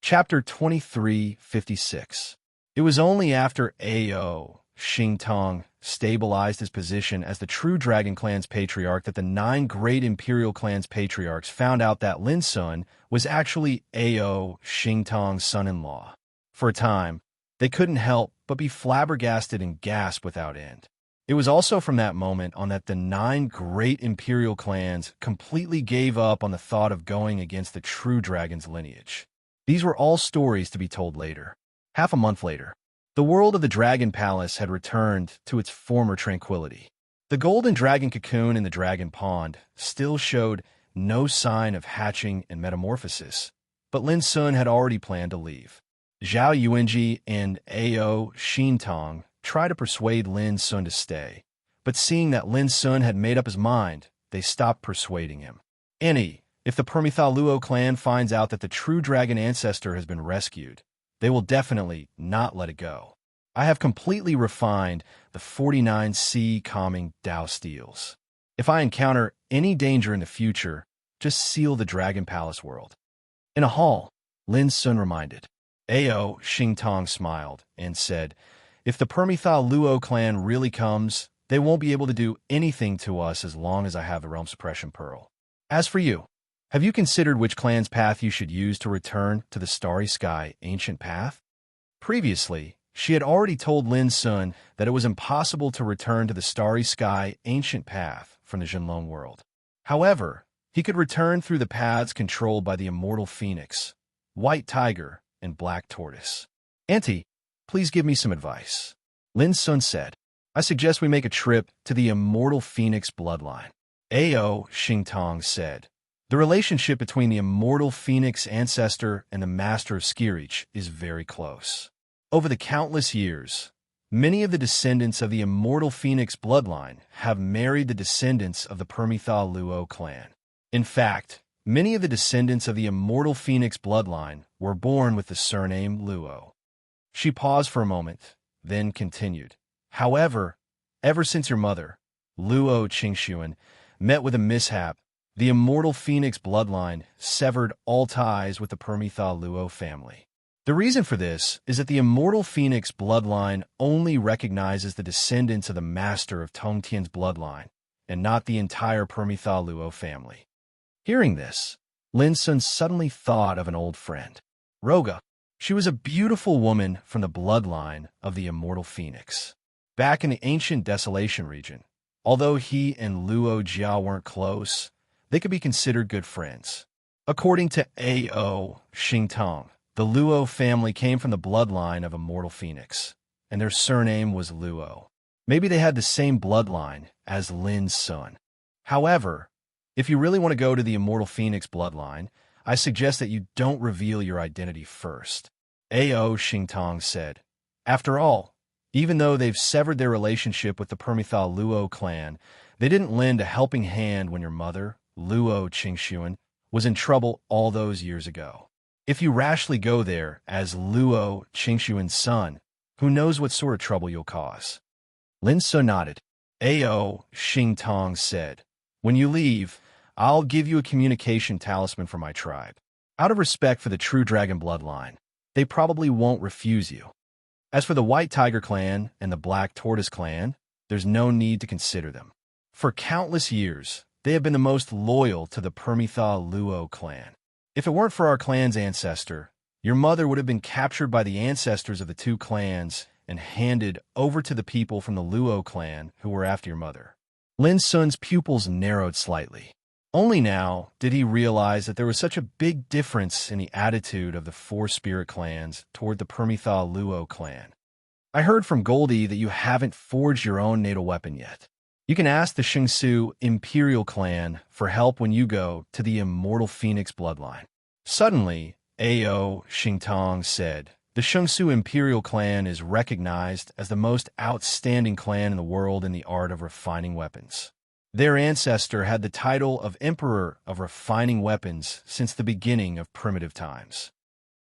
Chapter 2356. It was only after Ao Xingtong stabilized his position as the true Dragon Clan's patriarch that the 9 great Imperial Clan's patriarchs found out that Lin Sun was actually Ao Xingtong's son-in-law. For a time, they couldn't help but be flabbergasted and gasp without end. It was also from that moment on that the 9 great Imperial Clans completely gave up on the thought of going against the true dragon's lineage. These were all stories to be told later. Half a month later, the world of the Dragon Palace had returned to its former tranquility. The golden dragon cocoon in the dragon pond still showed no sign of hatching and metamorphosis, but Lin Sun had already planned to leave. Zhao Yuanji and Ao Xintong tried to persuade Lin Sun to stay, but seeing that Lin Sun had made up his mind, they stopped persuading him. If the Permithal Luo clan finds out that the true dragon ancestor has been rescued, they will definitely not let it go. I have completely refined the 49C calming Dao steels. If I encounter any danger in the future, just seal the Dragon Palace world. In a hall, Lin Sun reminded. Ao Xingtong smiled and said, "If the Permithal Luo clan really comes, they won't be able to do anything to us as long as I have the Realm Suppression Pearl. As for you, have you considered which clan's path you should use to return to the Starry Sky Ancient Path?" Previously, she had already told Lin Sun that it was impossible to return to the Starry Sky Ancient Path from the Jinlong world. However, he could return through the paths controlled by the Immortal Phoenix, White Tiger, and Black Tortoise. "Auntie, please give me some advice." Lin Sun said, "I suggest we make a trip to the Immortal Phoenix bloodline." Ao Xingtong said, "The relationship between the Immortal Phoenix ancestor and the Master of Skirich is very close. Over the countless years, many of the descendants of the Immortal Phoenix bloodline have married the descendants of the Permithal Luo clan. In fact, many of the descendants of the Immortal Phoenix bloodline were born with the surname Luo." She paused for a moment, then continued, "However, ever since your mother, Luo Qingxuan, met with a mishap, the Immortal Phoenix bloodline severed all ties with the Permithal Luo family. The reason for this is that the Immortal Phoenix bloodline only recognizes the descendants of the Master of Tongtian's bloodline, and not the entire Permithal Luo family." Hearing this, Lin Sun suddenly thought of an old friend, Roga. She was a beautiful woman from the bloodline of the Immortal Phoenix. Back in the ancient Desolation region, although he and Luo Jia weren't close, they could be considered good friends. According to Ao Xingtong, the Luo family came from the bloodline of Immortal Phoenix, and their surname was Luo. Maybe they had the same bloodline as Lin Sun. However, if you really want to go to the Immortal Phoenix bloodline, I suggest that you don't reveal your identity first. Ao Xingtong said, "After all, even though they've severed their relationship with the Permithal Luo clan, they didn't lend a helping hand when your mother, Luo Qingxuan, was in trouble all those years ago. If you rashly go there as Luo Qingxuan's son, who knows what sort of trouble you'll cause." Lin Sun nodded. Ao Xingtong said, "When you leave, I'll give you a communication talisman for my tribe. Out of respect for the true dragon bloodline, they probably won't refuse you. As for the White Tiger clan and the Black Tortoise clan, there's no need to consider them. For countless years, they have been the most loyal to the Permithal Luo clan. If it weren't for our clan's ancestor, your mother would have been captured by the ancestors of the 2 clans and handed over to the people from the Luo clan who were after your mother." Lin Sun's pupils narrowed slightly. Only now did he realize that there was such a big difference in the attitude of the 4 spirit clans toward the Permithal Luo clan. "I heard from Goldie that you haven't forged your own natal weapon yet. You can ask the Shengsu Imperial clan for help when you go to the Immortal Phoenix bloodline." Suddenly, Ao Xingtong said, "The Shengsu Imperial clan is recognized as the most outstanding clan in the world in the art of refining weapons. Their ancestor had the title of Emperor of Refining Weapons since the beginning of primitive times."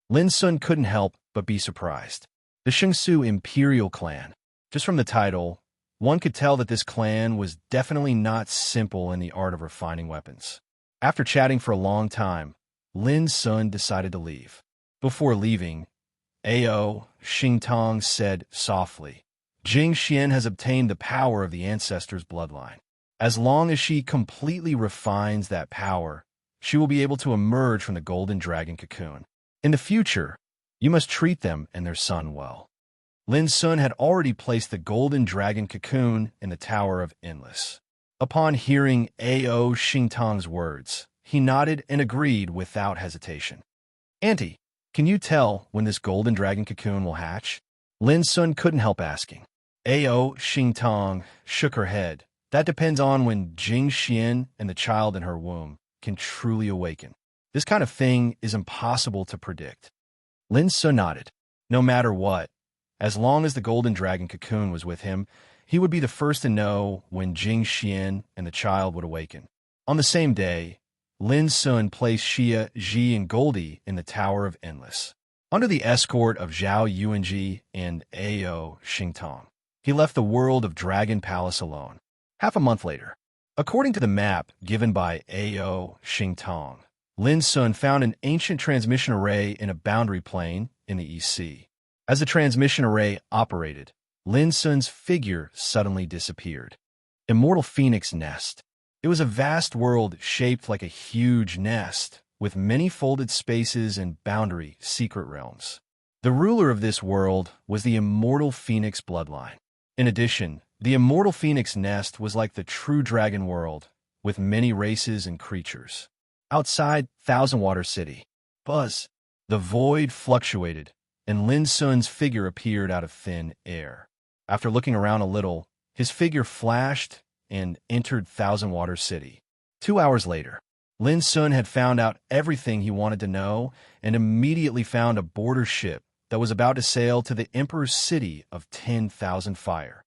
Lin Sun couldn't help but be surprised. The Shengsu Imperial clan. Just from the title, one could tell that this clan was definitely not simple in the art of refining weapons. After chatting for a long time, Lin Sun decided to leave. Before leaving, Ao Xingtong said softly, Jing Xian has obtained the power of the ancestors' bloodline. As long as she completely refines that power, she will be able to emerge from the golden dragon cocoon. In the future, you must treat them and their son well. Lin Sun had already placed the golden dragon cocoon in the Tower of Endless. Upon hearing Ao Xingtong's words, he nodded and agreed without hesitation. Auntie, can you tell when this golden dragon cocoon will hatch? Lin Sun couldn't help asking. Ao Xingtong shook her head. That depends on when Jing Xian and the child in her womb can truly awaken. This kind of thing is impossible to predict. Lin Sun nodded. No matter what, as long as the golden dragon cocoon was with him, he would be the first to know when Jing Xian and the child would awaken. On the same day, Lin Sun placed Xia, Ji, and Goldie in the Tower of Endless. Under the escort of Zhao Yuanji and Ao Xingtong, he left the world of Dragon Palace alone. Half a month later, according to the map given by Ao Xingtong, Lin Sun found an ancient transmission array in a boundary plane in the East Sea. As the transmission array operated, Lin Sun's figure suddenly disappeared. Immortal Phoenix Nest. It was a vast world shaped like a huge nest, with many folded spaces and boundary secret realms. The ruler of this world was the immortal Phoenix bloodline. In addition, the immortal Phoenix Nest was like the true dragon world, with many races and creatures. Outside Thousand Water City, buzz. The void fluctuated, and Lin Sun's figure appeared out of thin air. After looking around a little, his figure flashed and entered Thousand Water City. 2 hours later, Lin Sun had found out everything he wanted to know and immediately found a border ship that was about to sail to the Emperor's city of 10,000 fire.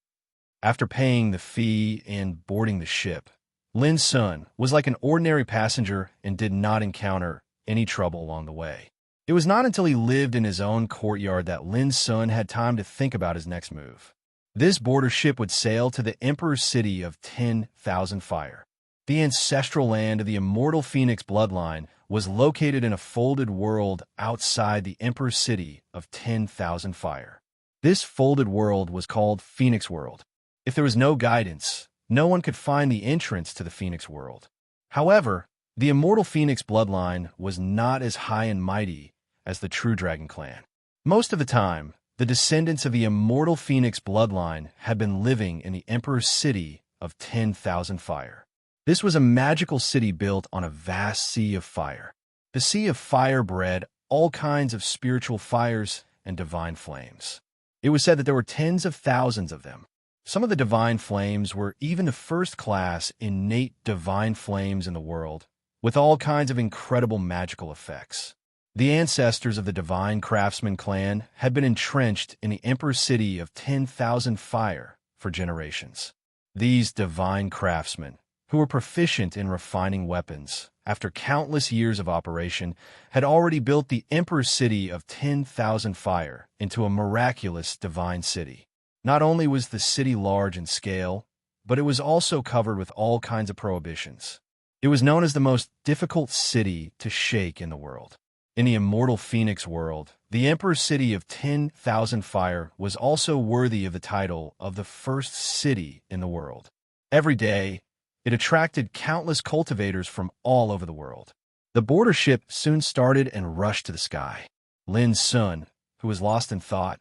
After paying the fee and boarding the ship, Lin Sun was like an ordinary passenger and did not encounter any trouble along the way. It was not until he lived in his own courtyard that Lin Sun had time to think about his next move. This border ship would sail to the Emperor's city of 10,000 fire. The ancestral land of the immortal Phoenix bloodline was located in a folded world outside the Emperor's city of 10,000 fire. This folded world was called Phoenix World. If there was no guidance, no one could find the entrance to the Phoenix World. However, the immortal Phoenix bloodline was not as high and mighty as the true Dragon Clan. Most of the time, the descendants of the immortal Phoenix bloodline had been living in the Emperor's city of 10,000 fire. This was a magical city built on a vast sea of fire. The sea of fire bred all kinds of spiritual fires and divine flames. It was said that there were tens of thousands of them. Some of the divine flames were even the first-class innate divine flames in the world, with all kinds of incredible magical effects. The ancestors of the Divine Craftsman clan had been entrenched in the Emperor's city of 10,000 fire for generations. These divine craftsmen, who were proficient in refining weapons, after countless years of operation, had already built the Emperor's city of 10,000 fire into a miraculous divine city. Not only was the city large in scale, but it was also covered with all kinds of prohibitions. It was known as the most difficult city to shake in the world. In the immortal Phoenix world, the Emperor's city of 10,000 fire was also worthy of the title of the first city in the world. Every day, it attracted countless cultivators from all over the world. The border ship soon started and rushed to the sky. Lin Sun, who was lost in thought,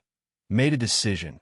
made a decision.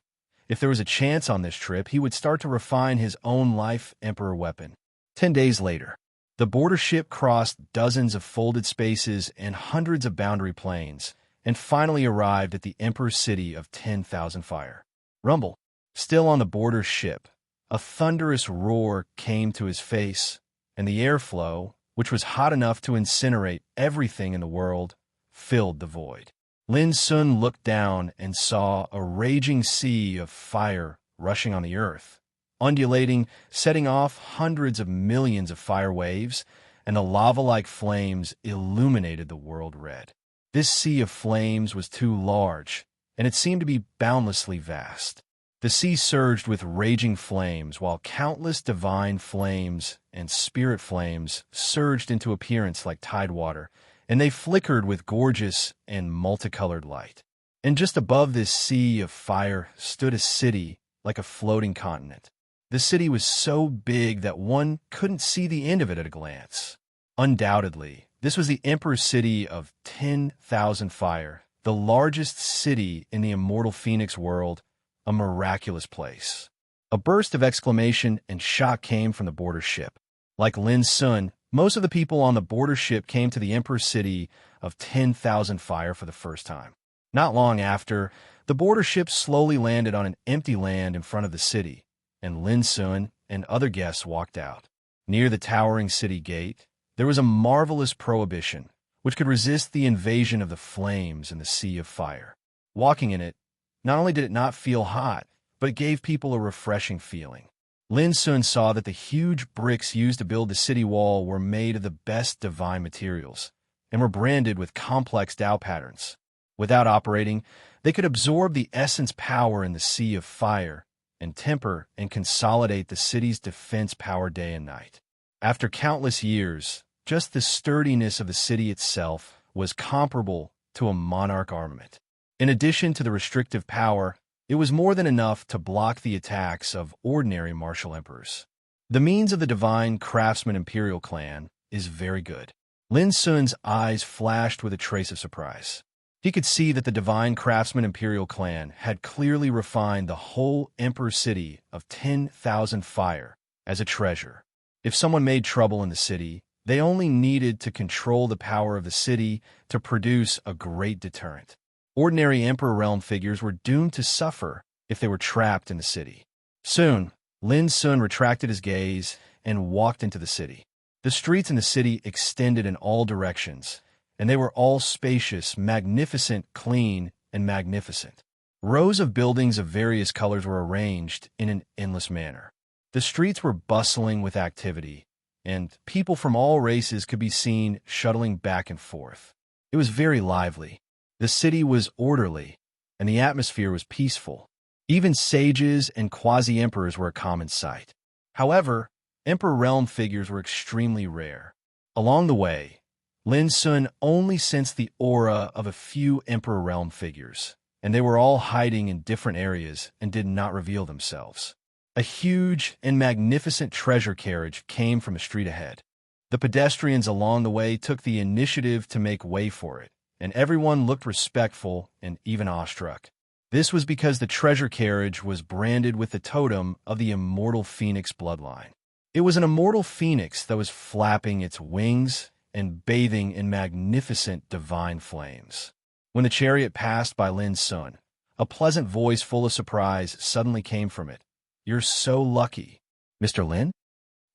If there was a chance on this trip, he would start to refine his own life Emperor weapon. 10 days later, the border ship crossed dozens of folded spaces and hundreds of boundary planes, and finally arrived at the Emperor's city of 10,000 fire. Rumble. Still on the border ship, a thunderous roar came to his face, and the airflow, which was hot enough to incinerate everything in the world, filled the void. Lin Sun looked down and saw a raging sea of fire rushing on the earth, undulating, setting off hundreds of millions of fire waves, and the lava-like flames illuminated the world red. This sea of flames was too large, and it seemed to be boundlessly vast. The sea surged with raging flames, while countless divine flames and spirit flames surged into appearance like tide water and they flickered with gorgeous and multicolored light. And just above this sea of fire stood a city like a floating continent. The city was so big that one couldn't see the end of it at a glance. Undoubtedly, this was the Emperor's city of 10,000 fire, the largest city in the immortal Phoenix world, a miraculous place. A burst of exclamation and shock came from the border ship. Like Lin Sun, most of the people on the border ship came to the Emperor's city of 10,000 fire for the first time. Not long after, the border ship slowly landed on an empty land in front of the city, and Lin Sun and other guests walked out. Near the towering city gate, there was a marvelous prohibition, which could resist the invasion of the flames and the sea of fire. Walking in it, not only did it not feel hot, but it gave people a refreshing feeling. Lin Sun saw that the huge bricks used to build the city wall were made of the best divine materials and were branded with complex Tao patterns. Without operating, they could absorb the essence power in the sea of fire and temper and consolidate the city's defense power day and night. After countless years, just the sturdiness of the city itself was comparable to a monarch armament. In addition to the restrictive power, it was more than enough to block the attacks of ordinary martial emperors. The means of the divine craftsman imperial clan is very good. Lin Sun's eyes flashed with a trace of surprise. He could see that the divine craftsman imperial clan had clearly refined the whole emperor's city of 10,000 fire as a treasure. If someone made trouble in the city, they only needed to control the power of the city to produce a great deterrent. Ordinary Emperor Realm figures were doomed to suffer if they were trapped in the city. Soon, Lin Sun retracted his gaze and walked into the city. The streets in the city extended in all directions, and they were all spacious, magnificent, clean, and magnificent. Rows of buildings of various colors were arranged in an endless manner. The streets were bustling with activity, and people from all races could be seen shuttling back and forth. It was very lively. The city was orderly, and the atmosphere was peaceful. Even sages and quasi-emperors were a common sight. However, Emperor Realm figures were extremely rare. Along the way, Lin Sun only sensed the aura of a few Emperor Realm figures, and they were all hiding in different areas and did not reveal themselves. A huge and magnificent treasure carriage came from a street ahead. The pedestrians along the way took the initiative to make way for it, and everyone looked respectful and even awestruck. This was because the treasure carriage was branded with the totem of the immortal phoenix bloodline. It was an immortal phoenix that was flapping its wings and bathing in magnificent divine flames. When the chariot passed by Lin Sun, a pleasant voice full of surprise suddenly came from it. "You're so lucky, Mr. Lin?"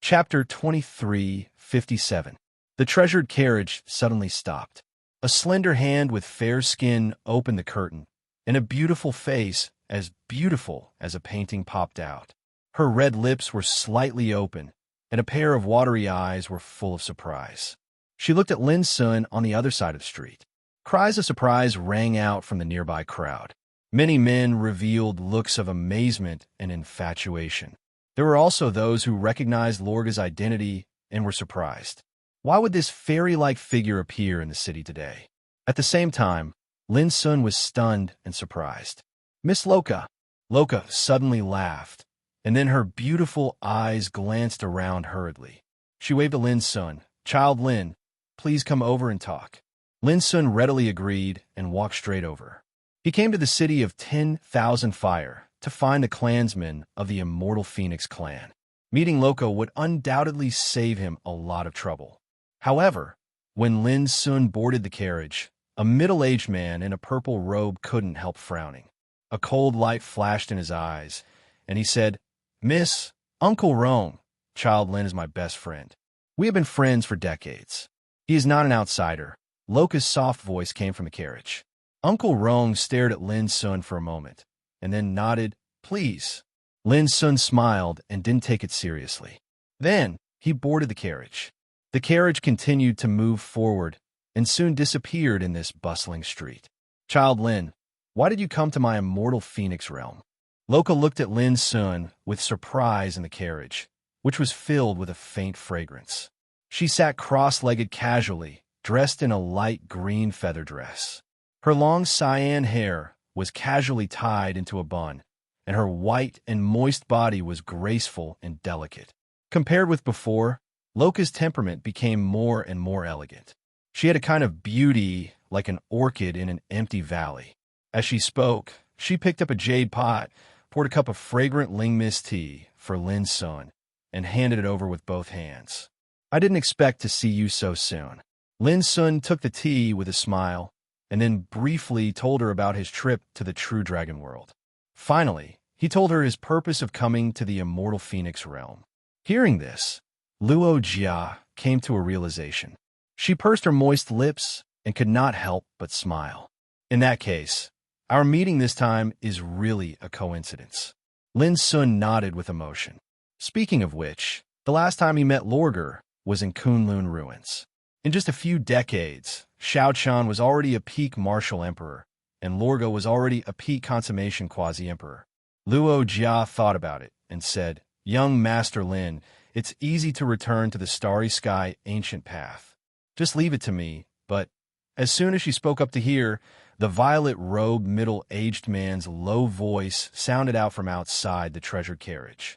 Chapter 23:57. The treasured carriage suddenly stopped. A slender hand with fair skin opened the curtain, and a beautiful face, as beautiful as a painting, popped out. Her red lips were slightly open, and a pair of watery eyes were full of surprise. She looked at Lin Sun on the other side of the street. Cries of surprise rang out from the nearby crowd. Many men revealed looks of amazement and infatuation. There were also those who recognized Lorga's identity and were surprised. Why would this fairy-like figure appear in the city today? At the same time, Lin Sun was stunned and surprised. "Miss Loka!" Loka suddenly laughed, and then her beautiful eyes glanced around hurriedly. She waved to Lin Sun. "Child Lin, please come over and talk." Lin Sun readily agreed and walked straight over. He came to the city of 10,000 fire to find the clansmen of the immortal Phoenix clan. Meeting Loka would undoubtedly save him a lot of trouble. However, when Lin Sun boarded the carriage, a middle-aged man in a purple robe couldn't help frowning. A cold light flashed in his eyes, and he said, "Miss, Uncle Rome, Child Lin is my best friend. We have been friends for decades. He is not an outsider." Loka's soft voice came from the carriage. Uncle Rome stared at Lin Sun for a moment, and then nodded, "Please." Lin Sun smiled and didn't take it seriously. Then he boarded the carriage. The carriage continued to move forward and soon disappeared in this bustling street. "Child Lin, why did you come to my immortal Phoenix realm?" Loka looked at Lin Sun with surprise in the carriage, which was filled with a faint fragrance. She sat cross-legged casually, dressed in a light green feather dress. Her long cyan hair was casually tied into a bun, and her white and moist body was graceful and delicate. Compared with before, Loka's temperament became more and more elegant. She had a kind of beauty like an orchid in an empty valley. As she spoke, she picked up a jade pot, poured a cup of fragrant Ling misty for Lin Sun, and handed it over with both hands. "I didn't expect to see you so soon." Lin Sun took the tea with a smile, and then briefly told her about his trip to the true dragon world. Finally, he told her his purpose of coming to the immortal phoenix realm. Hearing this, Luo Jia came to a realization. She pursed her moist lips and could not help but smile. "In that case, our meeting this time is really a coincidence." Lin Sun nodded with emotion. Speaking of which, the last time he met Lorger was in Kunlun ruins. In just a few decades, Xiao Chan was already a peak martial emperor, and Lorga was already a peak consummation quasi-emperor. Luo Jia thought about it and said, "Young Master Lin, it's easy to return to the starry sky ancient path. Just leave it to me." But as soon as she spoke up to hear, the violet-robed middle-aged man's low voice sounded out from outside the treasured carriage.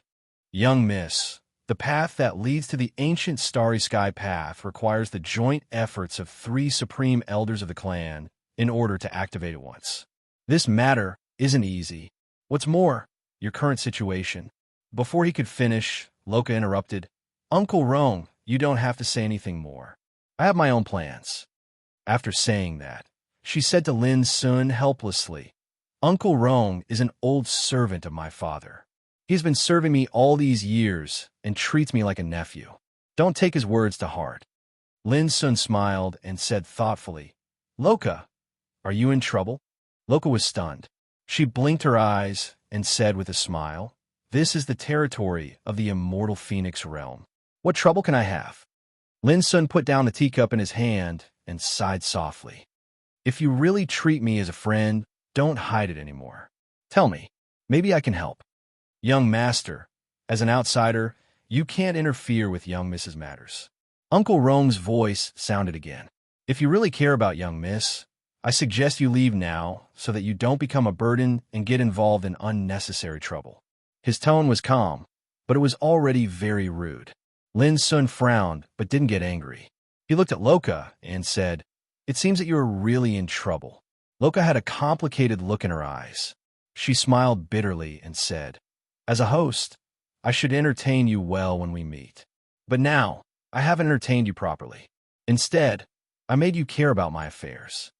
"Young miss, the path that leads to the ancient starry sky path requires the joint efforts of 3 supreme elders of the clan in order to activate it once. This matter isn't easy. What's more, your current situation." Before he could finish, Loka interrupted, "Uncle Rong, you don't have to say anything more. I have my own plans." After saying that, she said to Lin Sun helplessly, "Uncle Rong is an old servant of my father. He's been serving me all these years and treats me like a nephew. Don't take his words to heart." Lin Sun smiled and said thoughtfully, "Loka, are you in trouble?" Loka was stunned. She blinked her eyes and said with a smile, "This is the territory of the immortal phoenix realm. What trouble can I have?" Lin Sun put down the teacup in his hand and sighed softly. "If you really treat me as a friend, don't hide it anymore. Tell me, maybe I can help." "Young master, as an outsider, you can't interfere with young Miss's matters." Uncle Rome's voice sounded again. "If you really care about young Miss, I suggest you leave now so that you don't become a burden and get involved in unnecessary trouble." His tone was calm, but it was already very rude. Lin Sun frowned but didn't get angry. He looked at Loka and said, "It seems that you are really in trouble." Loka had a complicated look in her eyes. She smiled bitterly and said, "As a host, I should entertain you well when we meet. But now, I haven't entertained you properly. Instead, I made you care about my affairs."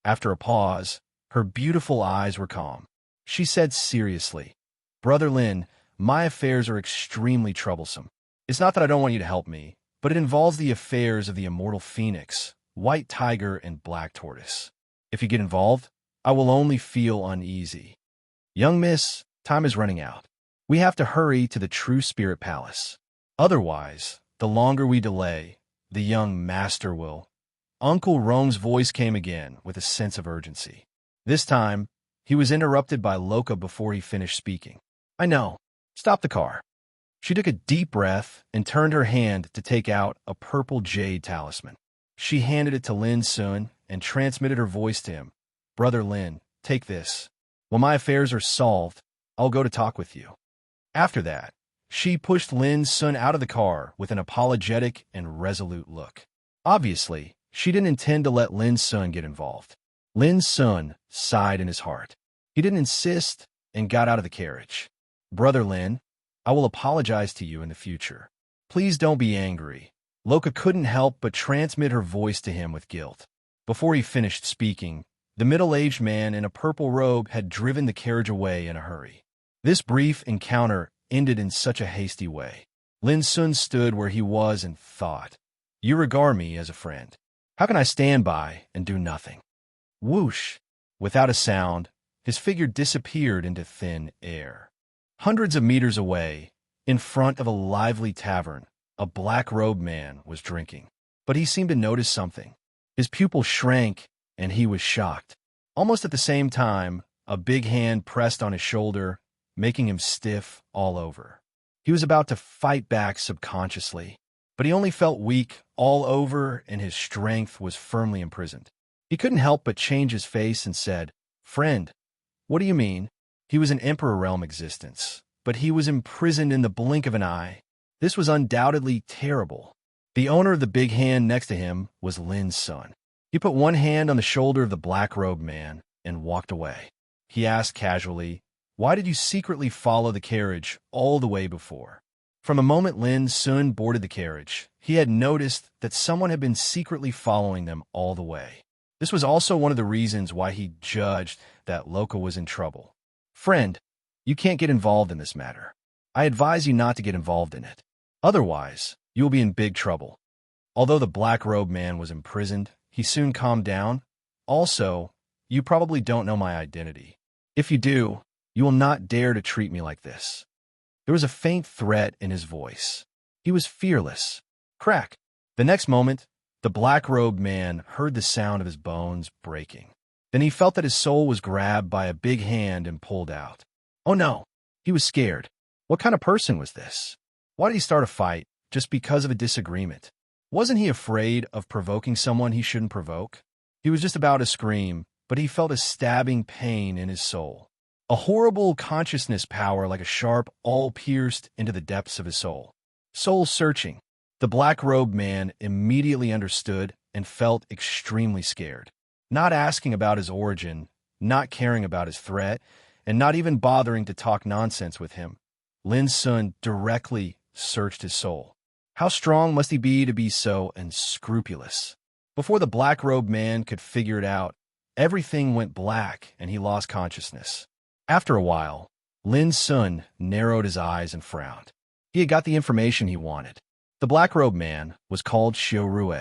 After a pause, her beautiful eyes were calm. She said seriously, "Brother Lin, my affairs are extremely troublesome. It's not that I don't want you to help me, but it involves the affairs of the immortal phoenix, white tiger, and black tortoise. If you get involved, I will only feel uneasy. Young miss, time is running out. We have to hurry to the True Spirit Palace. Otherwise, the longer we delay, the young master will." Uncle Rome's voice came again with a sense of urgency. This time, he was interrupted by Loka before he finished speaking. "I know. Stop the car." She took a deep breath and turned her hand to take out a purple jade talisman. She handed it to Lin Sun and transmitted her voice to him. "Brother Lin, take this. When my affairs are solved, I'll go to talk with you." After that, she pushed Lin Sun out of the car with an apologetic and resolute look. Obviously, she didn't intend to let Lin Sun get involved. Lin Sun sighed in his heart. He didn't insist and got out of the carriage. "Brother Lin, I will apologize to you in the future. Please don't be angry." Loka couldn't help but transmit her voice to him with guilt. Before he finished speaking, the middle-aged man in a purple robe had driven the carriage away in a hurry. This brief encounter ended in such a hasty way. Lin Sun stood where he was and thought, "You regard me as a friend. How can I stand by and do nothing?" Whoosh! Without a sound, his figure disappeared into thin air. Hundreds of meters away, in front of a lively tavern, a black-robed man was drinking. But he seemed to notice something. His pupil shrank, and he was shocked. Almost at the same time, a big hand pressed on his shoulder, making him stiff all over. He was about to fight back subconsciously, but he only felt weak all over, and his strength was firmly imprisoned. He couldn't help but change his face and said, "Friend, what do you mean?" He was an Emperor realm existence, but he was imprisoned in the blink of an eye. This was undoubtedly terrible. The owner of the big hand next to him was Lin's son. He put one hand on the shoulder of the black-robed man and walked away. He asked casually, "Why did you secretly follow the carriage all the way before?" From the moment Lin Sun boarded the carriage, he had noticed that someone had been secretly following them all the way. This was also one of the reasons why he judged that Loka was in trouble. "Friend, you can't get involved in this matter. I advise you not to get involved in it. Otherwise, you will be in big trouble." Although the black-robed man was imprisoned, he soon calmed down. "Also, you probably don't know my identity. If you do, you will not dare to treat me like this." There was a faint threat in his voice. He was fearless. Crack! The next moment, the black-robed man heard the sound of his bones breaking. Then he felt that his soul was grabbed by a big hand and pulled out. Oh no! He was scared. What kind of person was this? Why did he start a fight just because of a disagreement? Wasn't he afraid of provoking someone he shouldn't provoke? He was just about to scream, but he felt a stabbing pain in his soul. A horrible consciousness power like a sharp awl pierced into the depths of his soul. Soul searching. The black-robed man immediately understood and felt extremely scared. Not asking about his origin, not caring about his threat, and not even bothering to talk nonsense with him, Lin Sun directly searched his soul. How strong must he be to be so unscrupulous? Before the black-robed man could figure it out, everything went black and he lost consciousness. After a while, Lin Sun narrowed his eyes and frowned. He had got the information he wanted. The black-robed man was called Xiao Rue.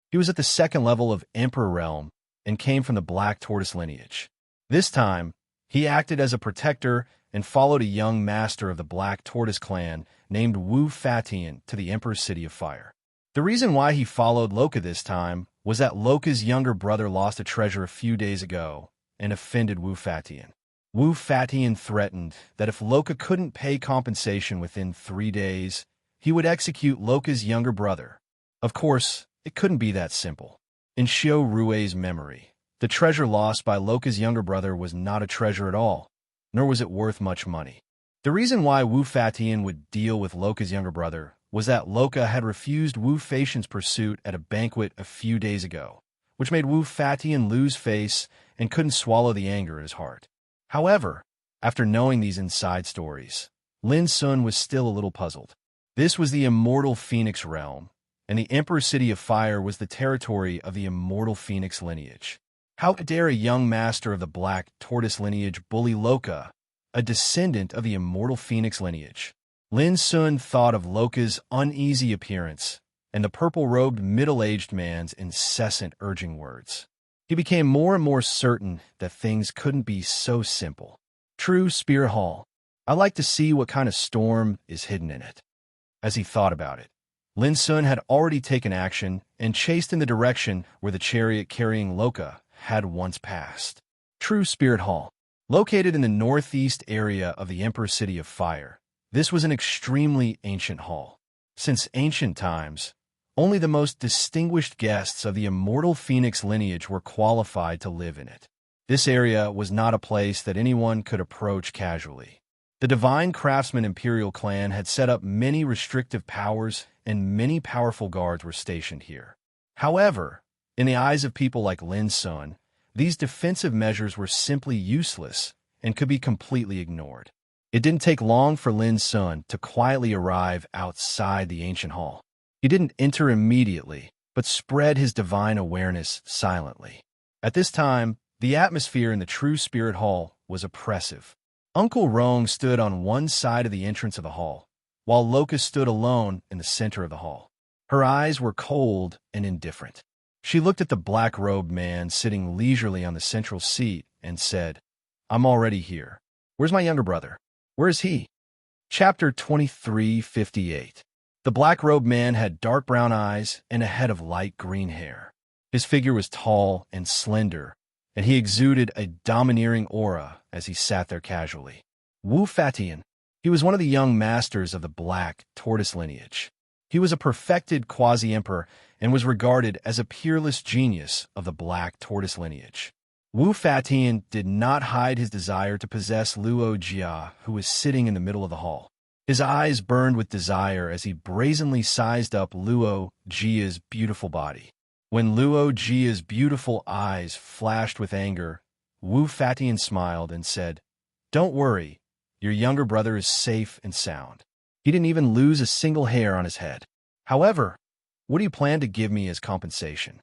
He was at the second level of Emperor realm and came from the black tortoise lineage. This time, he acted as a protector and followed a young master of the black tortoise clan named Wu Fatian to the Emperor's City of Fire. The reason why he followed Loka this time was that Loka's younger brother lost a treasure a few days ago and offended Wu Fatian. Wu Fatian threatened that if Loka couldn't pay compensation within 3 days, he would execute Loka's younger brother. Of course, it couldn't be that simple. In Xiao Rue's memory, the treasure lost by Loka's younger brother was not a treasure at all, nor was it worth much money. The reason why Wu Fatian would deal with Loka's younger brother was that Loka had refused Wu Fatian's pursuit at a banquet a few days ago, which made Wu Fatian lose face and couldn't swallow the anger in his heart. However, after knowing these inside stories, Lin Sun was still a little puzzled. This was the immortal Phoenix realm, and the Emperor's City of Fire was the territory of the immortal Phoenix lineage. How dare a young master of the black tortoise lineage bully Loka, a descendant of the immortal Phoenix lineage? Lin Sun thought of Loka's uneasy appearance and the purple-robed middle-aged man's incessant urging words. He became more and more certain that things couldn't be so simple. True Spirit Hall. I like to see what kind of storm is hidden in it. As he thought about it, Lin Sun had already taken action and chased in the direction where the chariot carrying Loka had once passed. True Spirit Hall. Located in the northeast area of the Emperor's City of Fire, this was an extremely ancient hall. Since ancient times, only the most distinguished guests of the immortal Phoenix lineage were qualified to live in it. This area was not a place that anyone could approach casually. The Divine Craftsman Imperial clan had set up many restrictive powers and many powerful guards were stationed here. However, in the eyes of people like Lin Sun, these defensive measures were simply useless and could be completely ignored. It didn't take long for Lin Sun to quietly arrive outside the ancient hall. He didn't enter immediately, but spread his divine awareness silently. At this time, the atmosphere in the True Spirit Hall was oppressive. Uncle Rong stood on one side of the entrance of the hall, while Loka stood alone in the center of the hall. Her eyes were cold and indifferent. She looked at the black-robed man sitting leisurely on the central seat and said, "I'm already here. Where's my younger brother? Where is he?" Chapter 2358. The black-robed man had dark brown eyes and a head of light green hair. His figure was tall and slender, and he exuded a domineering aura as he sat there casually. Wu Fatian. He was one of the young masters of the black tortoise lineage. He was a perfected quasi-emperor and was regarded as a peerless genius of the black tortoise lineage. Wu Fatian did not hide his desire to possess Luo Jia, who was sitting in the middle of the hall. His eyes burned with desire as he brazenly sized up Luo Jia's beautiful body. When Luo Jia's beautiful eyes flashed with anger, Wu Fatian smiled and said, "Don't worry, your younger brother is safe and sound. He didn't even lose a single hair on his head. However, what do you plan to give me as compensation?"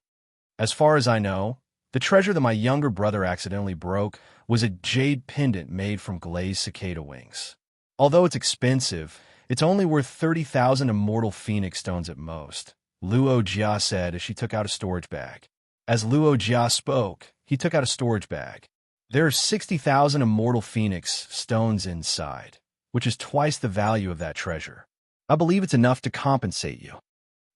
"As far as I know, the treasure that my younger brother accidentally broke was a jade pendant made from glazed cicada wings. Although it's expensive, it's only worth 30,000 immortal phoenix stones at most," Luo Jia said as she took out a storage bag. As Luo Jia spoke, he took out a storage bag. "There are 60,000 immortal phoenix stones inside, which is twice the value of that treasure. I believe it's enough to compensate you."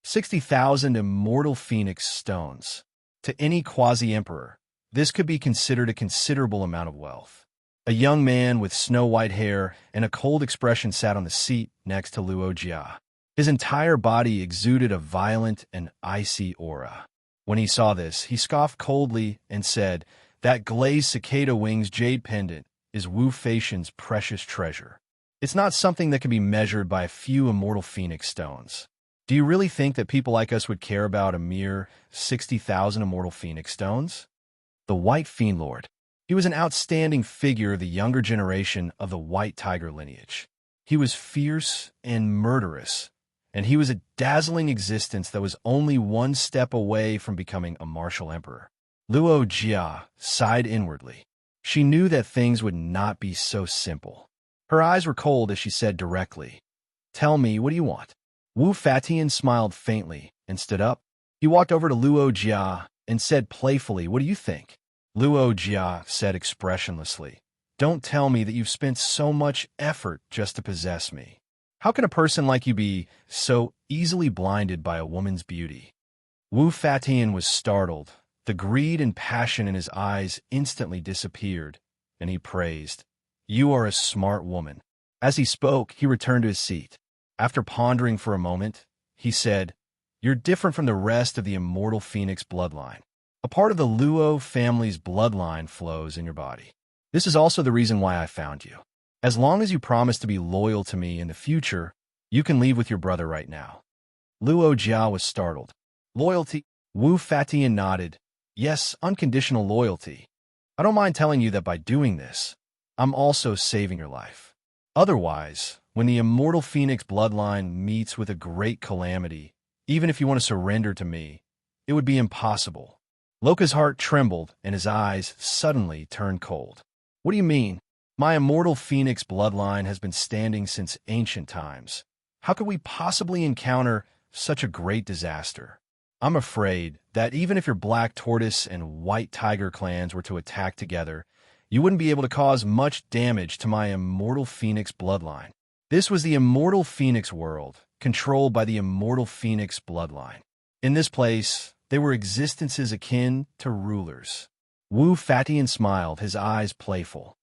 60,000 immortal phoenix stones. To any quasi-emperor, this could be considered a considerable amount of wealth. A young man with snow-white hair and a cold expression sat on the seat next to Luo Jia. His entire body exuded a violent and icy aura. When he saw this, he scoffed coldly and said, "That glazed cicada wings jade pendant is Wu Feixian's precious treasure. It's not something that can be measured by a few immortal phoenix stones. Do you really think that people like us would care about a mere 60,000 immortal phoenix stones?" The White Fiend Lord. He was an outstanding figure of the younger generation of the White Tiger lineage. He was fierce and murderous, and he was a dazzling existence that was only one step away from becoming a martial emperor. Luo Jia sighed inwardly. She knew that things would not be so simple. Her eyes were cold as she said directly, "Tell me, what do you want?" Wu Fatian smiled faintly and stood up. He walked over to Luo Jia and said playfully, "What do you think?" Luo Jia said expressionlessly, "Don't tell me that you've spent so much effort just to possess me. How can a person like you be so easily blinded by a woman's beauty?" Wu Fatian was startled. The greed and passion in his eyes instantly disappeared, and he praised, "You are a smart woman." As he spoke, he returned to his seat. After pondering for a moment, he said, "You're different from the rest of the immortal phoenix bloodline. A part of the Luo family's bloodline flows in your body. This is also the reason why I found you. As long as you promise to be loyal to me in the future, you can leave with your brother right now." Luo Jia was startled. "Loyalty?" Wu Fatian nodded. "Yes, unconditional loyalty. I don't mind telling you that by doing this, I'm also saving your life. Otherwise, when the immortal phoenix bloodline meets with a great calamity, even if you want to surrender to me, it would be impossible." Loka's heart trembled and his eyes suddenly turned cold. "What do you mean? My immortal phoenix bloodline has been standing since ancient times. How could we possibly encounter such a great disaster? I'm afraid that even if your Black Tortoise and White Tiger clans were to attack together, you wouldn't be able to cause much damage to my immortal phoenix bloodline." This was the immortal phoenix world, controlled by the immortal phoenix bloodline. In this place, they were existences akin to rulers. Wu Fatian smiled, his eyes playful.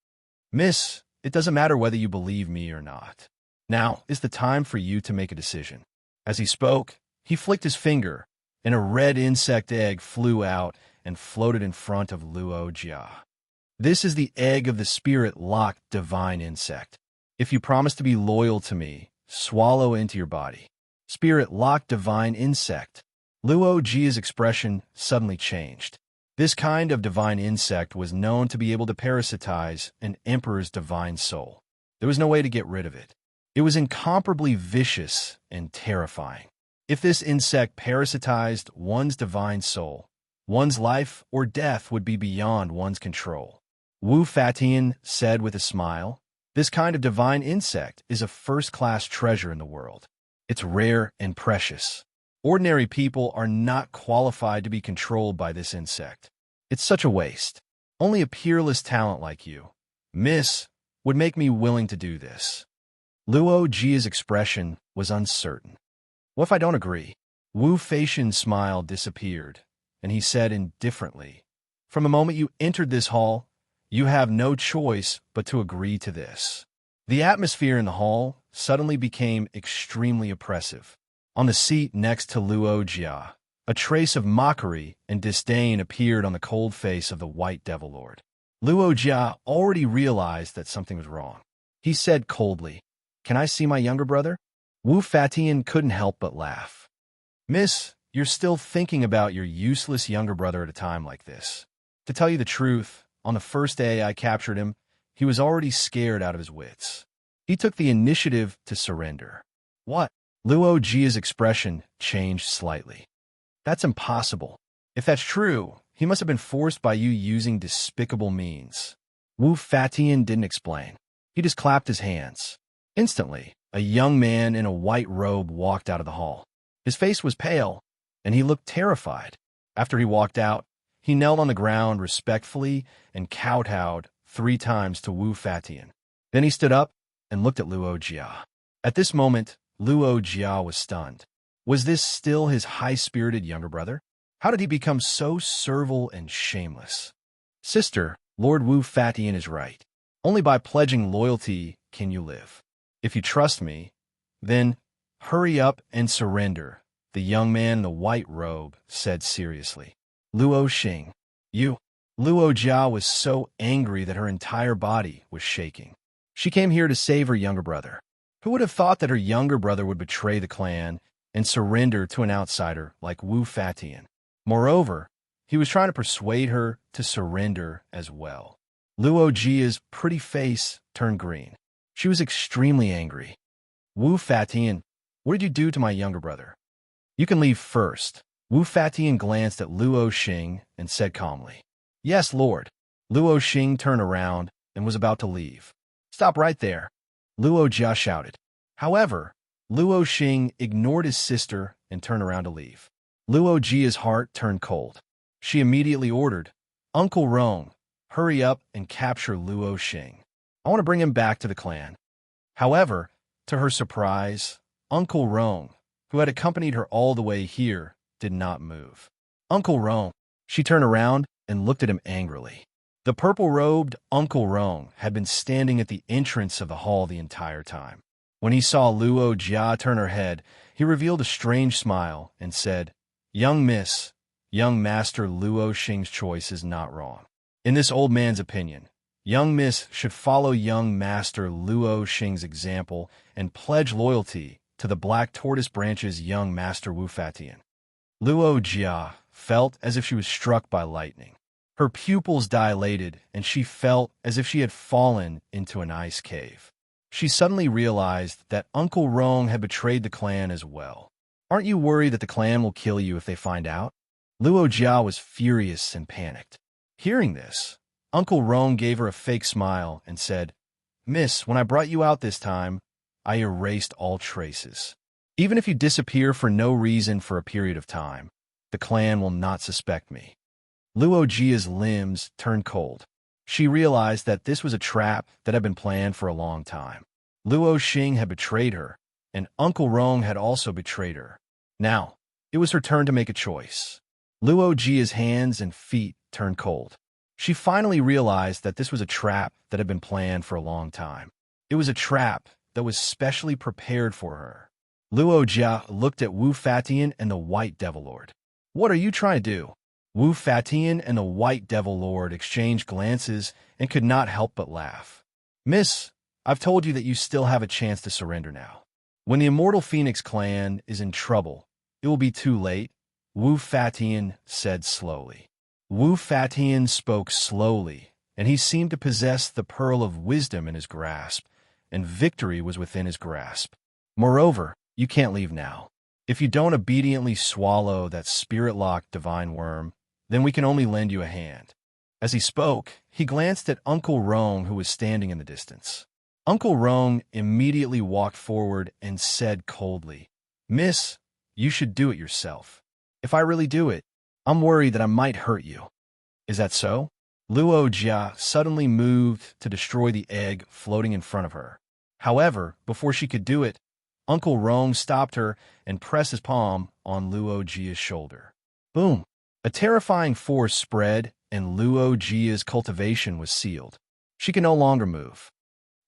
"Miss, it doesn't matter whether you believe me or not. Now is the time for you to make a decision." As he spoke, he flicked his finger, and a red insect egg flew out and floated in front of Luo Jia. "This is the egg of the spirit-locked divine insect. If you promise to be loyal to me, swallow into your body." Spirit-locked divine insect. Luo Jia's expression suddenly changed. This kind of divine insect was known to be able to parasitize an emperor's divine soul. There was no way to get rid of it. It was incomparably vicious and terrifying. If this insect parasitized one's divine soul, one's life or death would be beyond one's control. Wu Fatian said with a smile, "This kind of divine insect is a first-class treasure in the world. It's rare and precious. Ordinary people are not qualified to be controlled by this insect. It's such a waste. Only a peerless talent like you, Miss, would make me willing to do this." Luo Jia's expression was uncertain. "What if I don't agree?" Wu Feixian's smile disappeared, and he said indifferently, "From the moment you entered this hall, you have no choice but to agree to this." The atmosphere in the hall suddenly became extremely oppressive. On the seat next to Luo Jia, A trace of mockery and disdain appeared on the cold face of the White Devil Lord. Luo Jia already realized that something was wrong. He said coldly, "Can I see my younger brother?" Wu Fatian couldn't help but laugh. "Miss, you're still thinking about your useless younger brother at a time like this. To tell you the truth, on the first day I captured him, he was already scared out of his wits. He took the initiative to surrender." "What?" Luo Jia's expression changed slightly. "That's impossible. If that's true, he must have been forced by you using despicable means." Wu Fatian didn't explain. He just clapped his hands. Instantly, a young man in a white robe walked out of the hall. His face was pale, and he looked terrified. After he walked out, he knelt on the ground respectfully and kowtowed 3 times to Wu Fatian. Then he stood up and looked at Luo Jia. At this moment, Luo Jia was stunned. Was this still his high-spirited younger brother? How did he become so servile and shameless? "Sister, Lord Wu Fatian is right. Only by pledging loyalty can you live. If you trust me, then hurry up and surrender," the young man in the white robe said seriously. "Luo Xing, you." Luo Jia was so angry that her entire body was shaking. She came here to save her younger brother. Who would have thought that her younger brother would betray the clan and surrender to an outsider like Wu Fatian? Moreover, he was trying to persuade her to surrender as well. Luo Jia's pretty face turned green. She was extremely angry. "Wu Fatian, what did you do to my younger brother?" "You can leave first." Wu Fatian glanced at Luo Xing and said calmly, "Yes, Lord." Luo Xing turned around and was about to leave. "Stop right there," Luo Jia shouted. However, Luo Xing ignored his sister and turned around to leave. Luo Jia's heart turned cold. She immediately ordered, "Uncle Rong, hurry up and capture Luo Xing. I want to bring him back to the clan." However, to her surprise, Uncle Rong, who had accompanied her all the way here, did not move. "Uncle Rong." She turned around and looked at him angrily. The purple-robed Uncle Rong had been standing at the entrance of the hall the entire time. When he saw Luo Jia turn her head, he revealed a strange smile and said, "Young miss, young master Luo Xing's choice is not wrong. In this old man's opinion, young miss should follow young master Luo Xing's example and pledge loyalty to the Black Tortoise Branch's young master Wu Fatian." Luo Jia felt as if she was struck by lightning. Her pupils dilated, and she felt as if she had fallen into an ice cave. She suddenly realized that Uncle Rong had betrayed the clan as well. "Aren't you worried that the clan will kill you if they find out?" Luo Jia was furious and panicked. Hearing this, Uncle Rong gave her a fake smile and said, "Miss, when I brought you out this time, I erased all traces. Even if you disappear for no reason for a period of time, the clan will not suspect me." Luo Jia's limbs turned cold. She realized that this was a trap that had been planned for a long time. Luo Xing had betrayed her, and Uncle Rong had also betrayed her. Now, it was her turn to make a choice. Luo Jia's hands and feet turned cold. She finally realized that this was a trap that had been planned for a long time. It was a trap that was specially prepared for her. Luo Jia looked at Wu Fatian and the White Devil Lord. "What are you trying to do?" Wu Fatian and the White Devil Lord exchanged glances and could not help but laugh. "Miss, I've told you that you still have a chance to surrender now. When the Immortal Phoenix clan is in trouble, it will be too late," Wu Fatian said slowly. Wu Fatian spoke slowly, and he seemed to possess the pearl of wisdom in his grasp, and victory was within his grasp. "Moreover, you can't leave now. If you don't obediently swallow that spirit-locked divine worm, then we can only lend you a hand." As he spoke, he glanced at Uncle Rong, who was standing in the distance. Uncle Rong immediately walked forward and said coldly, "Miss, you should do it yourself. If I really do it, I'm worried that I might hurt you." "Is that so?" Luo Jia suddenly moved to destroy the egg floating in front of her. However, before she could do it, Uncle Rong stopped her and pressed his palm on Luo Jia's shoulder. Boom! A terrifying force spread, and Luo Jia's cultivation was sealed. She could no longer move.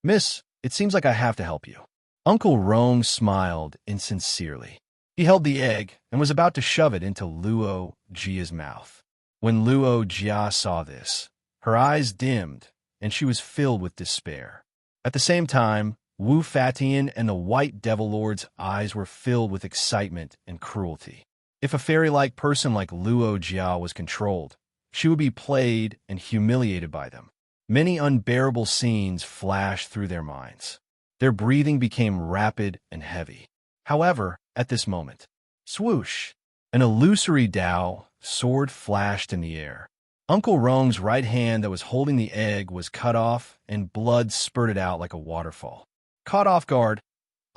"Miss, it seems like I have to help you." Uncle Rong smiled insincerely. He held the egg and was about to shove it into Luo Jia's mouth. When Luo Jia saw this, her eyes dimmed and she was filled with despair. At the same time, Wu Fatian and the White Devil Lord's eyes were filled with excitement and cruelty. If a fairy-like person like Luo Jia was controlled, she would be played and humiliated by them. Many unbearable scenes flashed through their minds. Their breathing became rapid and heavy. However, at this moment, swoosh, an illusory Dao sword flashed in the air. Uncle Rong's right hand that was holding the egg was cut off and blood spurted out like a waterfall. Caught off guard,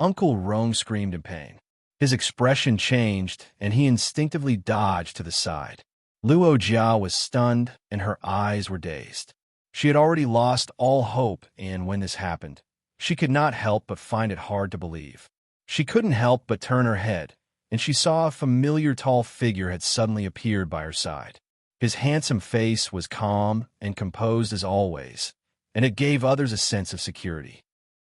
Uncle Rong screamed in pain. His expression changed and he instinctively dodged to the side. Luo Jia was stunned and her eyes were dazed. She had already lost all hope, and when this happened, she could not help but find it hard to believe. She couldn't help but turn her head, and she saw a familiar tall figure had suddenly appeared by her side. His handsome face was calm and composed as always, and it gave others a sense of security.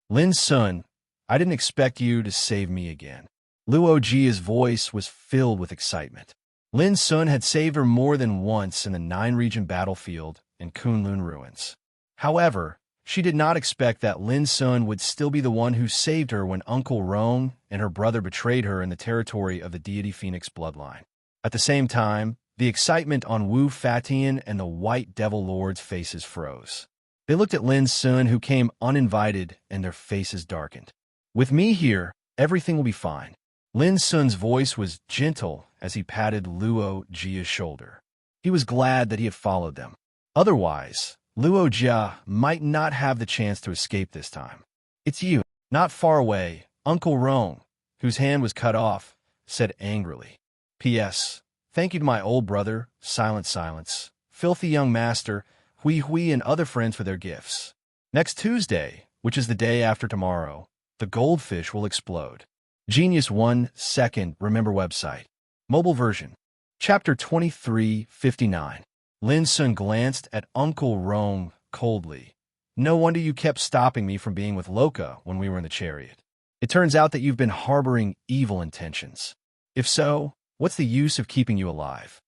Lin Sun, I didn't expect you to save me again. Luo Jia's voice was filled with excitement. Lin Sun had saved her more than once in the 9-region battlefield in Kunlun ruins. However, she did not expect that Lin Sun would still be the one who saved her when Uncle Rong and her brother betrayed her in the territory of the deity Phoenix bloodline. At the same time, the excitement on Wu Fatian and the White Devil Lord's faces froze. They looked at Lin Sun, who came uninvited, and their faces darkened. With me here, everything will be fine. Lin Sun's voice was gentle as he patted Luo Jia's shoulder. He was glad that he had followed them. Otherwise, Luo Jia might not have the chance to escape this time. It's you. Not far away, Uncle Rong, whose hand was cut off, said angrily. P.S. Thank you to my old brother, Silence, filthy young master, Hui, and other friends for their gifts. Next Tuesday, which is the day after tomorrow, the goldfish will explode. Genius 1 Second Remember website. Mobile version. Chapter 2359. Lin Sun glanced at Uncle Rong coldly. No wonder you kept stopping me from being with Loka when we were in the chariot. It turns out that you've been harboring evil intentions. If so, what's the use of keeping you alive?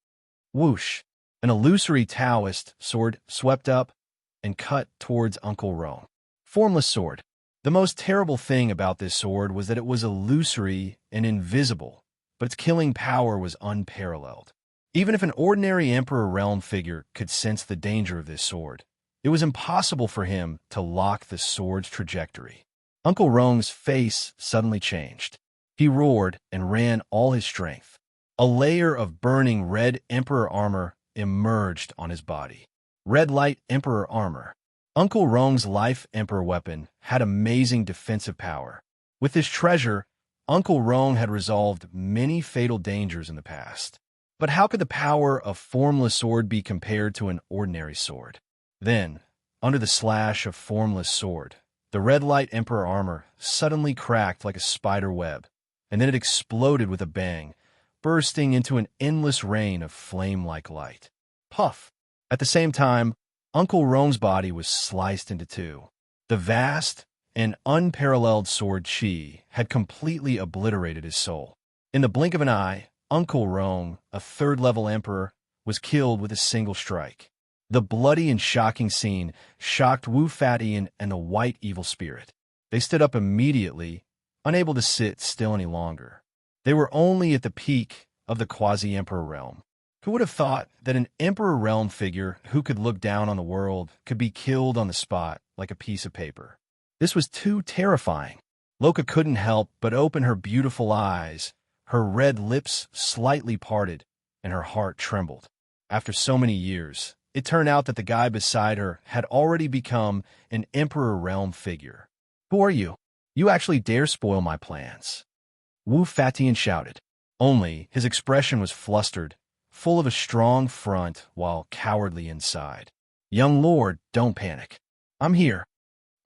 Whoosh! An illusory Taoist sword swept up and cut towards Uncle Rong. Formless sword. The most terrible thing about this sword was that it was illusory and invisible, but its killing power was unparalleled. Even if an ordinary Emperor Realm figure could sense the danger of this sword, it was impossible for him to lock the sword's trajectory. Uncle Rong's face suddenly changed. He roared and ran all his strength. A layer of burning red Emperor armor emerged on his body. Red light Emperor armor. Uncle Rong's life Emperor weapon had amazing defensive power. With this treasure, Uncle Rong had resolved many fatal dangers in the past. But how could the power of formless sword be compared to an ordinary sword? Then, under the slash of formless sword, the red light Emperor armor suddenly cracked like a spider web, and then it exploded with a bang, bursting into an endless rain of flame-like light. Puff! At the same time, Uncle Rong's body was sliced into two. The vast and unparalleled sword Qi had completely obliterated his soul. In the blink of an eye, Uncle Rong, a third-level emperor, was killed with a single strike. The bloody and shocking scene shocked Wu Fatian and the White Evil Spirit. They stood up immediately, unable to sit still any longer. They were only at the peak of the quasi-emperor realm. Who would have thought that an Emperor Realm figure who could look down on the world could be killed on the spot like a piece of paper? This was too terrifying. Loka couldn't help but open her beautiful eyes, her red lips slightly parted, and her heart trembled. After so many years, it turned out that the guy beside her had already become an Emperor Realm figure. Who are you? You actually dare spoil my plans. Wu Fatian shouted. Only his expression was flustered, full of a strong front while cowardly inside. Young lord, don't panic. I'm here.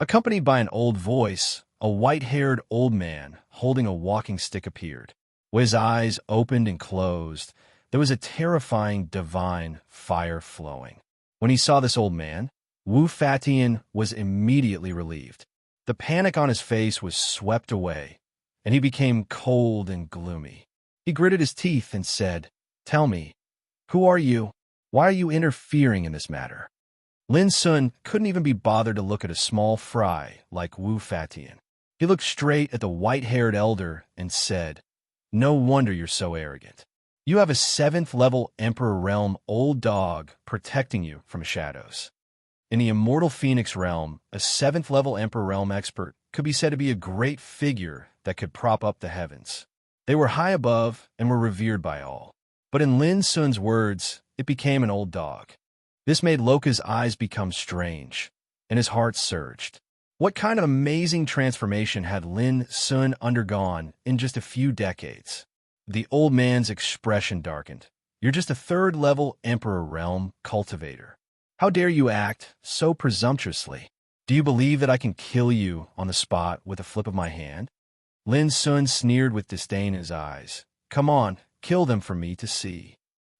Accompanied by an old voice, a white-haired old man holding a walking stick appeared. When his eyes opened and closed, there was a terrifying divine fire flowing. When he saw this old man, Wu Fatian was immediately relieved. The panic on his face was swept away, and he became cold and gloomy. He gritted his teeth and said, "Tell me, who are you? Why are you interfering in this matter?" Lin Sun couldn't even be bothered to look at a small fry like Wu Fatian. He looked straight at the white-haired elder and said, "No wonder you're so arrogant. You have a 7th-level Emperor Realm old dog protecting you from shadows." In the Immortal Phoenix Realm, a 7th-level Emperor Realm expert could be said to be a great figure that could prop up the heavens. They were high above and were revered by all. But in Lin Sun's words, it became an old dog. This made Loka's eyes become strange, and his heart surged. What kind of amazing transformation had Lin Sun undergone in just a few decades? The old man's expression darkened. "You're just a 3rd-level Emperor Realm cultivator. How dare you act so presumptuously? Do you believe that I can kill you on the spot with a flip of my hand?" Lin Sun sneered with disdain in his eyes. "Come on, kill them for me to see."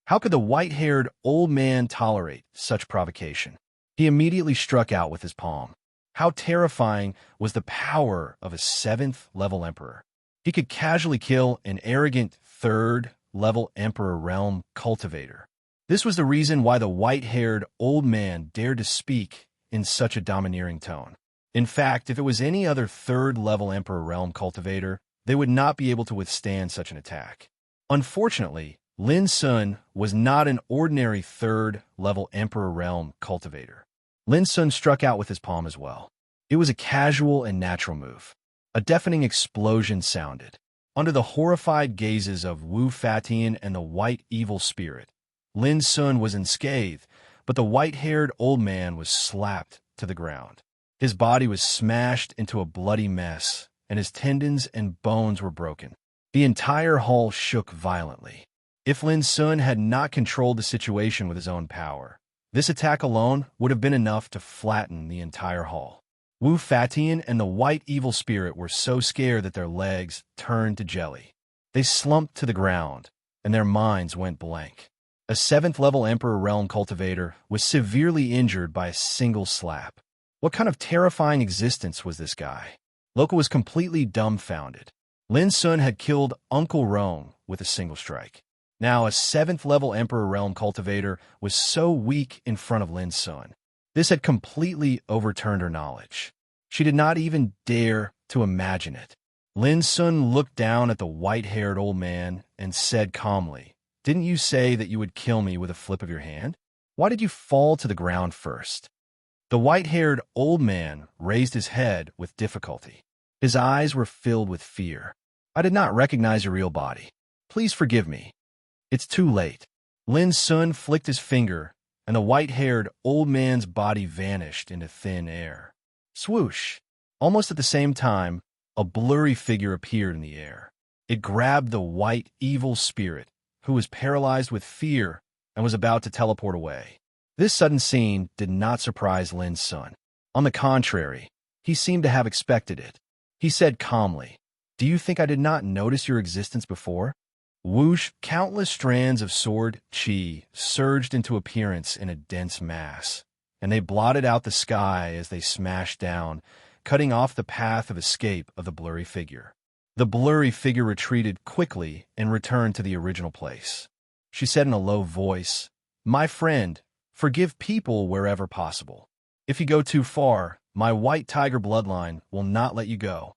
How could the white-haired old man tolerate such provocation? He immediately struck out with his palm. How terrifying was the power of a 7th-level emperor. He could casually kill an arrogant 3rd-level Emperor Realm cultivator. This was the reason why the white-haired old man dared to speak in such a domineering tone. In fact, if it was any other 3rd-level Emperor Realm cultivator, they would not be able to withstand such an attack. Unfortunately, Lin Sun was not an ordinary 3rd-level Emperor Realm cultivator. Lin Sun struck out with his palm as well. It was a casual and natural move. A deafening explosion sounded. Under the horrified gazes of Wu Fatian and the white evil spirit, Lin Sun was unscathed, but the white-haired old man was slapped to the ground. His body was smashed into a bloody mess, and his tendons and bones were broken. The entire hall shook violently. If Lin Sun had not controlled the situation with his own power, this attack alone would have been enough to flatten the entire hall. Wu Fatian and the white evil spirit were so scared that their legs turned to jelly. They slumped to the ground, and their minds went blank. A 7th-level Emperor Realm cultivator was severely injured by a single slap. What kind of terrifying existence was this guy? Loka was completely dumbfounded. Lin Sun had killed Uncle Rong with a single strike. Now, a 7th-level Emperor Realm cultivator was so weak in front of Lin Sun. This had completely overturned her knowledge. She did not even dare to imagine it. Lin Sun looked down at the white-haired old man and said calmly, "Didn't you say that you would kill me with a flip of your hand? Why did you fall to the ground first?" The white-haired old man raised his head with difficulty. His eyes were filled with fear. "I did not recognize your real body. Please forgive me. It's too late." Lin Sun flicked his finger, and the white-haired old man's body vanished into thin air. Swoosh! Almost at the same time, a blurry figure appeared in the air. It grabbed the white evil spirit, who was paralyzed with fear and was about to teleport away. This sudden scene did not surprise Lin Sun. On the contrary, he seemed to have expected it. He said calmly, "Do you think I did not notice your existence before?" Whoosh, countless strands of sword chi surged into appearance in a dense mass, and they blotted out the sky as they smashed down, cutting off the path of escape of the blurry figure. The blurry figure retreated quickly and returned to the original place. She said in a low voice, "My friend, forgive people wherever possible. If you go too far, my white tiger bloodline will not let you go."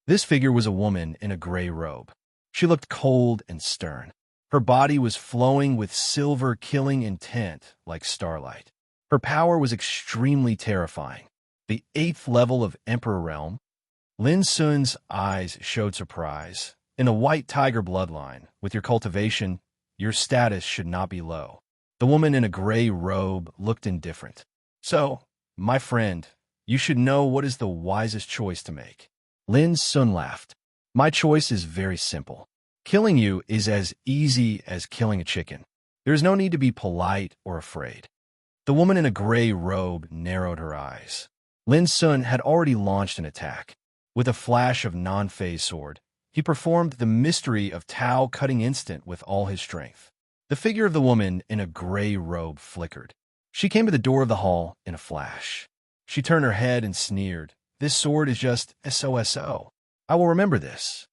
This figure was a woman in a gray robe. She looked cold and stern. Her body was flowing with silver killing intent like starlight. Her power was extremely terrifying. The 8th level of Emperor Realm. Lin Sun's eyes showed surprise. In the white tiger bloodline, with your cultivation, your status should not be low. The woman in a gray robe looked indifferent. "So, my friend, you should know what is the wisest choice to make." Lin Sun laughed. "My choice is very simple. Killing you is as easy as killing a chicken. There is no need to be polite or afraid." The woman in a gray robe narrowed her eyes. Lin Sun had already launched an attack. With a flash of non-phase sword, he performed the mystery of Tao cutting instant with all his strength. The figure of the woman in a gray robe flickered. She came to the door of the hall in a flash. She turned her head and sneered. "This sword is just SOSO. I will remember this."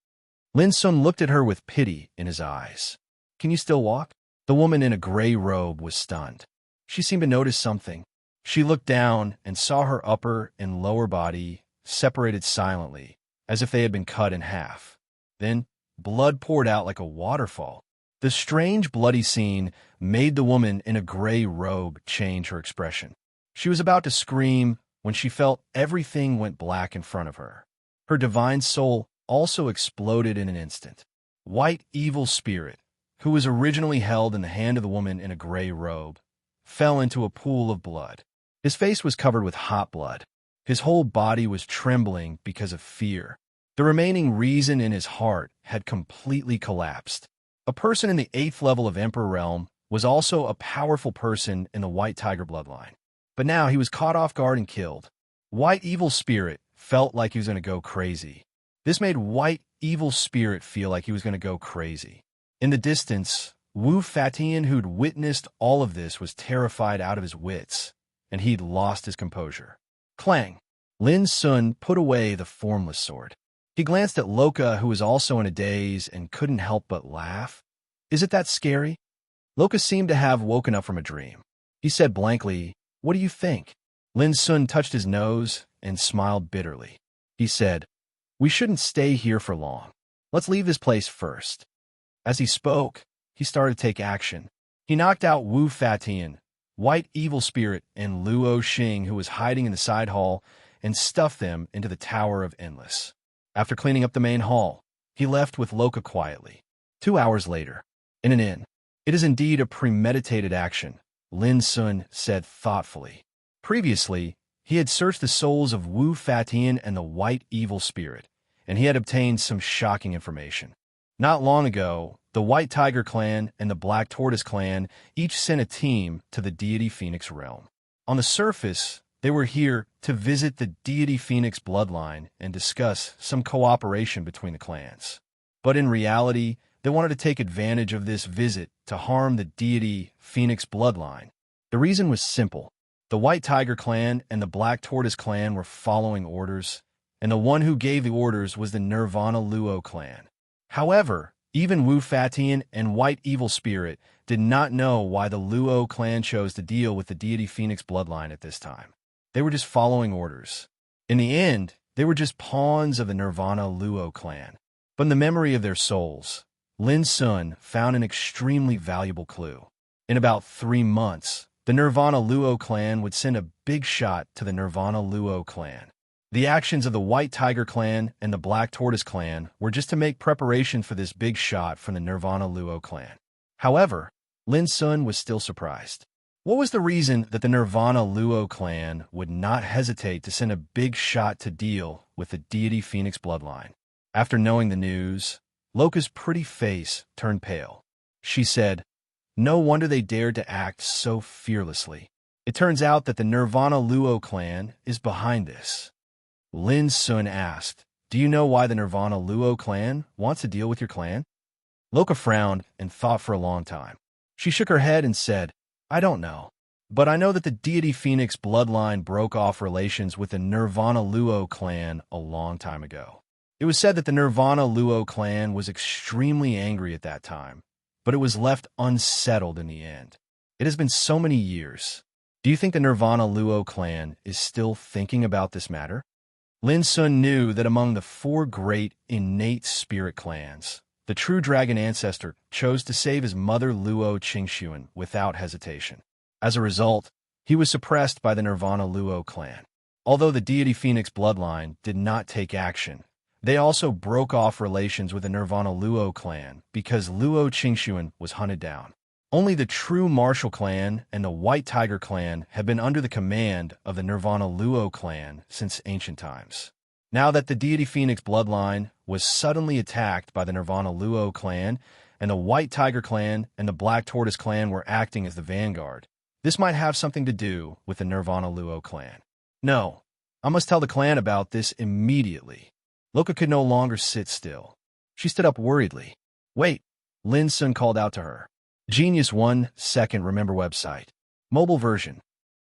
Lin Sun looked at her with pity in his eyes. Can you still walk? The woman in a gray robe was stunned. She seemed to notice something. She looked down and saw her upper and lower body separated silently, as if they had been cut in half. Then, blood poured out like a waterfall. The strange bloody scene made the woman in a gray robe change her expression. She was about to scream when she felt everything went black in front of her. Her divine soul also exploded in an instant. White evil spirit, who was originally held in the hand of the woman in a gray robe, fell into a pool of blood. His face was covered with hot blood. His whole body was trembling because of fear. The remaining reason in his heart had completely collapsed. A person in the 8th level of Emperor Realm was also a powerful person in the White Tiger bloodline. But now he was caught off guard and killed. White Evil Spirit felt like he was going to go crazy. This made White Evil Spirit feel like he was going to go crazy. In the distance, Wu Fatian, who'd witnessed all of this, was terrified out of his wits, and he'd lost his composure. Clang! Lin Sun put away the formless sword. He glanced at Loka, who was also in a daze and couldn't help but laugh. Is it that scary? Loka seemed to have woken up from a dream. He said blankly, What do you think? Lin Sun touched his nose and smiled bitterly. He said, We shouldn't stay here for long. Let's leave this place first. As he spoke, he started to take action. He knocked out Wu Fatian, White Evil Spirit, and Luo Xing, who was hiding in the side hall, and stuffed them into the Tower of Endless. After cleaning up the main hall, he left with Loka quietly. 2 hours later, in an inn. It is indeed a premeditated action, Lin Sun said thoughtfully. Previously, he had searched the souls of Wu Fatian and the White Evil Spirit, and he had obtained some shocking information. Not long ago, the White Tiger clan and the Black Tortoise clan each sent a team to the Deity Phoenix realm. On the surface, they were here to visit the Deity Phoenix bloodline and discuss some cooperation between the clans. But in reality, they wanted to take advantage of this visit to harm the Deity Phoenix bloodline. The reason was simple. The White Tiger clan and the Black Tortoise clan were following orders, and the one who gave the orders was the Nirvana Luo clan. However, even Wu Fatian and White Evil Spirit did not know why the Luo clan chose to deal with the Deity Phoenix bloodline at this time. They were just following orders. In the end, they were just pawns of the Nirvana Luo clan. But in the memory of their souls, Lin Sun found an extremely valuable clue. In about 3 months, the Nirvana Luo clan would send a big shot to the Nirvana Luo clan. The actions of the White Tiger clan and the Black Tortoise clan were just to make preparation for this big shot from the Nirvana Luo clan. However, Lin Sun was still surprised. What was the reason that the Nirvana Luo clan would not hesitate to send a big shot to deal with the Deity Phoenix bloodline? After knowing the news, Loka's pretty face turned pale. She said, No wonder they dared to act so fearlessly. It turns out that the Nirvana Luo clan is behind this. Lin Sun asked, Do you know why the Nirvana Luo clan wants to deal with your clan? Loka frowned and thought for a long time. She shook her head and said, I don't know, but I know that the Deity Phoenix bloodline broke off relations with the Nirvana Luo clan a long time ago. It was said that the Nirvana Luo clan was extremely angry at that time, but it was left unsettled in the end. It has been so many years. Do you think the Nirvana Luo clan is still thinking about this matter? Lin Sun knew that among the 4 great innate spirit clans, the true dragon ancestor chose to save his mother Luo Qingxuan without hesitation. As a result, he was suppressed by the Nirvana Luo clan. Although the Deity Phoenix bloodline did not take action, they also broke off relations with the Nirvana Luo clan because Luo Qingxuan was hunted down. Only the true Martial clan and the White Tiger clan had been under the command of the Nirvana Luo clan since ancient times. Now that the Deity Phoenix bloodline was suddenly attacked by the Nirvana Luo clan, and the White Tiger clan and the Black Tortoise clan were acting as the vanguard, this might have something to do with the Nirvana Luo clan. No, I must tell the clan about this immediately. Loka could no longer sit still. She stood up worriedly. Wait, Lin Sun called out to her. Genius 1 second remember website. Mobile version.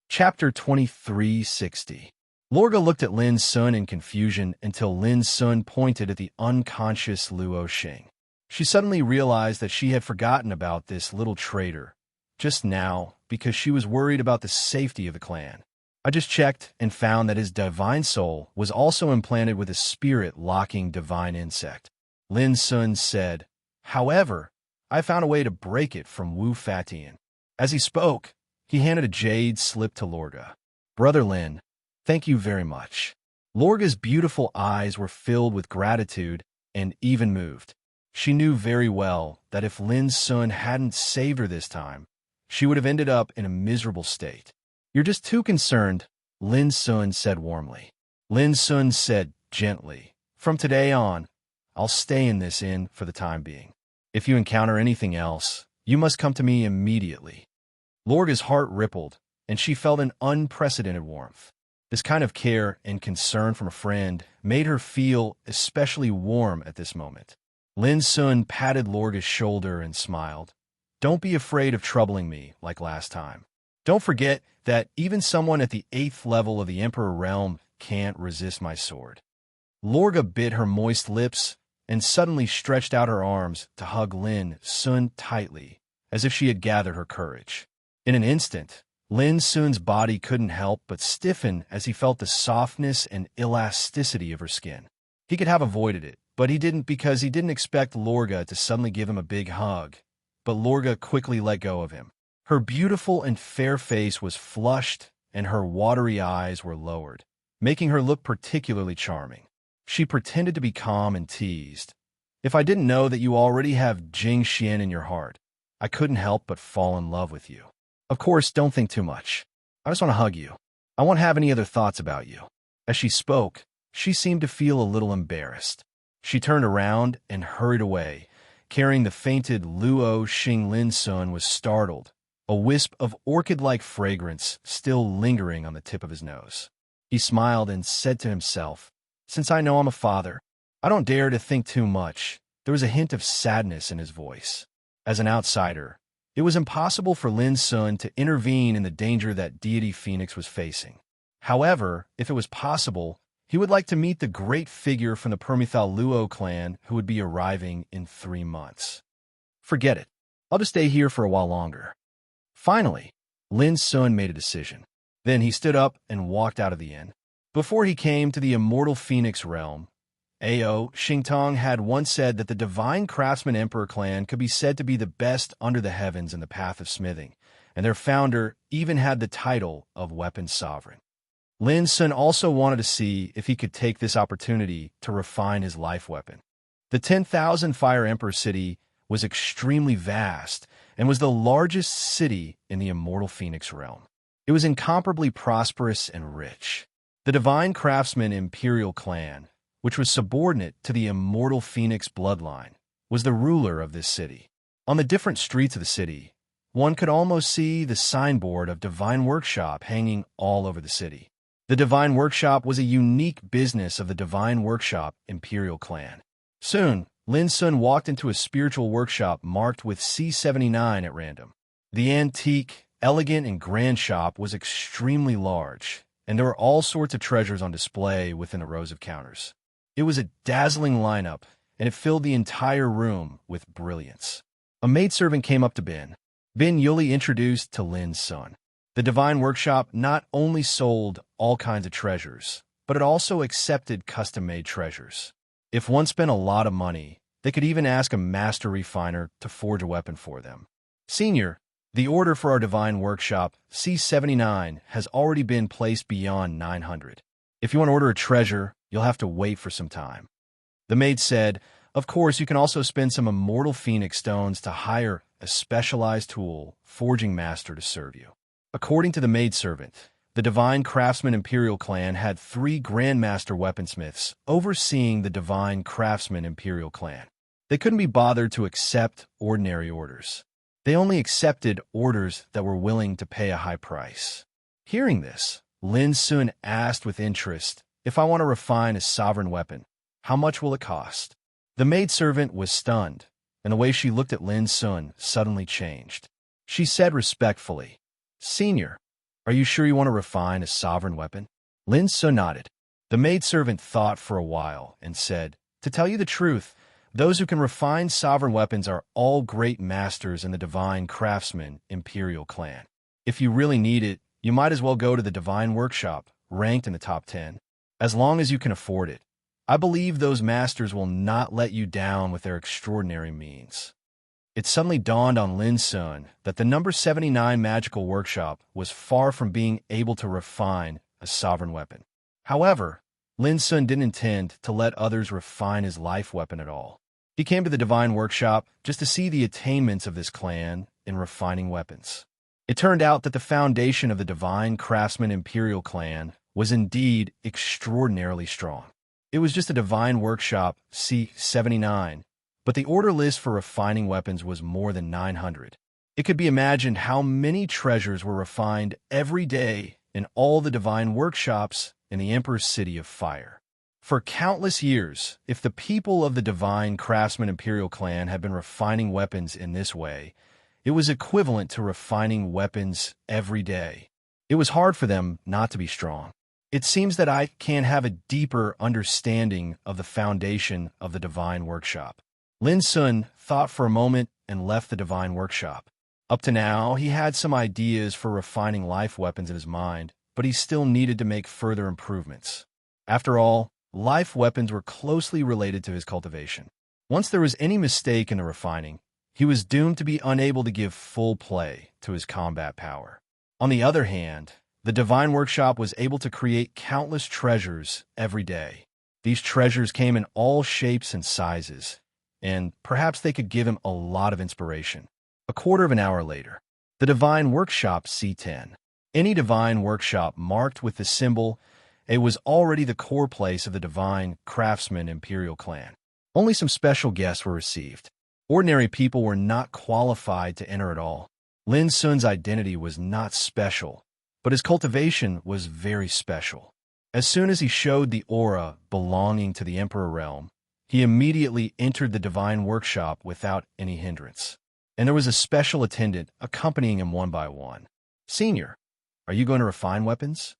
Chapter 2360. Lorga looked at Lin Sun in confusion until Lin Sun pointed at the unconscious Luo Xing. She suddenly realized that she had forgotten about this little traitor just now because she was worried about the safety of the clan. I just checked and found that his divine soul was also implanted with a spirit-locking divine insect. Lin Sun said, "However, I found a way to break it from Wu Fatian." As he spoke, he handed a jade slip to Lorga. "Brother Lin, thank you very much." Lorga's beautiful eyes were filled with gratitude and even moved. She knew very well that if Lin Sun hadn't saved her this time, she would have ended up in a miserable state. "You're just too concerned," Lin Sun said warmly. Lin Sun said gently, "From today on, I'll stay in this inn for the time being. If you encounter anything else, you must come to me immediately." Lorga's heart rippled, and she felt an unprecedented warmth. This kind of care and concern from a friend made her feel especially warm at this moment. Lin Sun patted Lorga's shoulder and smiled. "Don't be afraid of troubling me like last time. Don't forget that even someone at the 8th level of the Emperor realm can't resist my sword." Lorga bit her moist lips and suddenly stretched out her arms to hug Lin Sun tightly, as if she had gathered her courage. In an instant, Lin Sun's body couldn't help but stiffen as he felt the softness and elasticity of her skin. He could have avoided it, but he didn't because he didn't expect Lorga to suddenly give him a big hug. But Lorga quickly let go of him. Her beautiful and fair face was flushed, and her watery eyes were lowered, making her look particularly charming. She pretended to be calm and teased. "If I didn't know that you already have Jing Xian in your heart, I couldn't help but fall in love with you. Of course, don't think too much. I just want to hug you. I won't have any other thoughts about you." As she spoke, she seemed to feel a little embarrassed. She turned around and hurried away, carrying the fainted Luo Xing. Lin Sun was startled, a wisp of orchid-like fragrance still lingering on the tip of his nose. He smiled and said to himself, "Since I know I'm a father, I don't dare to think too much." There was a hint of sadness in his voice. As an outsider, it was impossible for Lin Sun to intervene in the danger that Deity Phoenix was facing. However, if it was possible, he would like to meet the great figure from the Permethal Luo clan who would be arriving in 3 months. "Forget it. I'll just stay here for a while longer." Finally, Lin Sun made a decision. Then he stood up and walked out of the inn. Before he came to the immortal Phoenix realm, Ao Xingtong had once said that the Divine Craftsman Emperor clan could be said to be the best under the heavens in the path of smithing, and their founder even had the title of Weapon Sovereign. Lin Sun also wanted to see if he could take this opportunity to refine his life weapon. The 10,000 Fire Emperor city was extremely vast and was the largest city in the immortal Phoenix realm. It was incomparably prosperous and rich. The Divine Craftsman Imperial clan, which was subordinate to the immortal Phoenix bloodline, was the ruler of this city. On the different streets of the city, one could almost see the signboard of Divine Workshop hanging all over the city. The Divine Workshop was a unique business of the Divine Workshop Imperial clan. Soon, Lin Sun walked into a spiritual workshop marked with C79 at random. The antique, elegant, and grand shop was extremely large, and there were all sorts of treasures on display within the rows of counters. It was a dazzling lineup, and it filled the entire room with brilliance. A maidservant came up to Bin. Bin Yuli introduced to Lin Sun. The Divine Workshop not only sold all kinds of treasures, but it also accepted custom-made treasures. If one spent a lot of money, they could even ask a master refiner to forge a weapon for them. "Senior, the order for our Divine Workshop, C79, has already been placed beyond 900. If you want to order a treasure, you'll have to wait for some time." The maid said, "Of course, you can also spend some immortal phoenix stones to hire a specialized tool forging master to serve you." According to the maidservant, the Divine Craftsman Imperial clan had 3 Grandmaster weaponsmiths overseeing the Divine Craftsman Imperial clan. They couldn't be bothered to accept ordinary orders. They only accepted orders that were willing to pay a high price. Hearing this, Lin Sun asked with interest, "If I want to refine a sovereign weapon, how much will it cost?" The maidservant was stunned, and the way she looked at Lin Sun suddenly changed. She said respectfully, "Senior, are you sure you want to refine a sovereign weapon?" Lin Sun nodded. The maidservant thought for a while and said, "To tell you the truth, those who can refine sovereign weapons are all great masters in the divine craftsman imperial clan. If you really need it, you might as well go to the divine workshop, ranked in the top 10. As long as you can afford it. I believe those masters will not let you down with their extraordinary means." It suddenly dawned on Lin Sun that the number 79 magical workshop was far from being able to refine a sovereign weapon. However, Lin Sun didn't intend to let others refine his life weapon at all. He came to the divine workshop just to see the attainments of this clan in refining weapons. It turned out that the foundation of the divine craftsman imperial clan was indeed extraordinarily strong. It was just a divine workshop C79, but the order list for refining weapons was more than 900. It could be imagined how many treasures were refined every day in all the divine workshops in the Emperor's City of Fire. For countless years, if the people of the divine craftsman imperial clan had been refining weapons in this way, it was equivalent to refining weapons every day. It was hard for them not to be strong. It seems that I can have a deeper understanding of the foundation of the divine workshop. Lin Sun thought for a moment and left the divine workshop. Up to now, he had some ideas for refining life weapons in his mind, but he still needed to make further improvements. After all, life weapons were closely related to his cultivation. Once there was any mistake in the refining, he was doomed to be unable to give full play to his combat power. On the other hand, the divine workshop was able to create countless treasures every day. These treasures came in all shapes and sizes, and perhaps they could give him a lot of inspiration. A quarter of an hour later, the divine workshop C10. Any divine workshop marked with the symbol A was already the core place of the divine craftsman imperial clan. Only some special guests were received. Ordinary people were not qualified to enter at all. Lin Sun's identity was not special, but his cultivation was very special. As soon as he showed the aura belonging to the Emperor realm, he immediately entered the divine workshop without any hindrance. And there was a special attendant accompanying him one by one. "Senior, are you going to refine weapons?"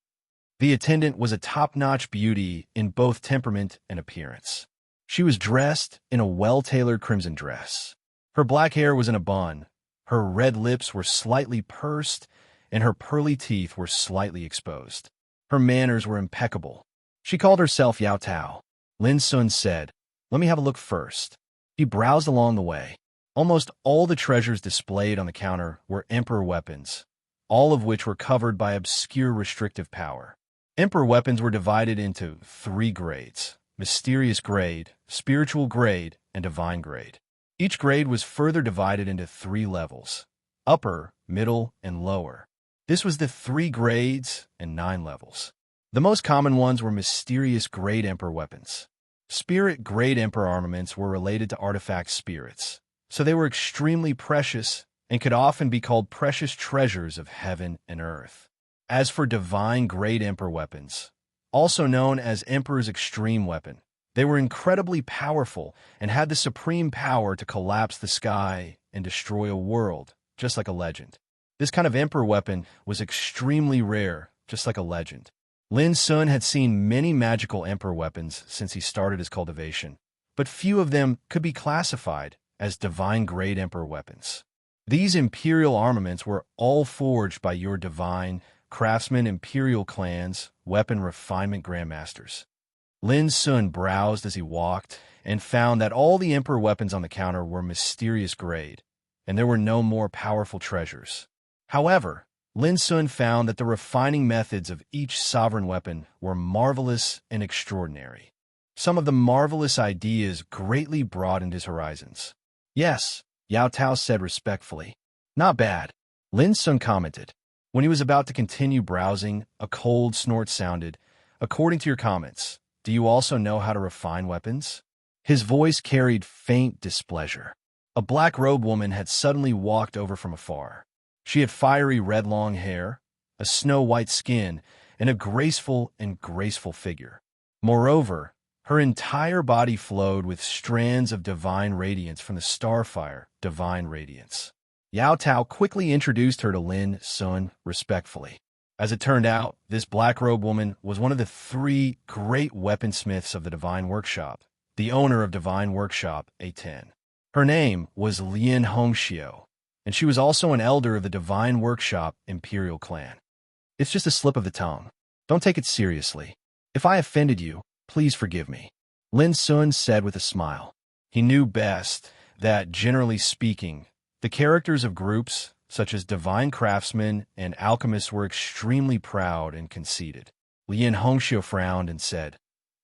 The attendant was a top-notch beauty in both temperament and appearance. She was dressed in a well-tailored crimson dress. Her black hair was in a bun, her red lips were slightly pursed, and her pearly teeth were slightly exposed. Her manners were impeccable. She called herself Yao Tao. Lin Sun said, "Let me have a look first." He browsed along the way. Almost all the treasures displayed on the counter were Emperor weapons, all of which were covered by obscure restrictive power. Emperor weapons were divided into 3 grades: mysterious grade, spiritual grade, and divine grade. Each grade was further divided into 3 levels: upper, middle, and lower. This was the 3 grades and 9 levels. The most common ones were mysterious grade Emperor weapons. Spirit grade Emperor armaments were related to artifact spirits, so they were extremely precious and could often be called precious treasures of heaven and earth. As for divine grade Emperor weapons, also known as Emperor's extreme weapon, they were incredibly powerful and had the supreme power to collapse the sky and destroy a world, just like a legend. This kind of Emperor weapon was extremely rare, just like a legend. Lin Sun had seen many magical Emperor weapons since he started his cultivation, but few of them could be classified as divine-grade Emperor weapons. These imperial armaments were all forged by your divine craftsman imperial clan's weapon refinement grandmasters. Lin Sun browsed as he walked and found that all the Emperor weapons on the counter were mysterious grade, and there were no more powerful treasures. However, Lin Sun found that the refining methods of each sovereign weapon were marvelous and extraordinary. Some of the marvelous ideas greatly broadened his horizons. "Yes," Yao Tao said respectfully. "Not bad," Lin Sun commented. When he was about to continue browsing, a cold snort sounded. "According to your comments, do you also know how to refine weapons?" His voice carried faint displeasure. A black-robed woman had suddenly walked over from afar. She had fiery red long hair, a snow-white skin, and a graceful figure. Moreover, her entire body flowed with strands of divine radiance from the starfire, divine radiance. Yao Tao quickly introduced her to Lin Sun respectfully. As it turned out, this black-robed woman was one of the 3 great weaponsmiths of the Divine Workshop, the owner of Divine Workshop A10. Her name was Lien Hongxiu, and she was also an elder of the Divine Workshop Imperial Clan. It's just a slip of the tongue. Don't take it seriously. If I offended you, please forgive me, Lin Sun said with a smile. He knew best that, generally speaking, the characters of groups such as divine craftsmen and alchemists were extremely proud and conceited. Lien Hongxiu frowned and said,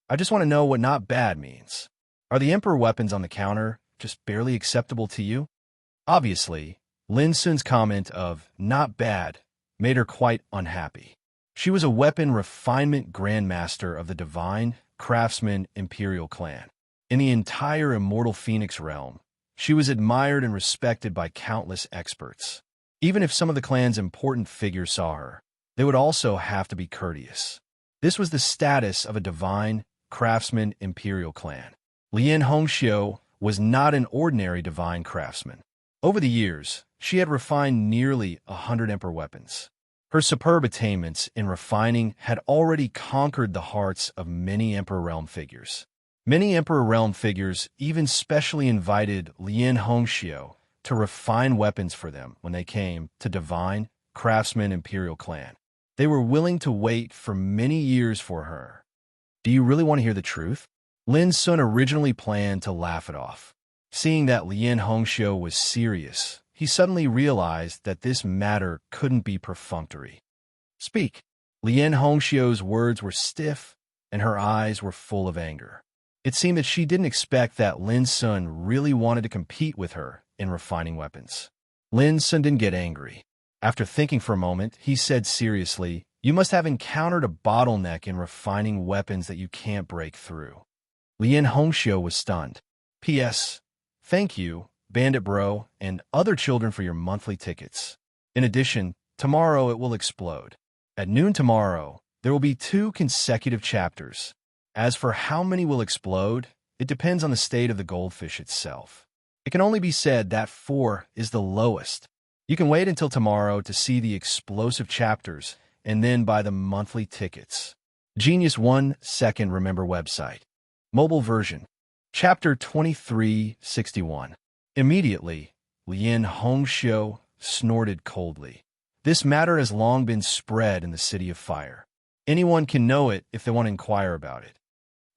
I just want to know what not bad means. Are the Emperor weapons on the counter just barely acceptable to you? Obviously, Lin Sun's comment of not bad made her quite unhappy. She was a weapon refinement grandmaster of the Divine Craftsman Imperial Clan. In the entire Immortal Phoenix realm, she was admired and respected by countless experts. Even if some of the clan's important figures saw her, they would also have to be courteous. This was the status of a Divine Craftsman Imperial Clan. Lien Hongxiu was not an ordinary Divine Craftsman. Over the years, she had refined nearly 100 Emperor weapons. Her superb attainments in refining had already conquered the hearts of many Emperor Realm figures. Many Emperor Realm figures even specially invited Lien Hongxiu to refine weapons for them when they came to Divine Craftsman Imperial Clan. They were willing to wait for many years for her. Do you really want to hear the truth? Lin Sun originally planned to laugh it off. Seeing that Lien Hongxiu was serious, he suddenly realized that this matter couldn't be perfunctory. Speak. Lien Hongxiu's words were stiff, and her eyes were full of anger. It seemed that she didn't expect that Lin Sun really wanted to compete with her in refining weapons. Lin Sun didn't get angry. After thinking for a moment, he said seriously, You must have encountered a bottleneck in refining weapons that you can't break through. Lien Hongxiu was stunned. P.S. Thank you, Bandit Bro, and other children for your monthly tickets. In addition, tomorrow it will explode. At noon tomorrow, there will be 2 consecutive chapters. As for how many will explode, it depends on the state of the goldfish itself. It can only be said that 4 is the lowest. You can wait until tomorrow to see the explosive chapters and then buy the monthly tickets. Genius 1 Second Remember website. Mobile version. Chapter 2361. Immediately, Lien Hongxiu snorted coldly. This matter has long been spread in the City of Fire. Anyone can know it if they want to inquire about it.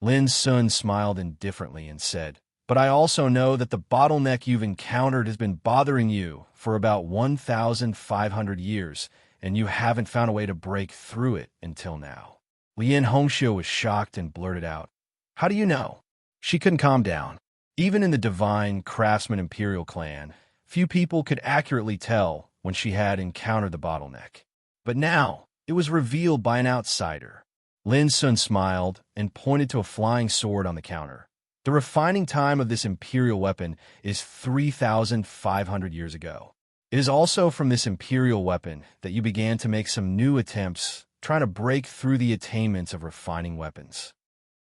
Lin Sun smiled indifferently and said, But I also know that the bottleneck you've encountered has been bothering you for about 1,500 years, and you haven't found a way to break through it until now. Lien Hongxiu was shocked and blurted out, How do you know? She couldn't calm down. Even in the Divine Craftsman Imperial Clan, few people could accurately tell when she had encountered the bottleneck. But now, it was revealed by an outsider. Lin Sun smiled and pointed to a flying sword on the counter. The refining time of this imperial weapon is 3,500 years ago. It is also from this imperial weapon that you began to make some new attempts trying to break through the attainments of refining weapons.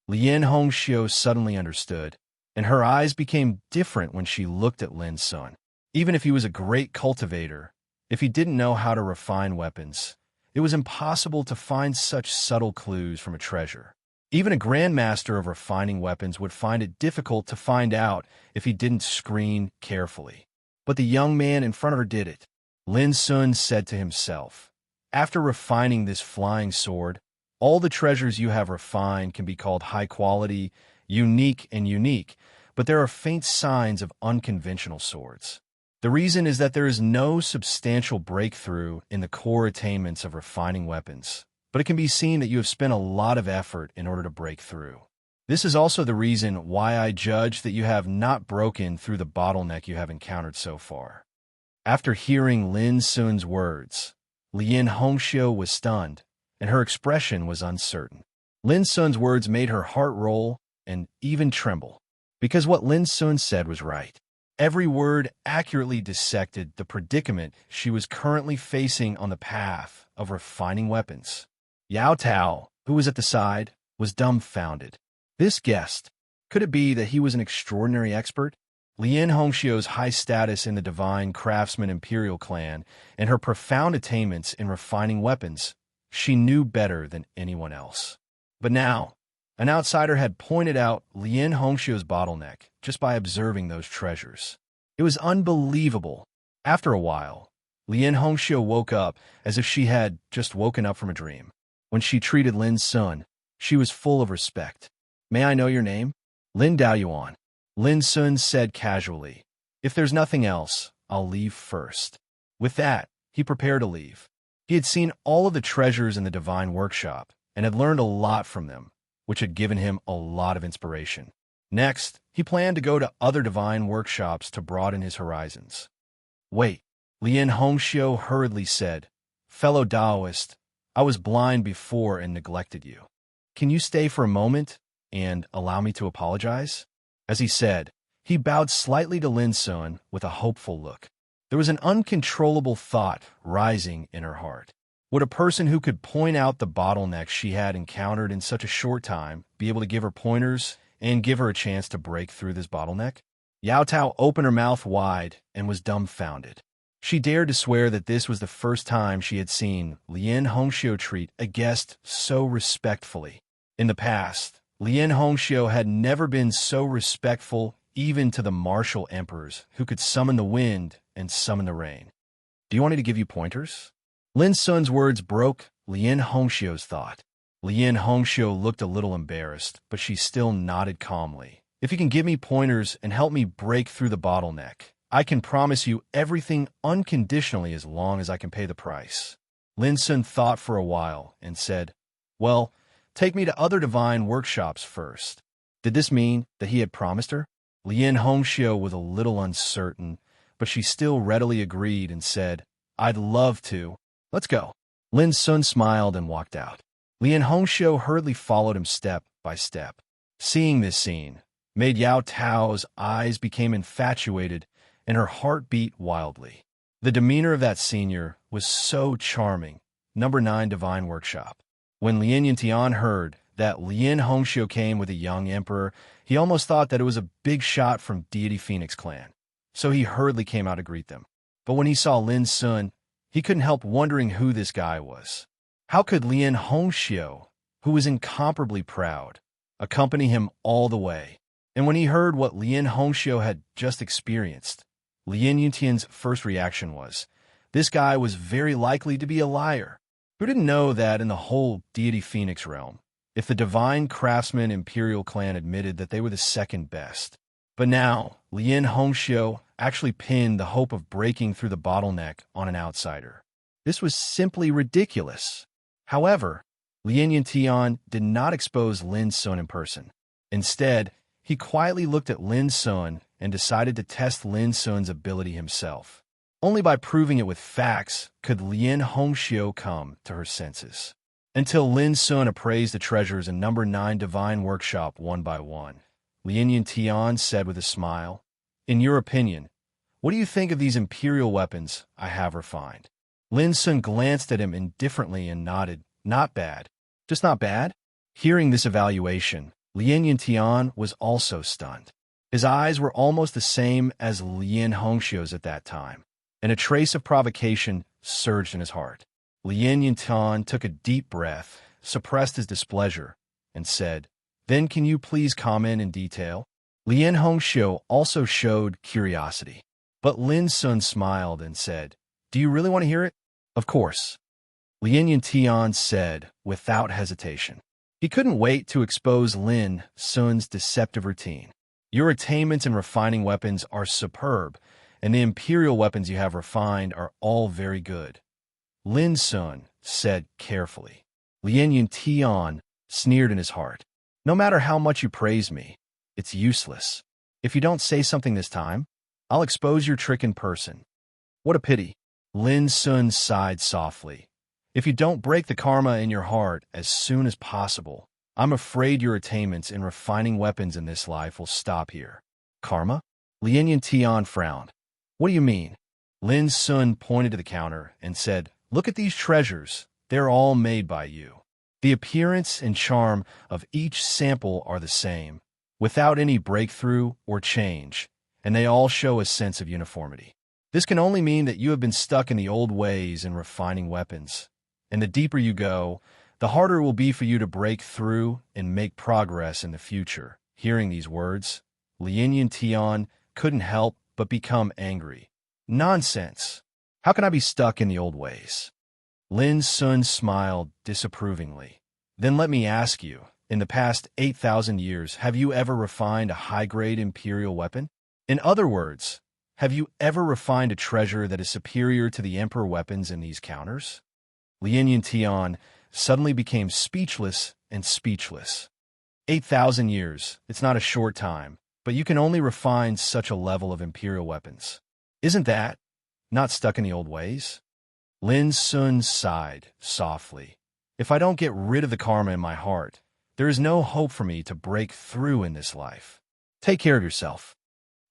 Lien Hongxiu suddenly understood, and her eyes became different when she looked at Lin Sun. Even if he was a great cultivator, if he didn't know how to refine weapons, it was impossible to find such subtle clues from a treasure. Even a grandmaster of refining weapons would find it difficult to find out if he didn't screen carefully. But the young man in front of her did it. Lin Sun said to himself, After refining this flying sword, all the treasures you have refined can be called high quality, unique, but there are faint signs of unconventional swords. The reason is that there is no substantial breakthrough in the core attainments of refining weapons, but it can be seen that you have spent a lot of effort in order to break through. This is also the reason why I judge that you have not broken through the bottleneck you have encountered so far. After hearing Lin Sun's words, Lien Hongxiu was stunned, and her expression was uncertain. Lin Sun's words made her heart roll and even tremble, because what Lin Sun said was right. Every word accurately dissected the predicament she was currently facing on the path of refining weapons. Yao Tao, who was at the side, was dumbfounded. This guest, could it be that he was an extraordinary expert? Lien Hongxiu's high status in the Divine Craftsman Imperial Clan and her profound attainments in refining weapons She knew better than anyone else. But now, an outsider had pointed out Lien Hongxiu's bottleneck just by observing those treasures. It was unbelievable. After a while, Lien Hongxiu woke up as if she had just woken up from a dream. When she treated Lin Sun, she was full of respect. "May I know your name?" "Lin Daoyuan," Lin Sun said casually. "If there's nothing else, I'll leave first." With that, he prepared to leave. He had seen all of the treasures in the divine workshop and had learned a lot from them, which had given him a lot of inspiration. Next, he planned to go to other divine workshops to broaden his horizons. "Wait," Lien Hongxiu hurriedly said. "Fellow Taoist, I was blind before and neglected you. Can you stay for a moment and allow me to apologize?" As he said, he bowed slightly to Lin Sun with a hopeful look. There was an uncontrollable thought rising in her heart. Would a person who could point out the bottlenecks she had encountered in such a short time be able to give her pointers and give her a chance to break through this bottleneck? Yao Tao opened her mouth wide and was dumbfounded. She dared to swear that this was the first time she had seen Lien Hongxiu treat a guest so respectfully. In the past, Lien Hongxiu had never been so respectful even to the martial emperors who could summon the wind and summon the rain. "Do you want me to give you pointers?" Lin Sun's words broke Lien Hongxiu's thought. Lien Hongxiu looked a little embarrassed, but she still nodded calmly. "If you can give me pointers and help me break through the bottleneck, I can promise you everything unconditionally as long as I can pay the price." Lin Sun thought for a while and said, "Well, take me to other divine workshops first." Did this mean that he had promised her? Lien Hongxiu was a little uncertain, but she still readily agreed and said, "I'd love to. Let's go." Lin Sun smiled and walked out. Lien Hongxiu hurriedly followed him step by step. Seeing this scene made Yao Tao's eyes became infatuated and her heart beat wildly. The demeanor of that senior was so charming. Number 9 Divine Workshop. When Lien Yintian heard that Lien Hongxiu came with a young emperor, he almost thought that it was a big shot from Deity Phoenix clan. So he hurriedly came out to greet them. But when he saw Lin Sun, he couldn't help wondering who this guy was. How could Lien Hongxiu, who was incomparably proud, accompany him all the way? And when he heard what Lien Hongxiu had just experienced, Lien Yintian's first reaction was, this guy was very likely to be a liar. Who didn't know that in the whole Deity Phoenix realm, if the Divine Craftsman Imperial clan admitted that they were the second best? But now, Lien Hongxiu actually pinned the hope of breaking through the bottleneck on an outsider. This was simply ridiculous. However, Lien Yintian did not expose Lin Sun in person. Instead, he quietly looked at Lin Sun and decided to test Lin Sun's ability himself. Only by proving it with facts could Lien Hongxiu come to her senses. Until Lin Sun appraised the treasures in number 9 Divine Workshop one by one, Lien Yintian said with a smile, "In your opinion, what do you think of these imperial weapons I have refined?" Lin Sun glanced at him indifferently and nodded. "Not bad. Just not bad?" Hearing this evaluation, Lien Yintian was also stunned. His eyes were almost the same as Lien Hongxiu's at that time, and a trace of provocation surged in his heart. Lien Yintian took a deep breath, suppressed his displeasure, and said, "Then can you please comment in detail?" Lien Hongxiu also showed curiosity, but Lin Sun smiled and said, "Do you really want to hear it?" "Of course," Lien Yintian said without hesitation. He couldn't wait to expose Lin Sun's deceptive routine. "Your attainments in refining weapons are superb, and the imperial weapons you have refined are all very good," Lin Sun said carefully. Lien Yintian sneered in his heart. "No matter how much you praise me, it's useless. If you don't say something this time, I'll expose your trick in person." "What a pity," Lin Sun sighed softly. "If you don't break the karma in your heart as soon as possible, I'm afraid your attainments in refining weapons in this life will stop here." "Karma?" Lien Yintian frowned. "What do you mean?" Lin Sun pointed to the counter and said, "Look at these treasures. They're all made by you. The appearance and charm of each sample are the same, without any breakthrough or change, and they all show a sense of uniformity. This can only mean that you have been stuck in the old ways in refining weapons, And the deeper you go, the harder it will be for you to break through and make progress in the future. Hearing these words, Lin Yuntian couldn't help but become angry. Nonsense! How can I be stuck in the old ways? Lin Sun smiled disapprovingly. Then let me ask you, in the past 8,000 years, have you ever refined a high-grade imperial weapon? In other words, have you ever refined a treasure that is superior to the emperor weapons in these counters? Lin Yuntian suddenly became speechless and speechless. 8,000 years, it's not a short time, but you can only refine such a level of imperial weapons. Isn't that not stuck in the old ways? Lin Sun sighed softly. If I don't get rid of the karma in my heart, there is no hope for me to break through in this life. Take care of yourself.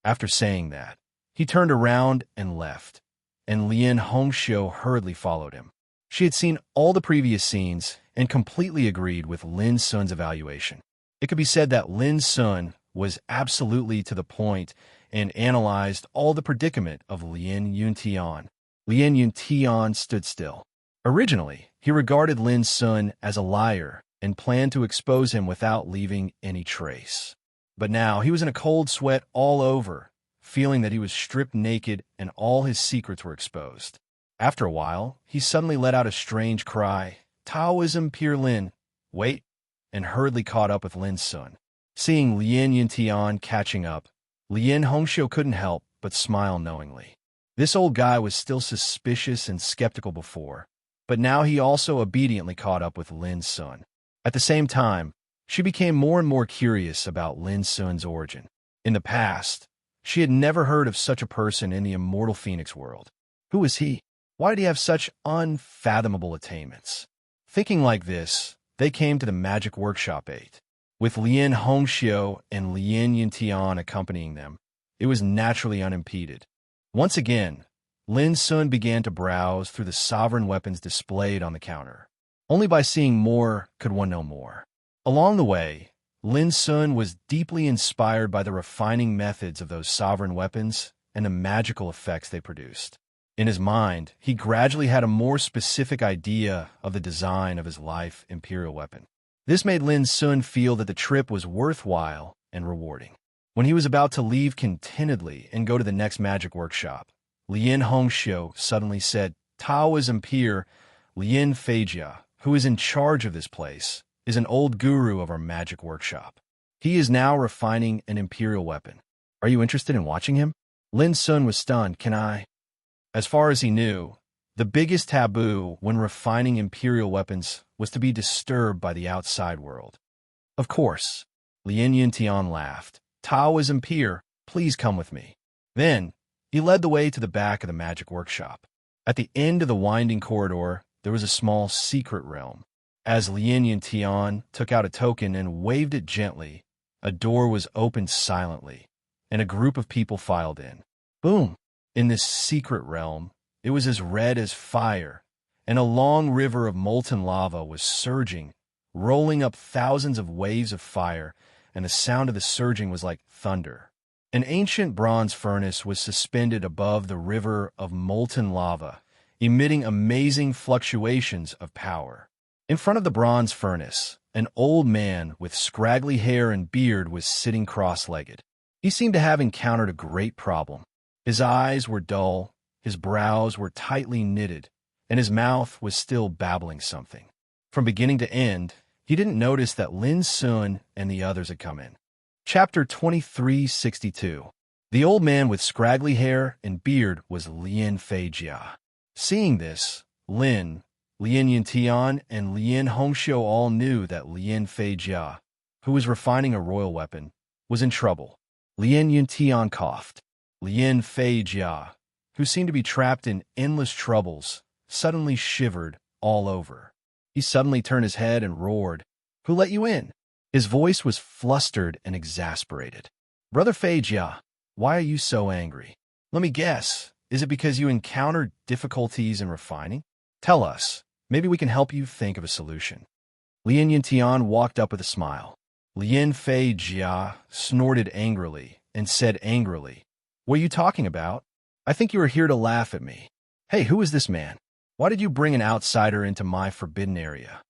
After saying that, he turned around and left, and Lien Hongxiu hurriedly followed him. She had seen all the previous scenes and completely agreed with Lin Sun's evaluation. It could be said that Lin Sun was absolutely to the point and analyzed all the predicament of Lin Yuntian. Lin Yuntian stood still. Originally, he regarded Lin Sun as a liar and planned to expose him without leaving any trace. But now he was in a cold sweat all over, feeling that he was stripped naked and all his secrets were exposed. After a while, he suddenly let out a strange cry, Taoism Pure Lin, wait, and hurriedly caught up with Lin Sun. Seeing Lin Yuntian catching up, Lin Hongxiu couldn't help but smile knowingly. This old guy was still suspicious and skeptical before, but now he also obediently caught up with Lin Sun. At the same time, she became more and more curious about Lin Sun's origin. In the past, she had never heard of such a person in the immortal Phoenix world. Who was he? Why did he have such unfathomable attainments? Thinking like this, they came to the magic workshop 8. With Lin Hongxiu and Lin Yuntian accompanying them, it was naturally unimpeded. Once again, Lin Sun began to browse through the sovereign weapons displayed on the counter. Only by seeing more could one know more. Along the way, Lin Sun was deeply inspired by the refining methods of those sovereign weapons and the magical effects they produced. In his mind, he gradually had a more specific idea of the design of his life imperial weapon. This made Lin Sun feel that the trip was worthwhile and rewarding. When he was about to leave contentedly and go to the next magic workshop, Lin Hongxiu suddenly said, Taoism Peer Lin Feijia, who is in charge of this place, is an old guru of our magic workshop. He is now refining an imperial weapon. Are you interested in watching him? Lin Sun was stunned. Can I? As far as he knew, the biggest taboo when refining imperial weapons was to be disturbed by the outside world. Of course, Lin Yuntian laughed. Taoism Peer, please come with me. Then, he led the way to the back of the magic workshop. At the end of the winding corridor, there was a small secret realm. As Lin Yuntian took out a token and waved it gently, a door was opened silently, and a group of people filed in. Boom! In this secret realm, it was as red as fire, and a long river of molten lava was surging, rolling up thousands of waves of fire, and the sound of the surging was like thunder. An ancient bronze furnace was suspended above the river of molten lava, emitting amazing fluctuations of power. In front of the bronze furnace, an old man with scraggly hair and beard was sitting cross-legged. He seemed to have encountered a great problem. His eyes were dull, his brows were tightly knitted, and his mouth was still babbling something. From beginning to end, he didn't notice that Lin Sun and the others had come in. Chapter 2362. The old man with scraggly hair and beard was Lin Feijia. Seeing this, Lin Yuntian, and Lin Hongxiu all knew that Lin Feijia, who was refining a royal weapon, was in trouble. Lin Yuntian coughed. Lin Feijia, who seemed to be trapped in endless troubles, suddenly shivered all over. He suddenly turned his head and roared, Who let you in? His voice was flustered and exasperated. Brother Feijia, why are you so angry? Let me guess, is it because you encountered difficulties in refining? Tell us, maybe we can help you think of a solution. Lin Yuntian walked up with a smile. Lin Feijia snorted angrily and said angrily, What are you talking about? I think you are here to laugh at me. Hey, who is this man? Why did you bring an outsider into my forbidden area?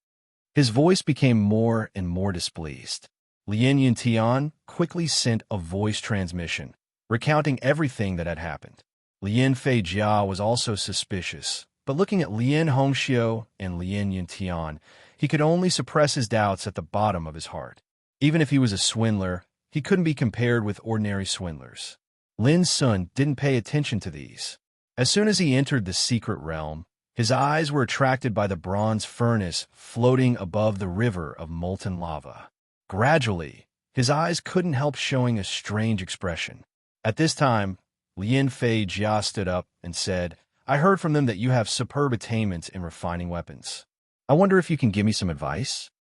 His voice became more and more displeased. Lien Yuntian quickly sent a voice transmission, recounting everything that had happened. Lien Fei Jia was also suspicious, but looking at Lien Hongxiu and Lien Yuntian, he could only suppress his doubts at the bottom of his heart. Even if he was a swindler, he couldn't be compared with ordinary swindlers. Lin Sun didn't pay attention to these. As soon as he entered the secret realm, his eyes were attracted by the bronze furnace floating above the river of molten lava. Gradually, his eyes couldn't help showing a strange expression. At this time, Lien Fei Jia stood up and said, I heard from them that you have superb attainments in refining weapons. I wonder if you can give me some advice?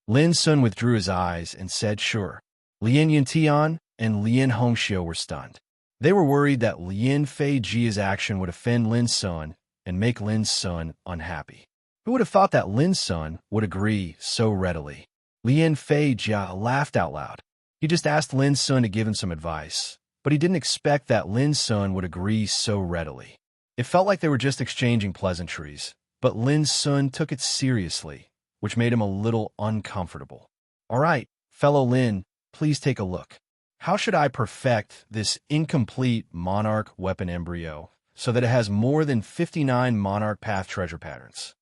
Lin Sun withdrew his eyes and said, sure. Lien Yuntian and Lien Hongxiu were stunned. They were worried that Lien Fei Jia's action would offend Lin Sun and make Lin Sun unhappy. Who would have thought that Lin Sun would agree so readily? Lien Fei Jia laughed out loud. He just asked Lin Sun to give him some advice, but he didn't expect that Lin Sun would agree so readily. It felt like they were just exchanging pleasantries, but Lin Sun took it seriously, which made him a little uncomfortable. All right, fellow Lin, please take a look. How should I perfect this incomplete monarch weapon embryo so that it has more than 59 monarch path treasure patterns?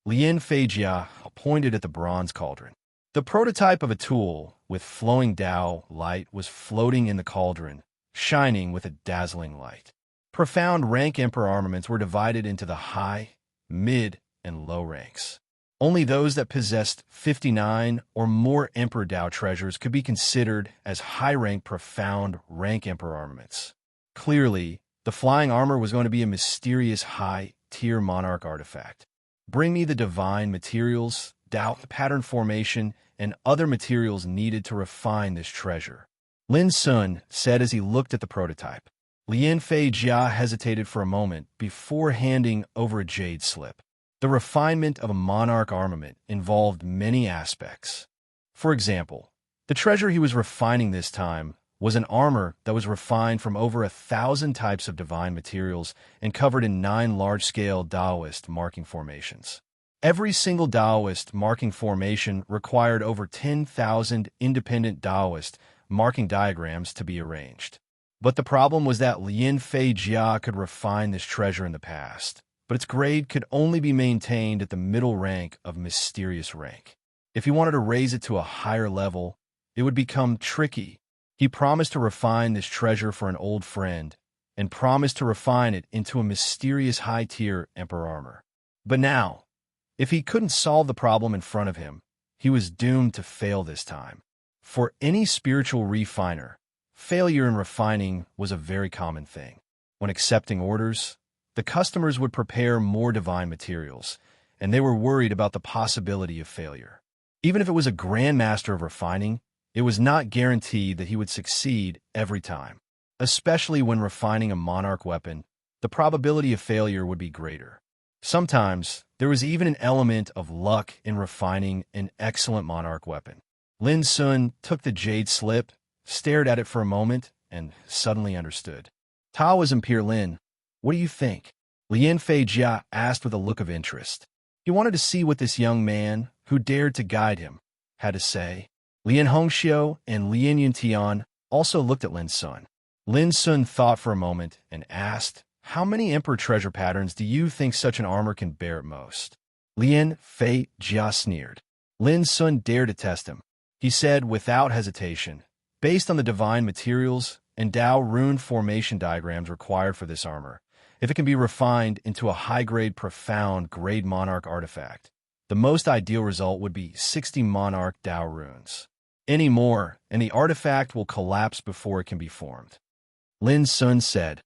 Lien Fei Jia pointed at the bronze cauldron. The prototype of a tool with flowing Dao light was floating in the cauldron, shining with a dazzling light. Profound rank emperor armaments were divided into the high, mid, and low ranks. Only those that possessed 59 or more Emperor Dao treasures could be considered as high-rank profound rank Emperor armaments. Clearly, the flying armor was going to be a mysterious high-tier monarch artifact. Bring me the divine materials, Dao pattern formation, and other materials needed to refine this treasure. Lin Sun said as he looked at the prototype. Lien Fei Jia hesitated for a moment before handing over a jade slip. The refinement of a monarch armament involved many aspects. For example, the treasure he was refining this time was an armor that was refined from over 1,000 types of divine materials and covered in 9 large-scale Taoist marking formations. Every single Taoist marking formation required over 10,000 independent Taoist marking diagrams to be arranged. But the problem was that Lien Fei Jia could refine this treasure in the past, but its grade could only be maintained at the middle rank of mysterious rank. If he wanted to raise it to a higher level, it would become tricky. He promised to refine this treasure for an old friend, and promised to refine it into a mysterious high-tier emperor armor. But now, if he couldn't solve the problem in front of him, he was doomed to fail this time. For any spiritual refiner, failure in refining was a very common thing. When accepting orders, the customers would prepare more divine materials, and they were worried about the possibility of failure. Even if it was a grandmaster of refining, it was not guaranteed that he would succeed every time. Especially when refining a monarch weapon, the probability of failure would be greater. Sometimes, there was even an element of luck in refining an excellent monarch weapon. Lin Sun took the jade slip, stared at it for a moment, and suddenly understood. Taoism Peer Lin, what do you think? Lien Fei Jia asked with a look of interest. He wanted to see what this young man, who dared to guide him, had to say. Lien Hongxiu and Lien Yuntian also looked at Lin Sun. Lin Sun thought for a moment and asked, how many emperor treasure patterns do you think such an armor can bear at most? Lien Fei Jia sneered. Lin Sun dared to test him. He said without hesitation, based on the divine materials and Dao rune formation diagrams required for this armor, if it can be refined into a high-grade profound grade monarch artifact, the most ideal result would be 60 monarch Dao runes. Any more, and the artifact will collapse before it can be formed. Lin Sun said,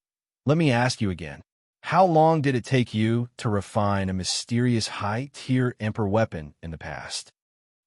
let me ask you again. How long did it take you to refine a mysterious high-tier emperor weapon in the past?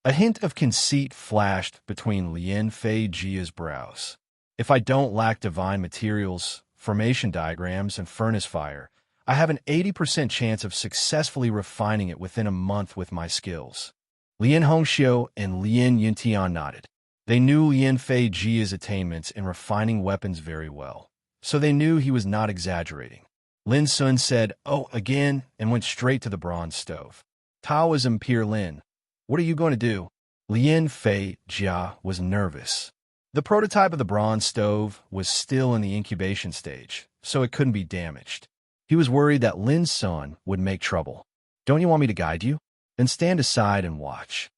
A hint of conceit flashed between Lien Fei Jia's brows. If I don't lack divine materials, formation diagrams, and furnace fire, I have an 80% chance of successfully refining it within a month with my skills. Lien Hongxiu and Lien Yuntian nodded. They knew Lien Fei Jia's attainments in refining weapons very well, so they knew he was not exaggerating. Lin Sun said, "Oh, again," and went straight to the bronze stove. Taoism Pier Lin, what are you going to do? Lien Fei Jia was nervous. The prototype of the bronze stove was still in the incubation stage, so it couldn't be damaged. He was worried that Lin Sun would make trouble. "Don't you want me to guide you? Then stand aside and watch."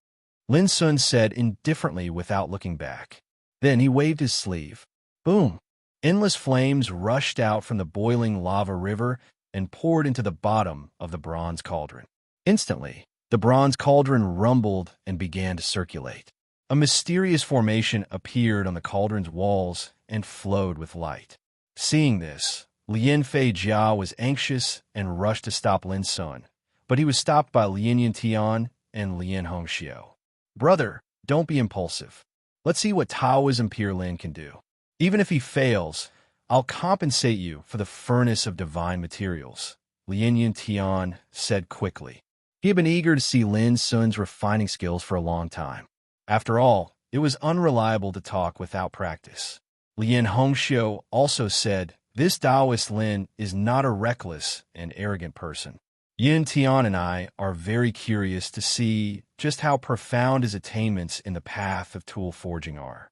Lin Sun said indifferently without looking back. Then he waved his sleeve. Boom! Endless flames rushed out from the boiling lava river and poured into the bottom of the bronze cauldron. Instantly, the bronze cauldron rumbled and began to circulate. A mysterious formation appeared on the cauldron's walls and flowed with light. Seeing this, Lien Fei Jia was anxious and rushed to stop Lin Sun, but he was stopped by Lien Yantian and Lien Hongxiu. "Brother, don't be impulsive. Let's see what Taoism Pier Lin can do. Even if he fails, I'll compensate you for the furnace of divine materials," Lien Yantian said quickly. He had been eager to see Lin Sun's refining skills for a long time. After all, it was unreliable to talk without practice. Lien Hongxiu also said, "This Taoist Lin is not a reckless and arrogant person. Yin Tian and I are very curious to see just how profound his attainments in the path of tool forging are."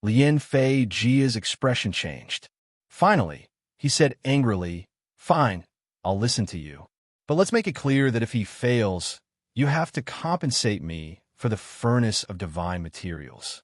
Lien Fei Jia's expression changed. Finally, he said angrily, "Fine, I'll listen to you. But let's make it clear that if he fails, you have to compensate me for the furnace of divine materials."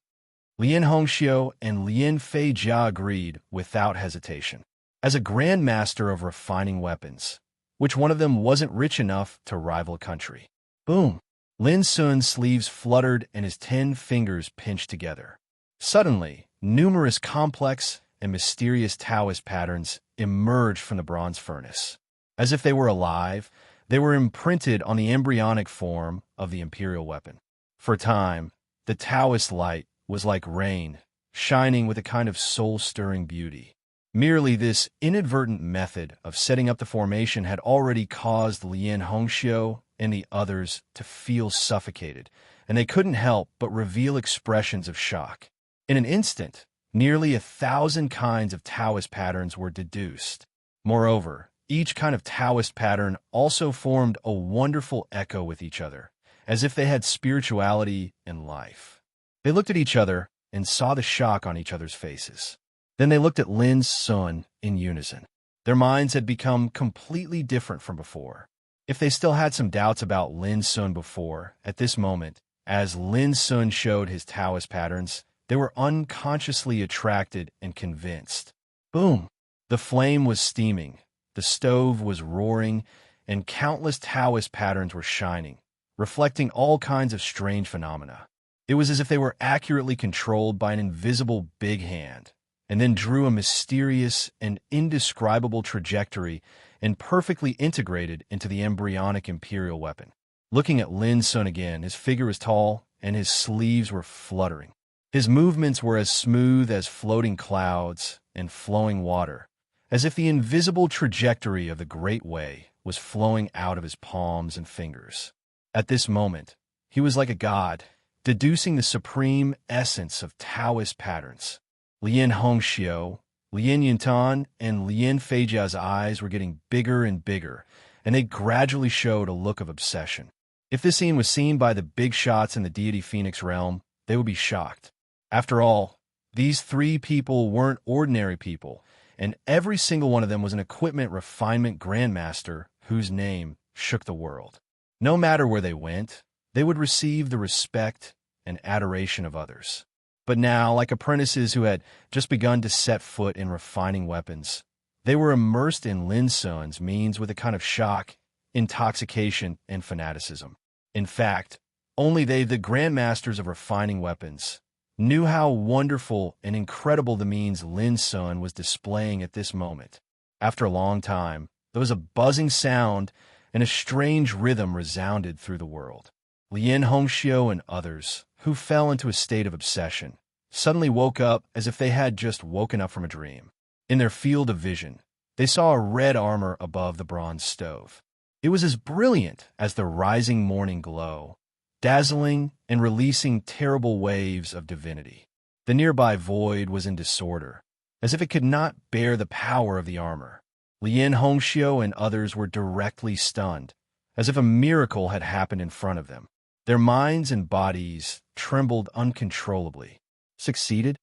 Lien Hongxiu and Lien Fei Jia agreed without hesitation. As a grandmaster of refining weapons, which one of them wasn't rich enough to rival a country? Boom! Lin Sun's sleeves fluttered and his 10 fingers pinched together. Suddenly, numerous complex and mysterious Taoist patterns emerged from the bronze furnace. As if they were alive, they were imprinted on the embryonic form of the imperial weapon. For a time, the Taoist light was like rain, shining with a kind of soul-stirring beauty. Merely this inadvertent method of setting up the formation had already caused Lien Hongxiu and the others to feel suffocated, and they couldn't help but reveal expressions of shock. In an instant, nearly 1,000 kinds of Taoist patterns were deduced. Moreover, each kind of Taoist pattern also formed a wonderful echo with each other, as if they had spirituality and life. They looked at each other and saw the shock on each other's faces. Then they looked at Lin Sun in unison. Their minds had become completely different from before. If they still had some doubts about Lin Sun before, at this moment, as Lin Sun showed his Taoist patterns, they were unconsciously attracted and convinced. Boom! The flame was steaming, the stove was roaring, and countless Taoist patterns were shining, reflecting all kinds of strange phenomena. It was as if they were accurately controlled by an invisible big hand, and then drew a mysterious and indescribable trajectory and perfectly integrated into the embryonic imperial weapon. Looking at Lin Sun again, his figure was tall and his sleeves were fluttering. His movements were as smooth as floating clouds and flowing water, as if the invisible trajectory of the Great Way was flowing out of his palms and fingers. At this moment, he was like a god, deducing the supreme essence of Taoist patterns. Lien Hongxiu, Lien Yintan, and Lien Feijia's eyes were getting bigger and bigger, and they gradually showed a look of obsession. If this scene was seen by the big shots in the deity Phoenix realm, they would be shocked. After all, these 3 people weren't ordinary people, and every single one of them was an equipment refinement grandmaster whose name shook the world. No matter where they went, they would receive the respect and adoration of others. But now, like apprentices who had just begun to set foot in refining weapons, they were immersed in Lin Sun's means with a kind of shock, intoxication, and fanaticism. In fact, only they, the grandmasters of refining weapons, knew how wonderful and incredible the means Lin Sun was displaying at this moment. After a long time, there was a buzzing sound and a strange rhythm resounded through the world. Lien Hongxiu and others, who fell into a state of obsession, suddenly woke up as if they had just woken up from a dream. In their field of vision, they saw a red armor above the bronze stove. It was as brilliant as the rising morning glow, dazzling and releasing terrible waves of divinity. The nearby void was in disorder, as if it could not bear the power of the armor. Lien Hongxiu and others were directly stunned, as if a miracle had happened in front of them. Their minds and bodies trembled uncontrollably. Succeeded?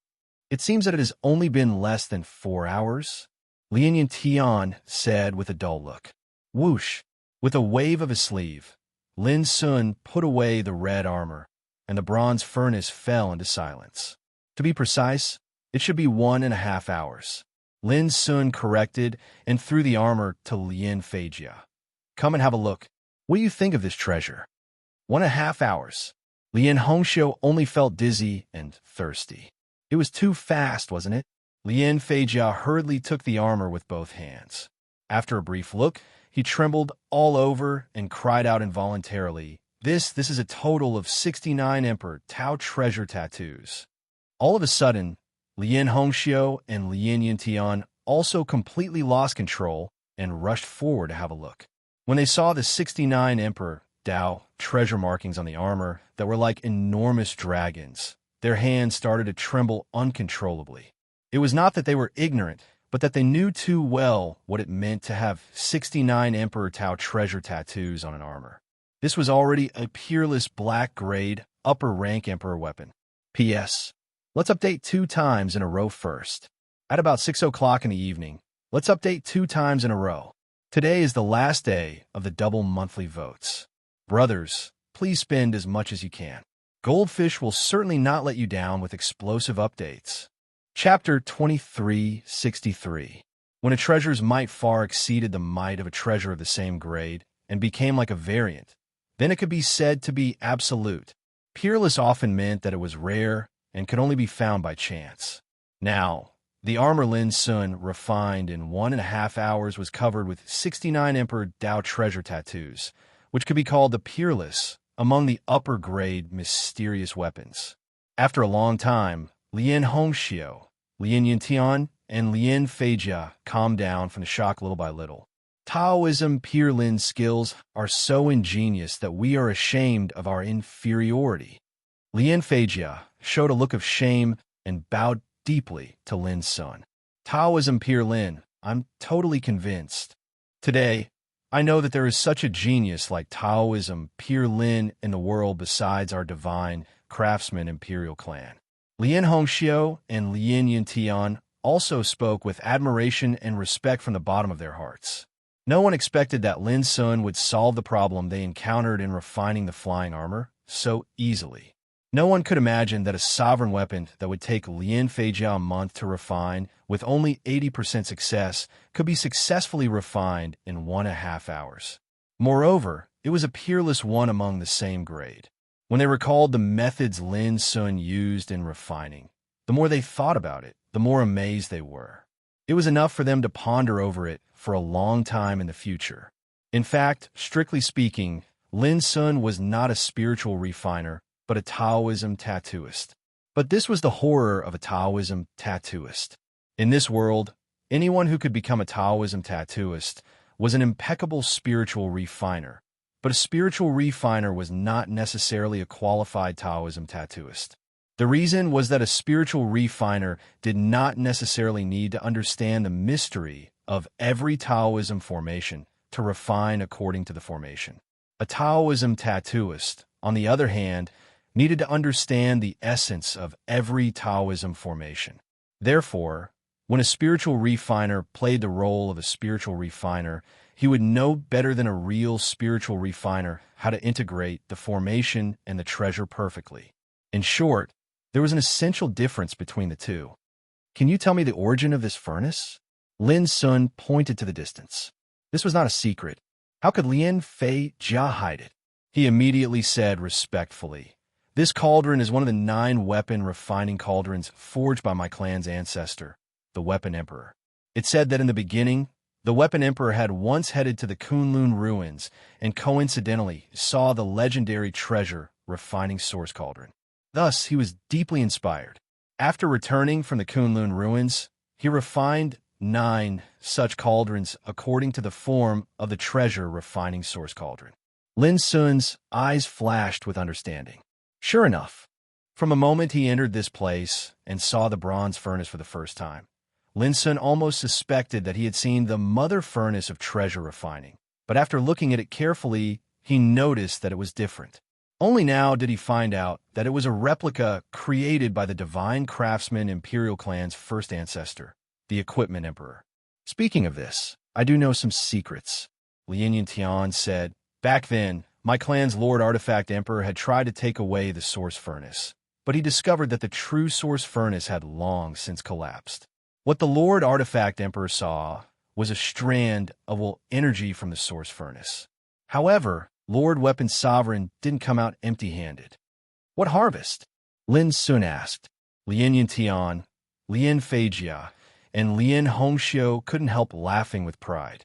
It seems that it has only been less than 4 hours, Lien Yantian said with a dull look. Whoosh! With a wave of his sleeve, Lin Sun put away the red armor, and the bronze furnace fell into silence. To be precise, it should be 1.5 hours. Lin Sun corrected and threw the armor to Lien Feijia. Come and have a look. What do you think of this treasure? 1.5 hours. Lien Hongxiu only felt dizzy and thirsty. It was too fast, wasn't it? Lien Feijia hurriedly took the armor with both hands. After a brief look, he trembled all over and cried out involuntarily, This is a total of 69 Emperor Tao treasure tattoos. All of a sudden, Lien Hongxiu and Lien Yantian also completely lost control and rushed forward to have a look. When they saw the 69 Emperor Tao treasure markings on the armor that were like enormous dragons, their hands started to tremble uncontrollably. It was not that they were ignorant, but that they knew too well what it meant to have 69 Emperor Tao treasure tattoos on an armor. This was already a peerless black-grade, upper-rank Emperor weapon. P.S. Let's update 2 times in a row first. At about 6 o'clock in the evening, let's update 2 times in a row. Today is the last day of the double monthly votes. Brothers, please spend as much as you can. Goldfish will certainly not let you down with explosive updates. Chapter 2363. When a treasure's might far exceeded the might of a treasure of the same grade and became like a variant, then it could be said to be absolute. Peerless often meant that it was rare and could only be found by chance. Now, the armor Lin Sun refined in 1.5 hours was covered with 69 Emperor Tao treasure tattoos, which could be called the peerless among the upper-grade mysterious weapons. After a long time, Lien Hongxiu, Lien Yantian, and Lien Feijia calmed down from the shock little by little. Taoism Peer Lin's skills are so ingenious that we are ashamed of our inferiority. Lien Feijia showed a look of shame and bowed deeply to Lin Sun. Taoism Peer Lin, I'm totally convinced. Today, I know that there is such a genius like Taoism Peer Lin in the world besides our divine craftsman imperial clan. Lien Hongxiu and Lien Yantian also spoke with admiration and respect from the bottom of their hearts. No one expected that Lin Sun would solve the problem they encountered in refining the flying armor so easily. No one could imagine that a sovereign weapon that would take Lien Feijia a month to refine with only 80% success could be successfully refined in 1.5 hours. Moreover, it was a peerless one among the same grade. When they recalled the methods Lin Sun used in refining, the more they thought about it, the more amazed they were. It was enough for them to ponder over it for a long time in the future. In fact, strictly speaking, Lin Sun was not a spiritual refiner, but a Taoism tattooist. But this was the horror of a Taoism tattooist. In this world, anyone who could become a Taoism tattooist was an impeccable spiritual refiner. But a spiritual refiner was not necessarily a qualified Taoism tattooist. The reason was that a spiritual refiner did not necessarily need to understand the mystery of every Taoism formation to refine according to the formation. A Taoism tattooist, on the other hand, needed to understand the essence of every Taoism formation. Therefore, when a spiritual refiner played the role of a spiritual refiner, he would know better than a real spiritual refiner how to integrate the formation and the treasure perfectly. In short, there was an essential difference between the two. Can you tell me the origin of this furnace? Lin Sun pointed to the distance. This was not a secret. How could Lien Feijia hide it? He immediately said respectfully, This cauldron is one of the 9 weapon refining cauldrons forged by my clan's ancestor, the Weapon Emperor. It said that in the beginning, the Weapon Emperor had once headed to the Kunlun ruins and coincidentally saw the legendary treasure refining source cauldron. Thus, he was deeply inspired. After returning from the Kunlun ruins, he refined 9 such cauldrons according to the form of the treasure refining source cauldron. Lin Sun's eyes flashed with understanding. Sure enough, from the moment he entered this place and saw the bronze furnace for the first time, Lin Sun almost suspected that he had seen the mother furnace of treasure refining, but after looking at it carefully, he noticed that it was different. Only now did he find out that it was a replica created by the divine craftsman imperial clan's first ancestor, the Equipment Emperor. Speaking of this, I do know some secrets, Lien Yintian said. Back then, my clan's Lord Artifact Emperor had tried to take away the source furnace, but he discovered that the true source furnace had long since collapsed. What the Lord Artifact Emperor saw was a strand of energy from the source furnace. However, Lord Weapon Sovereign didn't come out empty-handed. What harvest? Lin Sun asked. Lien Yintian, Lien Feijia, and Lien Hongxiu couldn't help laughing with pride.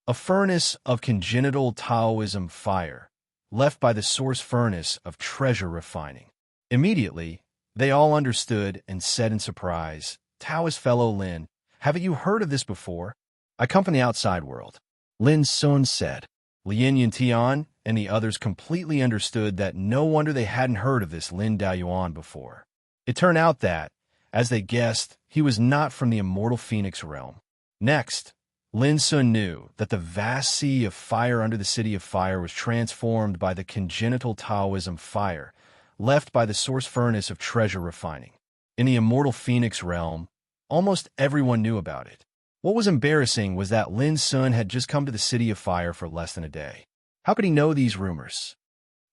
A furnace of congenital Taoism fire, left by the source furnace of treasure refining. Immediately, they all understood and said in surprise, Taoist fellow Lin, haven't you heard of this before? I come from the outside world. Lin Sun said. Lien Yintian and the others completely understood that no wonder they hadn't heard of this Lin Daoyuan before. It turned out that, as they guessed, he was not from the immortal Phoenix realm. Next, Lin Sun knew that the vast sea of fire under the City of Fire was transformed by the congenital Taoism fire, left by the source furnace of treasure refining. In the immortal Phoenix realm, almost everyone knew about it. What was embarrassing was that Lin Sun had just come to the City of Fire for less than a day. How could he know these rumors?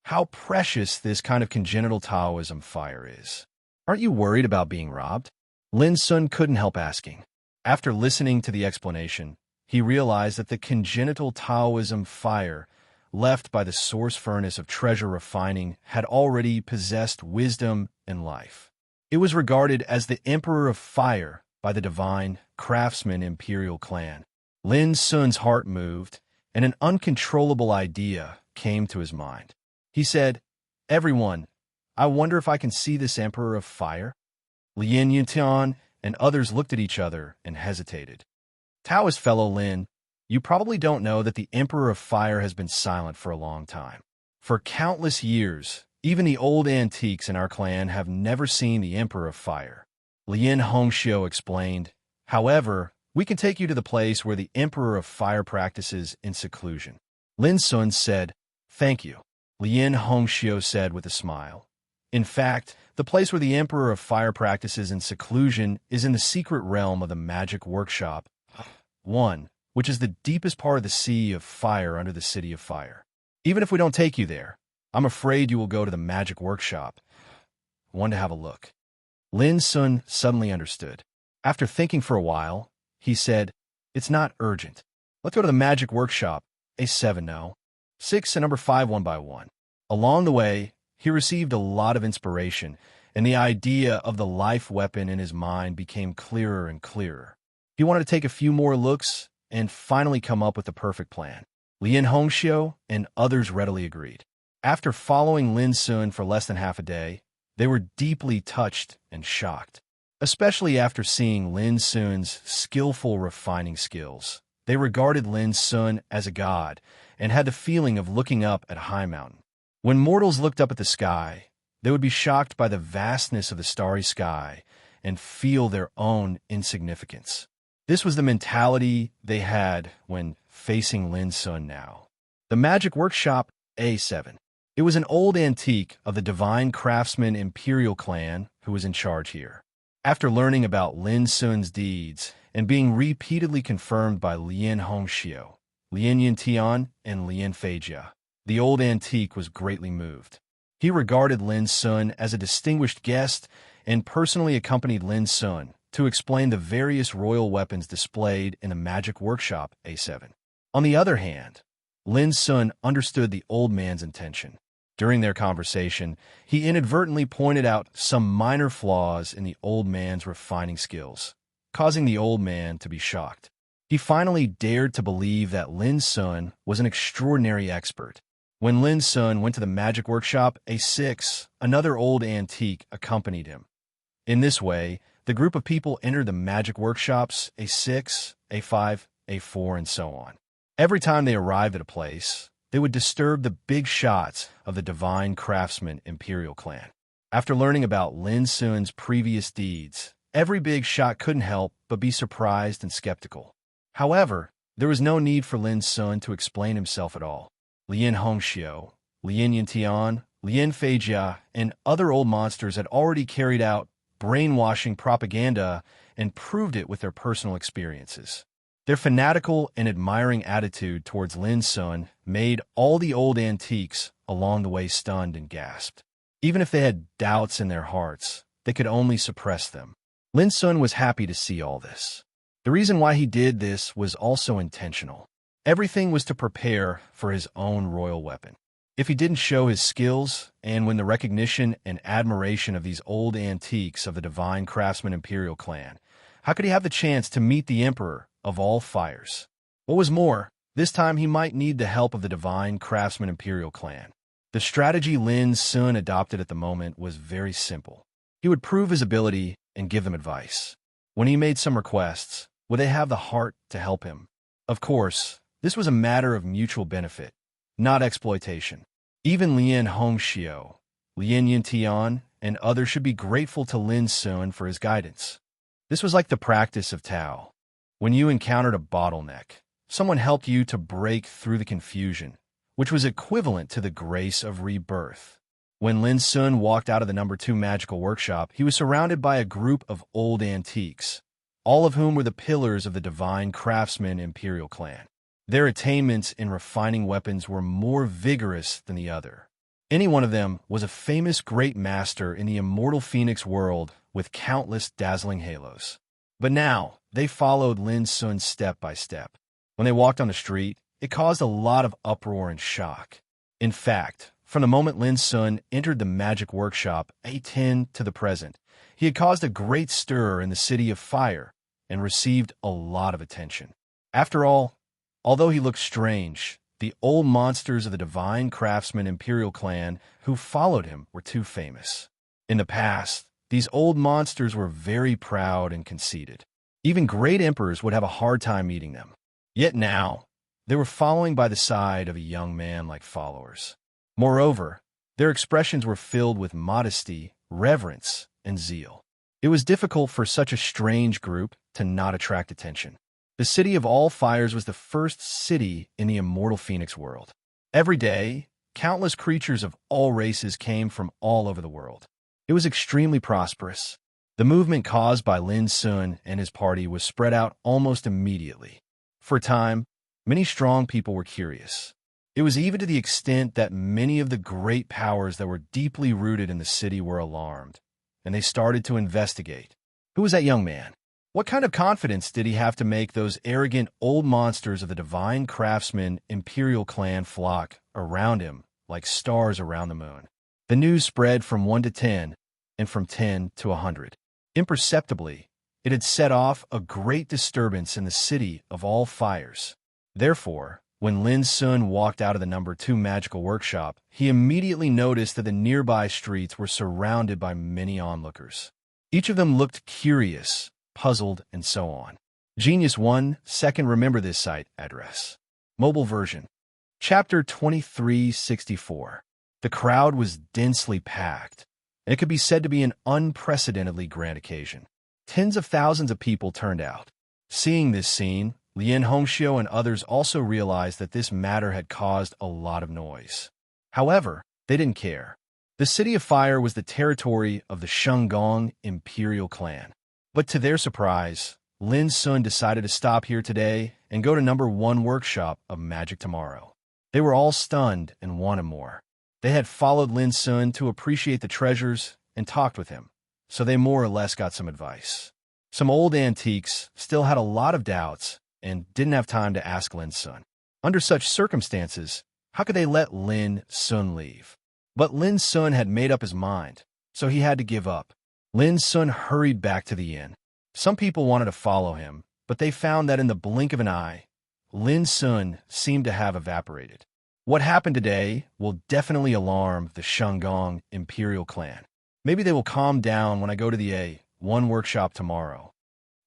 How precious this kind of congenital Taoism fire is. Aren't you worried about being robbed? Lin Sun couldn't help asking. After listening to the explanation, he realized that the congenital Taoism fire left by the source furnace of treasure refining had already possessed wisdom and life. It was regarded as the Emperor of Fire by the divine craftsman imperial clan. Lin Sun's heart moved, and an uncontrollable idea came to his mind. He said, Everyone, I wonder if I can see this Emperor of Fire? Lien Yintian and others looked at each other and hesitated. Taoist fellow Lin, you probably don't know that the Emperor of Fire has been silent for a long time. For countless years, even the old antiques in our clan have never seen the Emperor of Fire. Lien Hongxiu explained. However, we can take you to the place where the Emperor of Fire practices in seclusion. Lin Sun said, Thank you. Lien Hongxiu said with a smile. In fact, the place where the Emperor of Fire practices in seclusion is in the secret realm of the Magic Workshop 1, which is the deepest part of the Sea of Fire under the City of Fire. Even if we don't take you there, I'm afraid you will go to the Magic Workshop 1 to have a look. Lin Sun suddenly understood. After thinking for a while, he said, It's not urgent. Let's go to the Magic Workshop, A7 no. 6 and number 5 one by one. Along the way, he received a lot of inspiration, and the idea of the life weapon in his mind became clearer and clearer. He wanted to take a few more looks and finally come up with the perfect plan. Lien Hongxiu and others readily agreed. After following Lin Sun for less than half a day, they were deeply touched and shocked. Especially after seeing Lin Sun's skillful refining skills. They regarded Lin Sun as a god and had the feeling of looking up at a high mountain. When mortals looked up at the sky, they would be shocked by the vastness of the starry sky and feel their own insignificance. This was the mentality they had when facing Lin Sun now. The Magic Workshop A7. It was an old antique of the divine craftsman imperial clan who was in charge here. After learning about Lin Sun's deeds and being repeatedly confirmed by Lien Hongxiu, Lien Yintian, and Lien Feijia, the old antique was greatly moved. He regarded Lin Sun as a distinguished guest and personally accompanied Lin Sun to explain the various royal weapons displayed in the Magic Workshop A7. On the other hand, Lin Sun understood the old man's intention. During their conversation, he inadvertently pointed out some minor flaws in the old man's refining skills, causing the old man to be shocked. He finally dared to believe that Lin Sun was an extraordinary expert. When Lin Sun went to the Magic Workshop A6, another old antique accompanied him. In this way, the group of people entered the Magic Workshops A6, A5, A4, and so on. Every time they arrived at a place, they would disturb the big shots of the divine craftsman imperial clan. After learning about Lin Sun's previous deeds Every big shot couldn't help but be surprised and skeptical. However, there was no need for Lin Sun to explain himself at all. Lien Hongxiu, Lien Yantian, Lien Feijia, and other old monsters had already carried out brainwashing propaganda and proved it with their personal experiences. Their fanatical and admiring attitude towards Lin Sun made all the old antiques along the way stunned and gasped. Even if they had doubts in their hearts, they could only suppress them. Lin Sun was happy to see all this. The reason why he did this was also intentional. Everything was to prepare for his own royal weapon. If he didn't show his skills and win the recognition and admiration of these old antiques of the divine craftsman imperial clan, how could he have the chance to meet the emperor of all fires? What was more, this time he might need the help of the divine craftsman imperial clan. The strategy Lin Sun adopted at the moment was very simple. He would prove his ability and give them advice. When he made some requests, would they have the heart to help him? Of course, this was a matter of mutual benefit, not exploitation. Even Lien Hongxiu, Lien Yantian, and others should be grateful to Lin Sun for his guidance. This was like the practice of Tao. When you encountered a bottleneck, someone helped you to break through the confusion, which was equivalent to the grace of rebirth. When Lin Sun walked out of the No. 2 magical workshop, he was surrounded by a group of old antiques, all of whom were the pillars of the divine craftsman imperial clan. Their attainments in refining weapons were more vigorous than the other. Any one of them was a famous great master in the immortal phoenix world with countless dazzling halos. But now, they followed Lin Sun step by step. When they walked on the street, it caused a lot of uproar and shock. In fact, from the moment Lin Sun entered the magic workshop, A10 to the present, he had caused a great stir in the city of fire and received a lot of attention. After all, although he looked strange, the old monsters of the divine craftsman imperial clan who followed him were too famous. In the past, these old monsters were very proud and conceited. Even great emperors would have a hard time meeting them. Yet now, they were following by the side of a young man like followers. Moreover, their expressions were filled with modesty, reverence, and zeal. It was difficult for such a strange group to not attract attention. The City of All Fires was the first city in the immortal Phoenix world. Every day, countless creatures of all races came from all over the world. It was extremely prosperous. The movement caused by Lin Sun and his party was spread out almost immediately. For a time, many strong people were curious. It was even to the extent that many of the great powers that were deeply rooted in the city were alarmed, and they started to investigate. Who was that young man? What kind of confidence did he have to make those arrogant old monsters of the divine craftsman imperial clan flock around him like stars around the moon? The news spread from 1 to 10 and from 10 to 100. Imperceptibly, it had set off a great disturbance in the City of All Fires. Therefore, when Lin Sun walked out of the No. 2 magical workshop, he immediately noticed that the nearby streets were surrounded by many onlookers. Each of them looked curious, puzzled, and so on. Genius 1 second remember this site address. Mobile version. Chapter 2364. The crowd was densely packed, and it could be said to be an unprecedentedly grand occasion. Tens of thousands of people turned out. Seeing this scene, Lien Hongxiu and others also realized that this matter had caused a lot of noise. However, they didn't care. The City of Fire was the territory of the Shengong imperial clan. But to their surprise, Lin Sun decided to stop here today and go to No. 1 workshop of magic tomorrow. They were all stunned and wanted more. They had followed Lin Sun to appreciate the treasures and talked with him, so they more or less got some advice. Some old antiques still had a lot of doubts and didn't have time to ask Lin Sun. Under such circumstances, how could they let Lin Sun leave? But Lin Sun had made up his mind, so he had to give up. Lin Sun hurried back to the inn. Some people wanted to follow him, but they found that in the blink of an eye, Lin Sun seemed to have evaporated. What happened today will definitely alarm the Shengong imperial clan. Maybe they will calm down when I go to the A1 workshop tomorrow.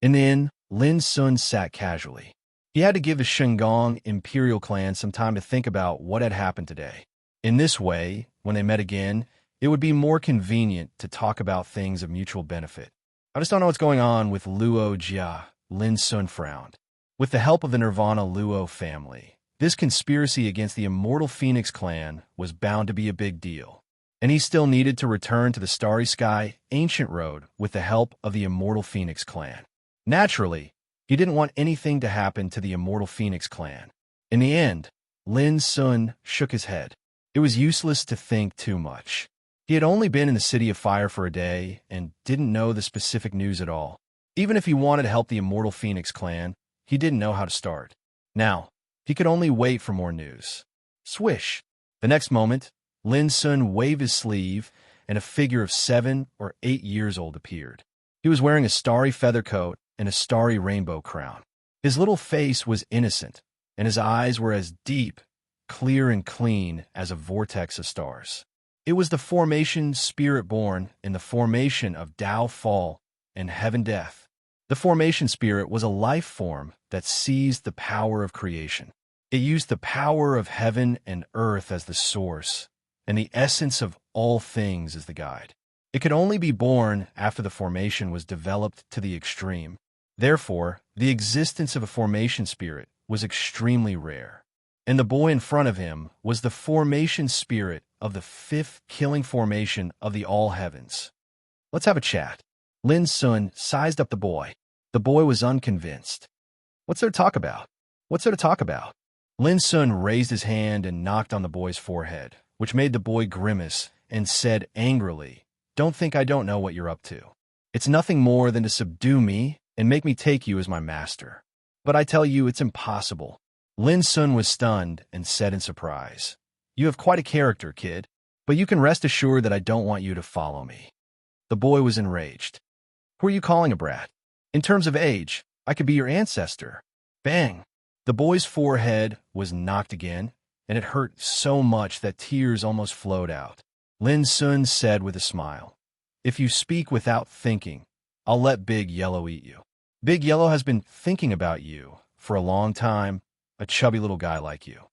In the inn, Lin Sun sat casually. He had to give the Shengong imperial clan some time to think about what had happened today. In this way, when they met again, it would be more convenient to talk about things of mutual benefit. I just don't know what's going on with Luo Jia, Lin Sun frowned. With the help of the Nirvana Luo family, this conspiracy against the Immortal Phoenix clan was bound to be a big deal. And he still needed to return to the Starry Sky Ancient Road with the help of the Immortal Phoenix clan. Naturally, he didn't want anything to happen to the Immortal Phoenix clan. In the end, Lin Sun shook his head. It was useless to think too much. He had only been in the City of Fire for a day and didn't know the specific news at all. Even if he wanted to help the Immortal Phoenix clan, he didn't know how to start. Now, he could only wait for more news. Swish! The next moment, Lin Sun waved his sleeve, and a figure of 7 or 8 years old appeared. He was wearing a starry feather coat and a starry rainbow crown. His little face was innocent, and his eyes were as deep, clear and clean as a vortex of stars. It was the formation spirit born in the formation of Tao Fall and Heaven Death. The formation spirit was a life form that seized the power of creation. It used the power of heaven and earth as the source, and the essence of all things as the guide. It could only be born after the formation was developed to the extreme. Therefore, the existence of a formation spirit was extremely rare. And the boy in front of him was the formation spirit of the 5th killing formation of the all heavens. Let's have a chat. Lin Sun sized up the boy. The boy was unconvinced. What's there to talk about? What's there to talk about? Lin Sun raised his hand and knocked on the boy's forehead, which made the boy grimace and said angrily, "Don't think I don't know what you're up to. It's nothing more than to subdue me and make me take you as my master. But I tell you, it's impossible." Lin Sun was stunned and said in surprise, "You have quite a character, kid, but you can rest assured that I don't want you to follow me." The boy was enraged. "Who are you calling a brat? In terms of age, I could be your ancestor." Bang! The boy's forehead was knocked again, and it hurt so much that tears almost flowed out. Lin Sun said with a smile, "If you speak without thinking, I'll let Big Yellow eat you. Big Yellow has been thinking about you for a long time, a chubby little guy like you."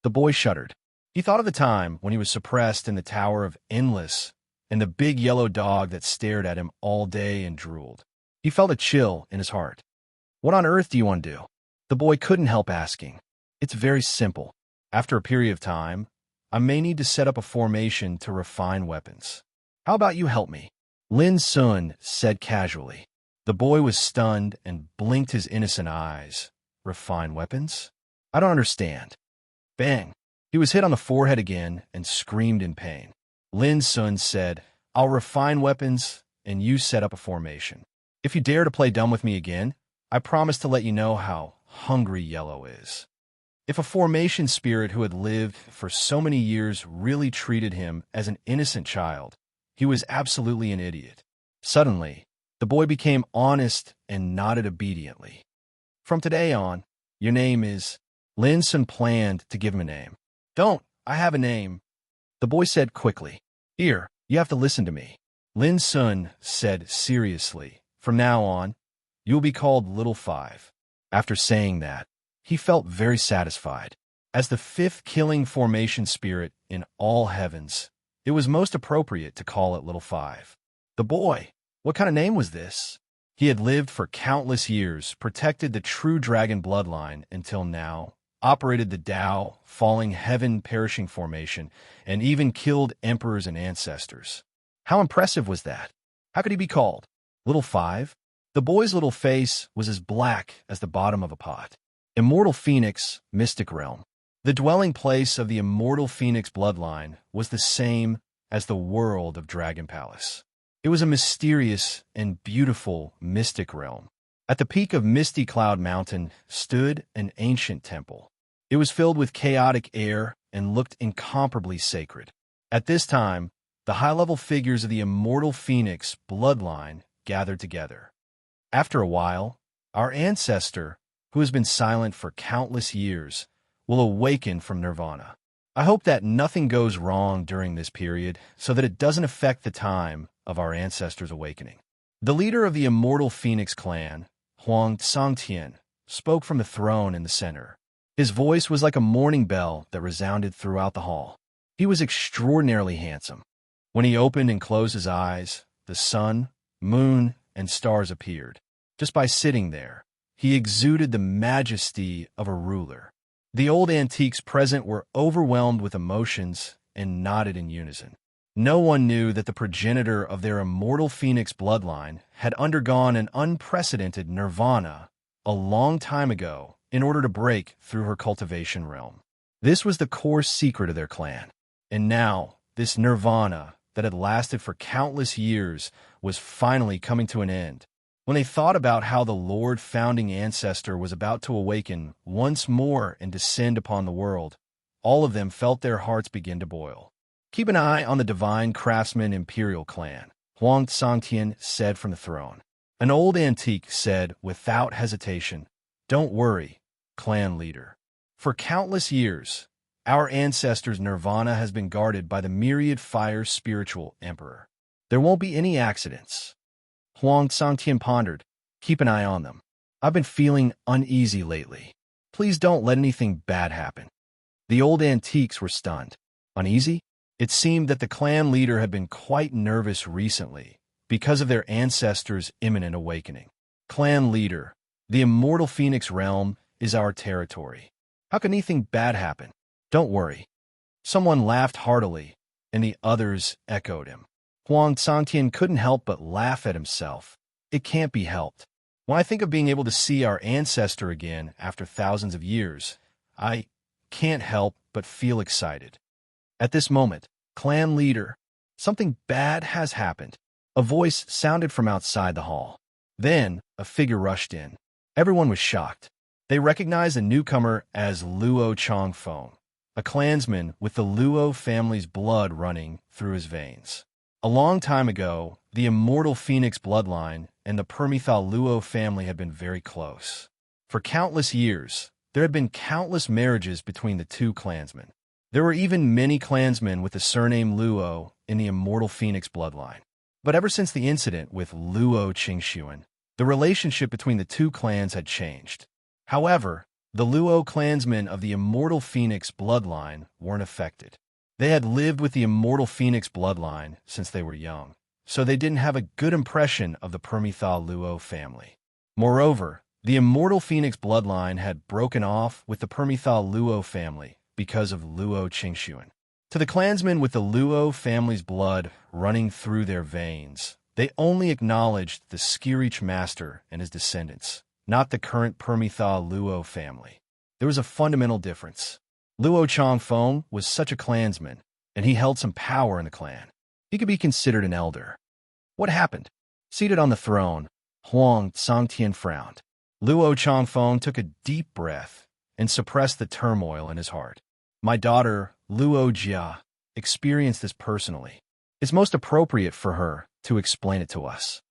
The boy shuddered. He thought of the time when he was suppressed in the Tower of Endless and the big yellow dog that stared at him all day and drooled. He felt a chill in his heart. "What on earth do you want to do?" The boy couldn't help asking. "It's very simple. After a period of time, I may need to set up a formation to refine weapons. How about you help me?" Lin Sun said casually. The boy was stunned and blinked his innocent eyes. "Refine weapons? I don't understand." Bang! He was hit on the forehead again and screamed in pain. Lin Sun said, "I'll refine weapons and you set up a formation. If you dare to play dumb with me again, I promise to let you know how hungry Yellow is." If a formation spirit who had lived for so many years really treated him as an innocent child, he was absolutely an idiot. Suddenly, the boy became honest and nodded obediently. "From today on, your name is—" Lin Sun planned to give him a name. "Don't, I have a name," the boy said quickly. "Here, you have to listen to me." Lin Sun said seriously, "From now on, you will be called Little Five." After saying that, he felt very satisfied. As the 5th killing formation spirit in all heavens, it was most appropriate to call it Little Five. The boy, what kind of name was this? He had lived for countless years, protected the true dragon bloodline until now, operated the Tao, falling heaven perishing formation, and even killed emperors and ancestors. How impressive was that? How could he be called Little Five? The boy's little face was as black as the bottom of a pot. Immortal Phoenix, Mystic Realm. The dwelling place of the Immortal Phoenix bloodline was the same as the world of Dragon Palace. It was a mysterious and beautiful mystic realm. At the peak of Misty Cloud Mountain stood an ancient temple. It was filled with chaotic air and looked incomparably sacred. At this time, the high-level figures of the Immortal Phoenix bloodline gathered together. After a while, our ancestor, who has been silent for countless years, will awaken from nirvana. I hope that nothing goes wrong during this period so that it doesn't affect the time of our ancestors' awakening. The leader of the Immortal Phoenix clan, Huang Tsangtian, spoke from the throne in the center. His voice was like a morning bell that resounded throughout the hall. He was extraordinarily handsome. When he opened and closed his eyes, the sun, moon, and stars appeared. Just by sitting there, he exuded the majesty of a ruler. The old antiques present were overwhelmed with emotions and nodded in unison. No one knew that the progenitor of their immortal phoenix bloodline had undergone an unprecedented nirvana a long time ago in order to break through her cultivation realm. This was the core secret of their clan. And now, this nirvana that had lasted for countless years was finally coming to an end. When they thought about how the Lord founding ancestor was about to awaken once more and descend upon the world, all of them felt their hearts begin to boil. "Keep an eye on the divine craftsman imperial clan," Huang Songtian said from the throne. An old antique said without hesitation, "Don't worry, clan leader. For countless years, our ancestors' nirvana has been guarded by the myriad fire spiritual emperor. There won't be any accidents." Huang Songtian pondered, "Keep an eye on them. I've been feeling uneasy lately. Please don't let anything bad happen." The old antiques were stunned. Uneasy? It seemed that the clan leader had been quite nervous recently because of their ancestors' imminent awakening. "Clan leader, the immortal Phoenix realm is our territory. How can anything bad happen? Don't worry." Someone laughed heartily, and the others echoed him. Huang Songtian couldn't help but laugh at himself. It can't be helped. When I think of being able to see our ancestor again after thousands of years, I can't help but feel excited. At this moment, clan leader, something bad has happened. A voice sounded from outside the hall. Then, a figure rushed in. Everyone was shocked. They recognized the newcomer as Luo Changfeng, a clansman with the Luo family's blood running through his veins. A long time ago, the immortal Phoenix bloodline and the Permethal Luo family had been very close. For countless years, there had been countless marriages between the two clansmen. There were even many clansmen with the surname Luo in the immortal Phoenix bloodline. But ever since the incident with Luo Qingxuan, the relationship between the two clans had changed. However, the Luo clansmen of the immortal Phoenix bloodline weren't affected. They had lived with the immortal Phoenix bloodline since they were young, so they didn't have a good impression of the Permethal Luo family. Moreover, the immortal Phoenix bloodline had broken off with the Permethal Luo family because of Luo Qingxuan. To the clansmen with the Luo family's blood running through their veins, they only acknowledged the Skirich master and his descendants, not the current Permethal Luo family. There was a fundamental difference. Luo Changfeng was such a clansman, and he held some power in the clan. He could be considered an elder. What happened? Seated on the throne, Huang Songtian frowned. Luo Changfeng took a deep breath and suppressed the turmoil in his heart. "My daughter, Luo Jia, experienced this personally. It's most appropriate for her to explain it to us."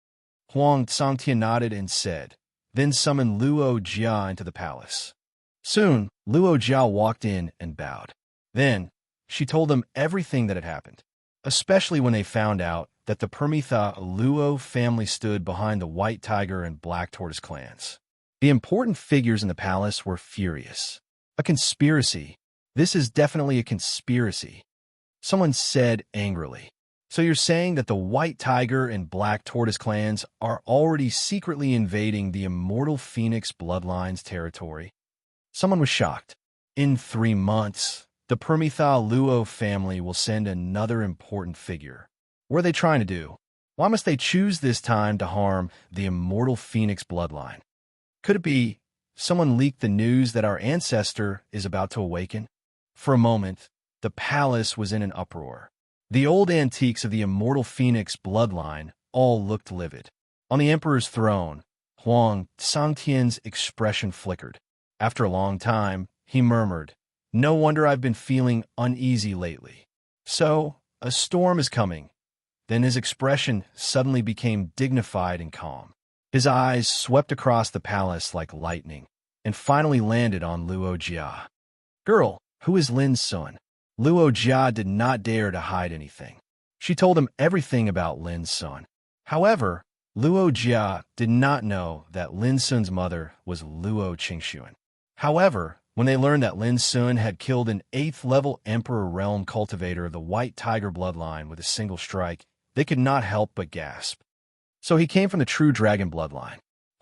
Huang Songtian nodded and said, "Then summon Luo Jia into the palace." Soon, Luo Jia walked in and bowed. Then, she told them everything that had happened, especially when they found out that the Permethal Luo family stood behind the White Tiger and Black Tortoise clans. The important figures in the palace were furious. "A conspiracy. This is definitely a conspiracy," someone said angrily. "So you're saying that the White Tiger and Black Tortoise clans are already secretly invading the immortal Phoenix bloodline's territory?" Someone was shocked. "In 3 months, the Permethal Luo family will send another important figure. What are they trying to do? Why must they choose this time to harm the immortal Phoenix bloodline? Could it be someone leaked the news that our ancestor is about to awaken?" For a moment, the palace was in an uproar. The old antiques of the immortal Phoenix bloodline all looked livid. On the emperor's throne, Huang Songtian's expression flickered. After a long time, he murmured, "No wonder I've been feeling uneasy lately. So, a storm is coming." Then his expression suddenly became dignified and calm. His eyes swept across the palace like lightning, and finally landed on Luo Jia. "Girl, who is Lin's son?" Luo Jia did not dare to hide anything. She told him everything about Lin's son. However, Luo Jia did not know that Lin Sun's mother was Luo Qingxuan. However, when they learned that Lin Sun had killed an 8th-level Emperor Realm cultivator of the White Tiger bloodline with a single strike, they could not help but gasp. So he came from the true dragon bloodline.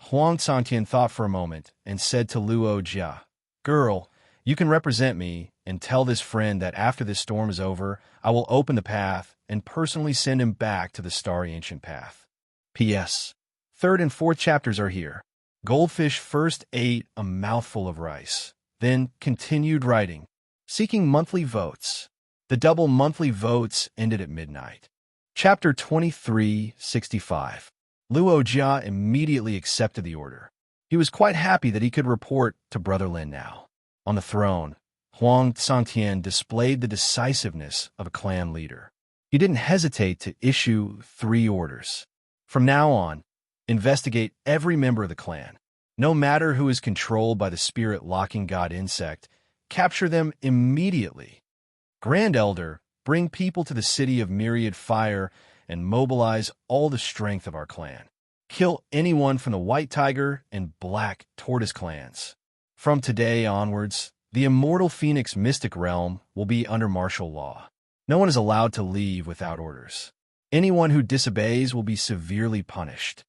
Huang Santian thought for a moment and said to Luo Jia, "Girl, you can represent me and tell this friend that after this storm is over, I will open the path and personally send him back to the starry ancient path." P.S. Third and fourth chapters are here. Goldfish first ate a mouthful of rice, then continued writing, seeking monthly votes. The double monthly votes ended at midnight. Chapter 2365. Luo Jia immediately accepted the order. He was quite happy that he could report to Brother Lin now. On the throne, Huang Santian displayed the decisiveness of a clan leader. He didn't hesitate to issue 3 orders. From now on, investigate every member of the clan. No matter who is controlled by the spirit-locking god insect, capture them immediately. Grand Elder, bring people to the city of Myriad Fire and mobilize all the strength of our clan. Kill anyone from the White Tiger and Black Tortoise clans. From today onwards, the Immortal Phoenix Mystic Realm will be under martial law. No one is allowed to leave without orders. Anyone who disobeys will be severely punished.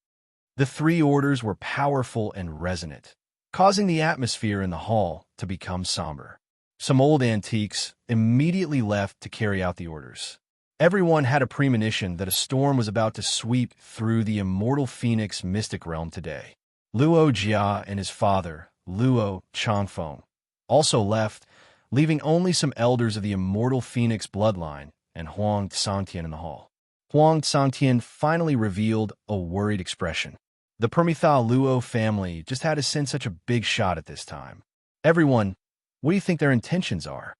The 3 orders were powerful and resonant, causing the atmosphere in the hall to become somber. Some old antiques immediately left to carry out the orders. Everyone had a premonition that a storm was about to sweep through the Immortal Phoenix Mystic Realm today. Luo Jia and his father, Luo Changfeng, also left, leaving only some elders of the Immortal Phoenix bloodline and Huang Santian in the hall. Huang Santian finally revealed a worried expression. The Permithal Luo family just had to send such a big shot at this time. Everyone, what do you think their intentions are?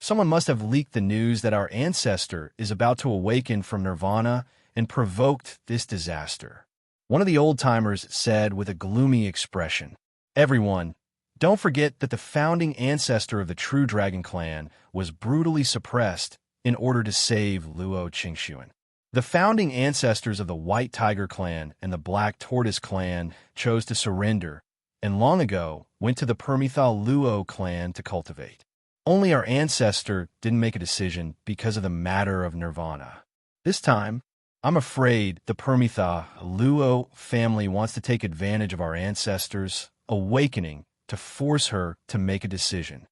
Someone must have leaked the news that our ancestor is about to awaken from nirvana and provoked this disaster. One of the old-timers said with a gloomy expression, "Everyone, don't forget that the founding ancestor of the True Dragon clan was brutally suppressed in order to save Luo Qingxuan. The founding ancestors of the White Tiger clan and the Black Tortoise clan chose to surrender, and long ago went to the Permithal Luo clan to cultivate. Only our ancestor didn't make a decision because of the matter of nirvana. This time, I'm afraid the Permithal Luo family wants to take advantage of our ancestors' awakening to force her to make a decision."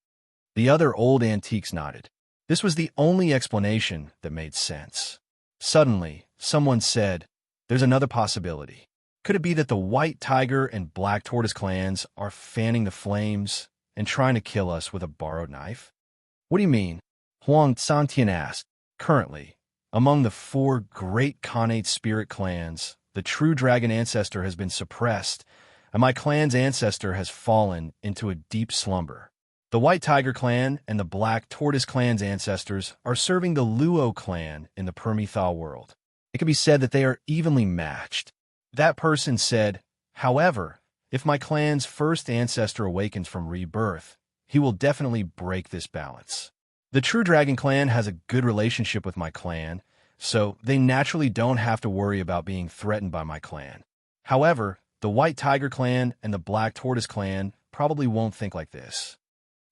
The other old antiques nodded. This was the only explanation that made sense. Suddenly, someone said, "There's another possibility. Could it be that the White Tiger and Black Tortoise clans are fanning the flames and trying to kill us with a borrowed knife?" "What do you mean?" Huang Santian asked. "Currently, among the 4 great Khanate spirit clans, the True Dragon ancestor has been suppressed, and my clan's ancestor has fallen into a deep slumber. The White Tiger clan and the Black Tortoise clan's ancestors are serving the Luo clan in the Permithal world. It can be said that they are evenly matched." That person said, "However, if my clan's first ancestor awakens from rebirth, he will definitely break this balance. The True Dragon clan has a good relationship with my clan, so they naturally don't have to worry about being threatened by my clan. However, the White Tiger clan and the Black Tortoise clan probably won't think like this."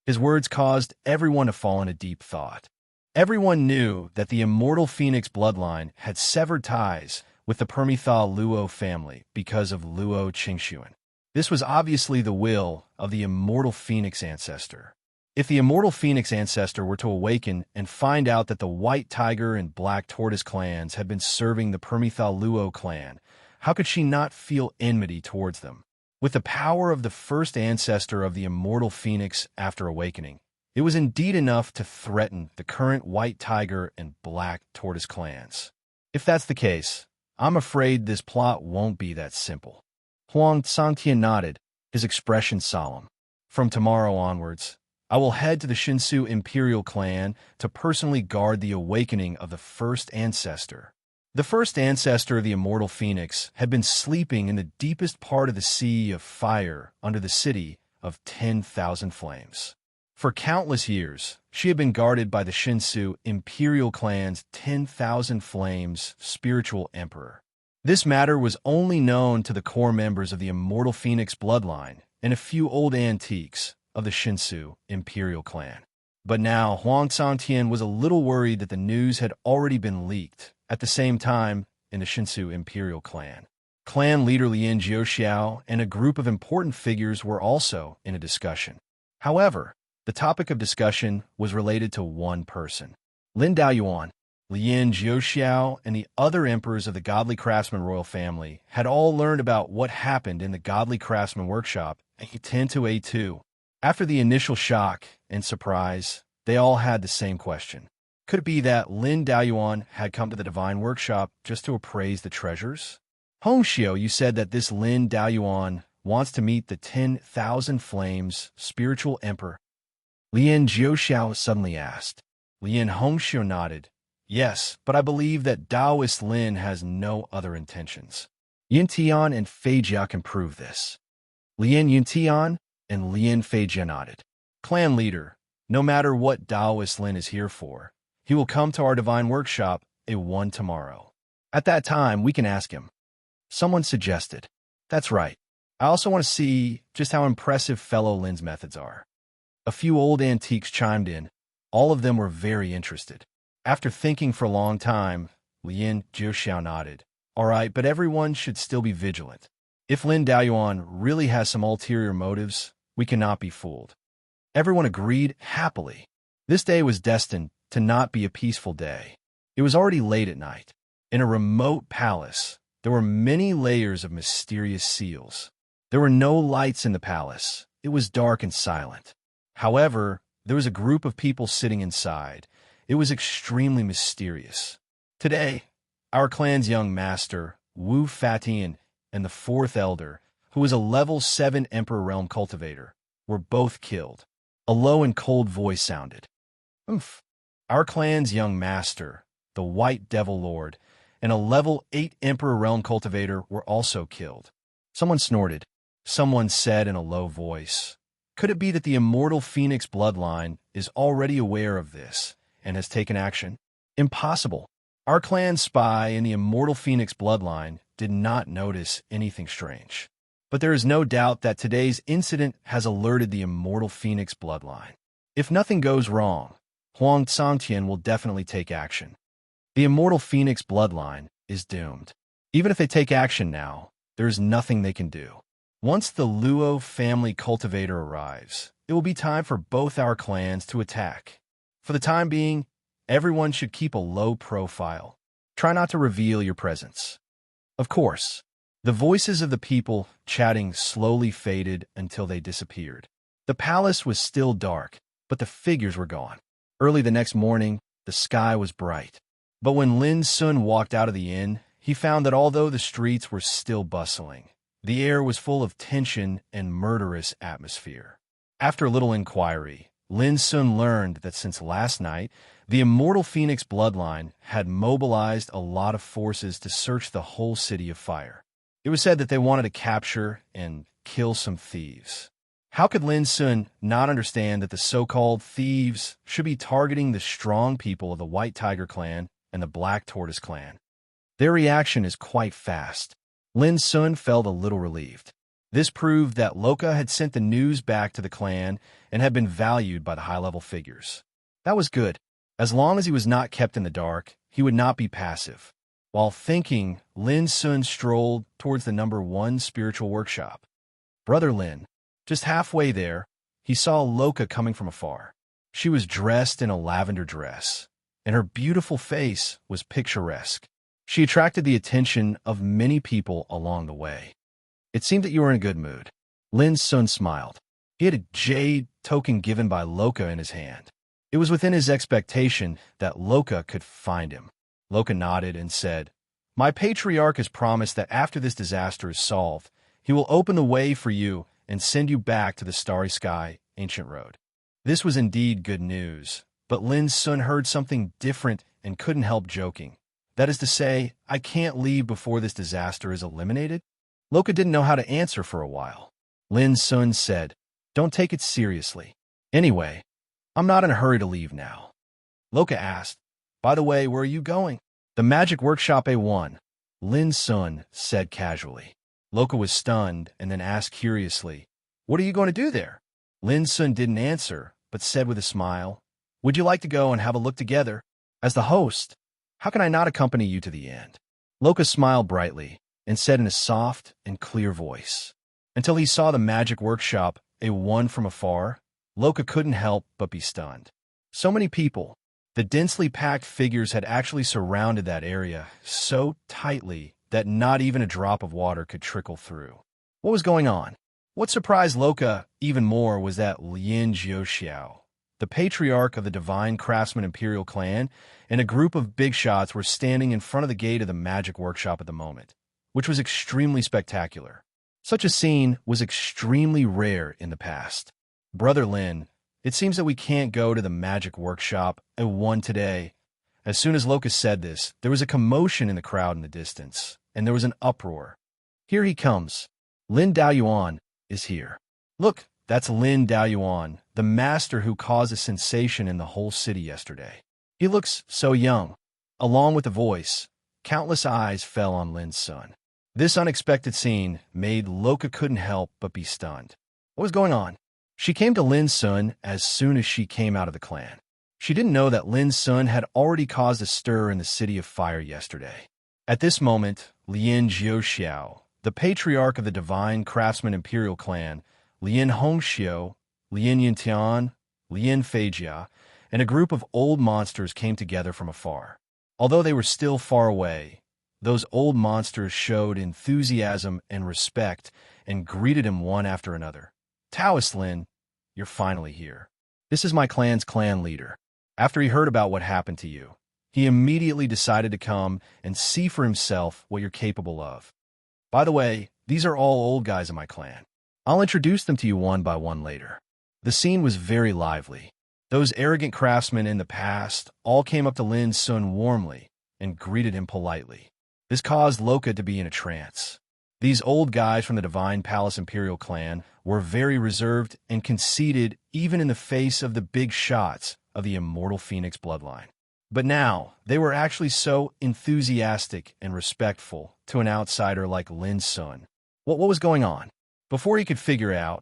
His words caused everyone to fall into deep thought. Everyone knew that the Immortal Phoenix bloodline had severed ties with the Permithal Luo family because of Luo Qingxuan. This was obviously the will of the Immortal Phoenix ancestor. If the Immortal Phoenix ancestor were to awaken and find out that the White Tiger and Black Tortoise clans had been serving the Permithal Luo clan, how could she not feel enmity towards them? With the power of the first ancestor of the Immortal Phoenix after awakening, it was indeed enough to threaten the current White Tiger and Black Tortoise clans. If that's the case, I'm afraid this plot won't be that simple. Huang Santian nodded, his expression solemn. From tomorrow onwards, I will head to the Shinsu Imperial clan to personally guard the awakening of the first ancestor. The first ancestor of the Immortal Phoenix had been sleeping in the deepest part of the Sea of Fire under the city of 10,000 flames. For countless years, she had been guarded by the Shinsu Imperial clan's 10,000 flames spiritual emperor. This matter was only known to the core members of the Immortal Phoenix bloodline and a few old antiques of the Shinsu Imperial clan. But now Huang Santian was a little worried that the news had already been leaked at the same time in the Shinsu Imperial clan. Clan leader Lin Jiuxiao and a group of important figures were also in a discussion. However, the topic of discussion was related to one person. Lin Daoyuan, Lin Jiuxiao, and the other emperors of the Godly Craftsman royal family had all learned about what happened in the Godly Craftsman workshop A10 to A2. After the initial shock and surprise, they all had the same question. Could it be that Lin Daoyuan had come to the Divine Workshop just to appraise the treasures? Hongxiu, you said that this Lin Daoyuan wants to meet the 10,000 Flames spiritual emperor. Lin Jiuxiao suddenly asked. Lin Hongxiu nodded. Yes, but I believe that Taoist Lin has no other intentions. Yin Tian and Fei Jia can prove this. Lin Yuntian and Lin Fei Jia nodded. Clan leader, no matter what Taoist Lin is here for, he will come to our Divine Workshop A1 tomorrow. At that time, we can ask him. Someone suggested. That's right. I also want to see just how impressive fellow Lin's methods are. A few old antiques chimed in. All of them were very interested. After thinking for a long time, Lin Jiuxiao nodded. All right, but everyone should still be vigilant. If Lin Daoyuan really has some ulterior motives, we cannot be fooled. Everyone agreed happily. This day was destined to not be a peaceful day. It was already late at night. In a remote palace, there were many layers of mysterious seals. There were no lights in the palace. It was dark and silent. However, there was a group of people sitting inside. It was extremely mysterious. Today, our clan's young master, Wu Fatian, and the fourth elder, who was a level 7 Emperor Realm cultivator, were both killed. A low and cold voice sounded. Oomph. Our clan's young master, the White Devil Lord, and a level 8 Emperor Realm cultivator were also killed. Someone snorted. Someone said in a low voice, could it be that the immortal Phoenix bloodline is already aware of this and has taken action? Impossible. Our clan spy in the immortal Phoenix bloodline did not notice anything strange. But there is no doubt that today's incident has alerted the immortal Phoenix bloodline. If nothing goes wrong, Huang Tsangtian will definitely take action. The immortal Phoenix bloodline is doomed. Even if they take action now, there is nothing they can do. Once the Luo family cultivator arrives, it will be time for both our clans to attack. For the time being, everyone should keep a low profile. Try not to reveal your presence. Of course, the voices of the people chatting slowly faded until they disappeared. The palace was still dark, but the figures were gone. Early the next morning, the sky was bright. But when Lin Sun walked out of the inn, he found that although the streets were still bustling, the air was full of tension and murderous atmosphere. After a little inquiry, Lin Sun learned that since last night, the immortal Phoenix bloodline had mobilized a lot of forces to search the whole city of fire. It was said that they wanted to capture and kill some thieves. How could Lin Sun not understand that the so-called thieves should be targeting the strong people of the White Tiger clan and the Black Tortoise clan? Their reaction is quite fast. Lin Sun felt a little relieved. This proved that Loka had sent the news back to the clan and had been valued by the high-level figures. That was good. As long as he was not kept in the dark, he would not be passive. While thinking, Lin Sun strolled towards the number 1 spiritual workshop. Brother Lin, just halfway there, he saw Loka coming from afar. She was dressed in a lavender dress, and her beautiful face was picturesque. She attracted the attention of many people along the way. It seemed that you were in a good mood. Lin Sun smiled. He had a jade token given by Loka in his hand. It was within his expectation that Loka could find him. Loka nodded and said, My patriarch has promised that after this disaster is solved, he will open the way for you and send you back to the Starry Sky Ancient Road. This was indeed good news, but Lin Sun heard something different and couldn't help joking. That is to say, I can't leave before this disaster is eliminated? Loka didn't know how to answer for a while. Lin Sun said, Don't take it seriously. Anyway, I'm not in a hurry to leave now. Loka asked, By the way, where are you going? The Magic Workshop A1, Lin Sun said casually. Loka was stunned and then asked curiously, What are you going to do there? Lin Sun didn't answer, but said with a smile, Would you like to go and have a look together? As the host, how can I not accompany you to the end? Loka smiled brightly, and said in a soft and clear voice. Until he saw the magic workshop, a one from afar, Loka couldn't help but be stunned. So many people. The densely packed figures had actually surrounded that area so tightly that not even a drop of water could trickle through. What was going on? What surprised Loka even more was that Lin Jiuxiao, the patriarch of the Divine Craftsman Imperial Clan, and a group of big shots were standing in front of the gate of the magic workshop at the moment, which was extremely spectacular. Such a scene was extremely rare in the past. Brother Lin, it seems that we can't go to the magic workshop at 1 today. As soon as Loka said this, there was a commotion in the crowd in the distance, and there was an uproar. Here he comes. Lin Daoyuan is here. Look, that's Lin Daoyuan, the master who caused a sensation in the whole city yesterday. He looks so young. Along with the voice, countless eyes fell on Lin's son. This unexpected scene made Loka couldn't help but be stunned. What was going on? She came to Lin's son as soon as she came out of the clan. She didn't know that Lin's son had already caused a stir in the City of Fire yesterday. At this moment, Lin Jiuxiao, the patriarch of the Divine Craftsman Imperial Clan, Lin Hongxiu, Lin Yintian, Lin Feijia, and a group of old monsters came together from afar. Although they were still far away, those old monsters showed enthusiasm and respect and greeted him one after another. Taoist Lin, you're finally here. This is my clan's clan leader. After he heard about what happened to you, he immediately decided to come and see for himself what you're capable of. By the way, these are all old guys in my clan. I'll introduce them to you one by one later. The scene was very lively. Those arrogant craftsmen in the past all came up to Lin's son warmly and greeted him politely. This caused Loka to be in a trance. These old guys from the Divine Palace Imperial Clan were very reserved and conceited even in the face of the big shots of the Immortal Phoenix bloodline. But now, they were actually so enthusiastic and respectful to an outsider like Lin's son. What was going on? Before he could figure out,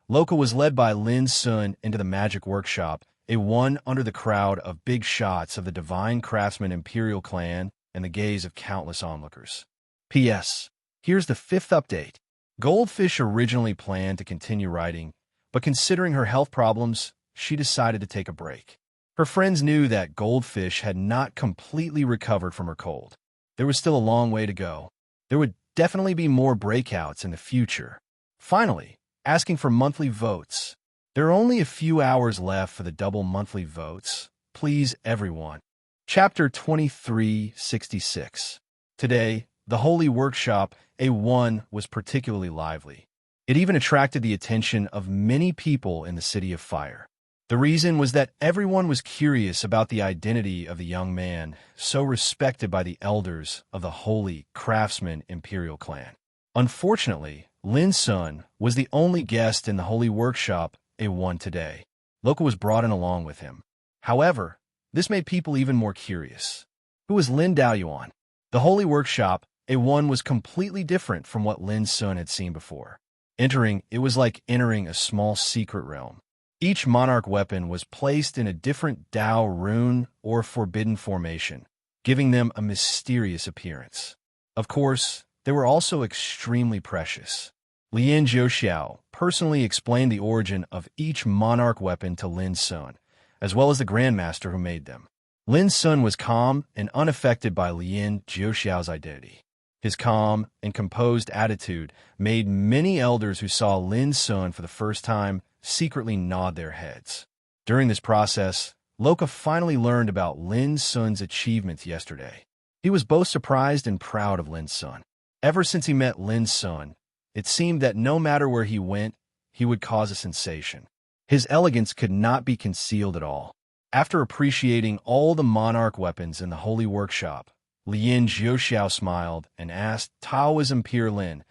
Loka was led by Lin's son into the magic workshop, a one under the crowd of big shots of the Divine Craftsman Imperial Clan and the gaze of countless onlookers. P.S. Here's the 5th update. Goldfish originally planned to continue writing, but considering her health problems, she decided to take a break. Her friends knew that Goldfish had not completely recovered from her cold. There was still a long way to go. There would definitely be more breakouts in the future. Finally, asking for monthly votes. There are only a few hours left for the double monthly votes. Please, everyone. Chapter 2366. Today, the Holy Workshop, A1, was particularly lively. It even attracted the attention of many people in the City of Fire. The reason was that everyone was curious about the identity of the young man, so respected by the elders of the Holy Craftsman Imperial Clan. Unfortunately, Lin's son was the only guest in the Holy Workshop, A1, today. Loka was brought in along with him. However, this made people even more curious. Who was Lin Daoyuan? The Holy Workshop, A1, was completely different from what Lin's son had seen before. Entering, it was like entering a small secret realm. Each monarch weapon was placed in a different Dao rune or forbidden formation, giving them a mysterious appearance. Of course, they were also extremely precious. Lin Jiuxiao personally explained the origin of each monarch weapon to Lin's son, as well as the grandmaster who made them. Lin's son was calm and unaffected by Lin Jiuxiao's identity. His calm and composed attitude made many elders who saw Lin's son for the first time secretly nod their heads. During this process, Loka finally learned about Lin's son's achievements yesterday. He was both surprised and proud of Lin's son. Ever since he met Lin's son, it seemed that no matter where he went, he would cause a sensation. His elegance could not be concealed at all. After appreciating all the monarch weapons in the Holy Workshop, Lin Jiuxiao smiled and asked Taoism Peer Lin,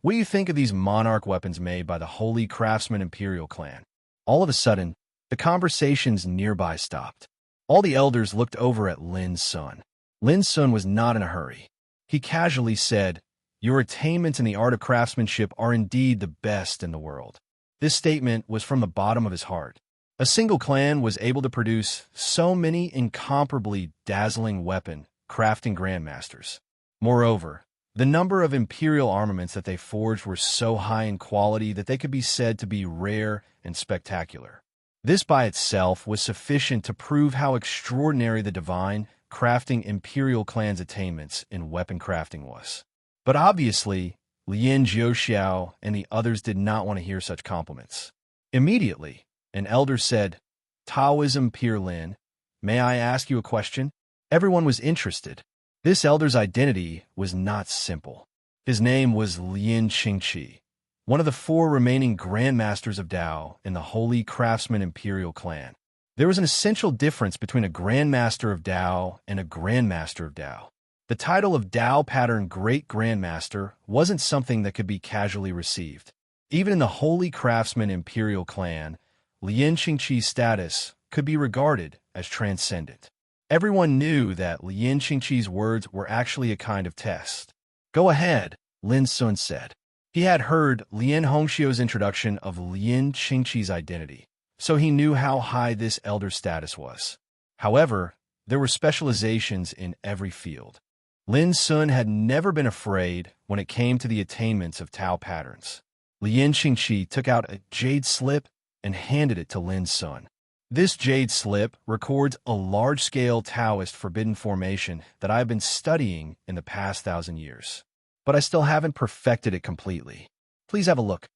"What do you think of these monarch weapons made by the Holy Craftsman Imperial Clan?" All of a sudden, the conversations nearby stopped. All the elders looked over at Lin's son. Lin's son was not in a hurry. He casually said, "Your attainments in the art of craftsmanship are indeed the best in the world." This statement was from the bottom of his heart. A single clan was able to produce so many incomparably dazzling weapon crafting grandmasters. Moreover, The number of imperial armaments that they forged were so high in quality that they could be said to be rare and spectacular. This by itself was sufficient to prove how extraordinary the divine crafting imperial clan's attainments in weapon crafting was. But obviously, Lin Jiuxiao and the others did not want to hear such compliments. Immediately, an elder said, "Taoism Peer Lin, may I ask you a question?" Everyone was interested. This elder's identity was not simple. His name was Lin Qingqi, one of the 4 remaining grandmasters of Dao in the Holy Craftsman Imperial Clan. There was an essential difference between a grandmaster of Dao and a grandmaster of Dao. The title of Dao Pattern Great Grandmaster wasn't something that could be casually received. Even in the Holy Craftsman Imperial Clan, Lin Qingqi's status could be regarded as transcendent. Everyone knew that Lin Qingqi's words were actually a kind of test. "Go ahead," Lin Sun said. He had heard Lin Hongxiu's introduction of Lin Qingqi's identity, so he knew how high this elder's status was. However, there were specializations in every field. Lin Sun had never been afraid when it came to the attainments of Tao patterns. Lin Qingqi took out a jade slip and handed it to Lin Sun. This jade slip records a large-scale Taoist forbidden formation that I have been studying in the past 1,000 years. But I still haven't perfected it completely. Please have a look.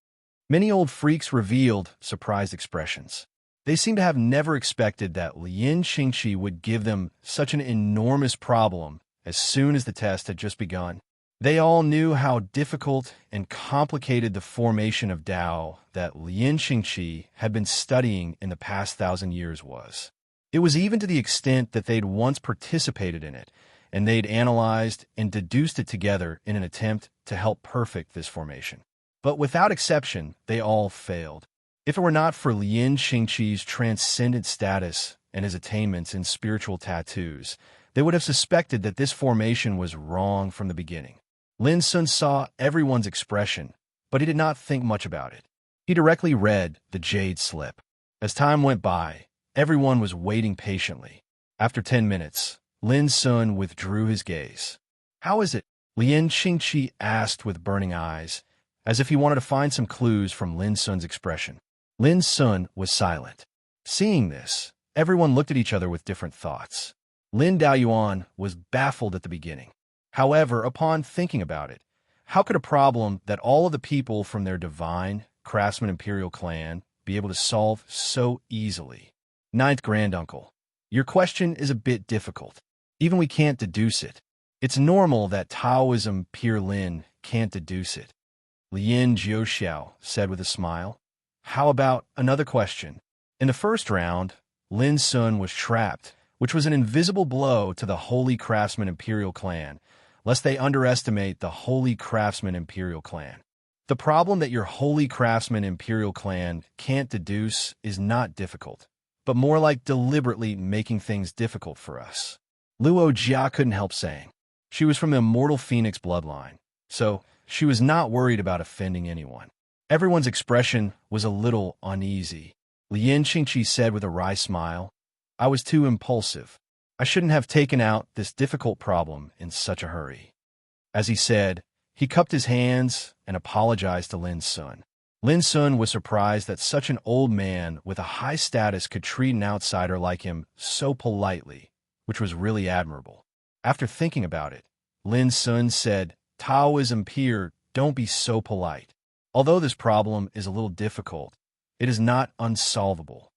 Many old freaks revealed surprised expressions. They seem to have never expected that Lin Qingqi would give them such an enormous problem as soon as the test had just begun. They all knew how difficult and complicated the formation of Dao that Lin Qingqi had been studying in the past 1,000 years was. It was even to the extent that they'd once participated in it, and they'd analyzed and deduced it together in an attempt to help perfect this formation. But without exception, they all failed. If it were not for Lin Qingqi's transcendent status and his attainments in spiritual tattoos, they would have suspected that this formation was wrong from the beginning. Lin Sun saw everyone's expression, but he did not think much about it. He directly read the jade slip. As time went by, everyone was waiting patiently. After 10 minutes, Lin Sun withdrew his gaze. "How is it?" Lin Qingqi asked with burning eyes, as if he wanted to find some clues from Lin Sun's expression. Lin Sun was silent. Seeing this, everyone looked at each other with different thoughts. Lin Daoyuan was baffled at the beginning. However, upon thinking about it, how could a problem that all of the people from their divine craftsman imperial clan be able to solve so easily? Ninth Granduncle, your question is a bit difficult. Even we can't deduce it. It's normal that Taoism Peer Lin can't deduce it. Lin Jiuxiao said with a smile. How about another question? In the first round, Lin Sun was trapped, which was an invisible blow to the Holy Craftsman Imperial Clan, lest they underestimate the Holy Craftsman Imperial Clan. The problem that your Holy Craftsman Imperial Clan can't deduce is not difficult, but more like deliberately making things difficult for us. Luo Jia couldn't help saying. She was from the Immortal Phoenix bloodline, so she was not worried about offending anyone. Everyone's expression was a little uneasy. Lin Qingqi said with a wry smile, I was too impulsive. I shouldn't have taken out this difficult problem in such a hurry. As he said, he cupped his hands and apologized to Lin Sun. Lin Sun was surprised that such an old man with a high status could treat an outsider like him so politely, which was really admirable. After thinking about it, Lin Sun said, Taoism peer, don't be so polite. Although this problem is a little difficult, it is not unsolvable.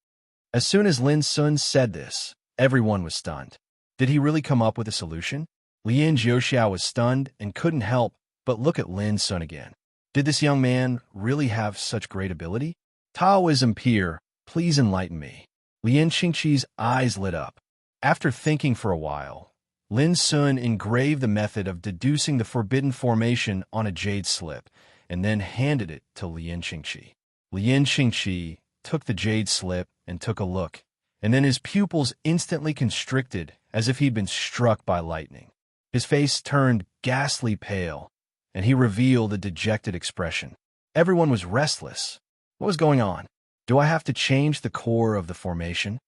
As soon as Lin Sun said this, everyone was stunned. Did he really come up with a solution? Lin Jiuxiao was stunned and couldn't help but look at Lin Sun again. Did this young man really have such great ability? Taoism peer, please enlighten me. Lin Qingqi's eyes lit up. After thinking for a while, Lin Sun engraved the method of deducing the forbidden formation on a jade slip and then handed it to Lin Qingqi. Lin Qingqi took the jade slip and took a look, and then his pupils instantly constricted as if he'd been struck by lightning. His face turned ghastly pale, and he revealed a dejected expression. Everyone was restless. What was going on? Do I have to change the core of the formation?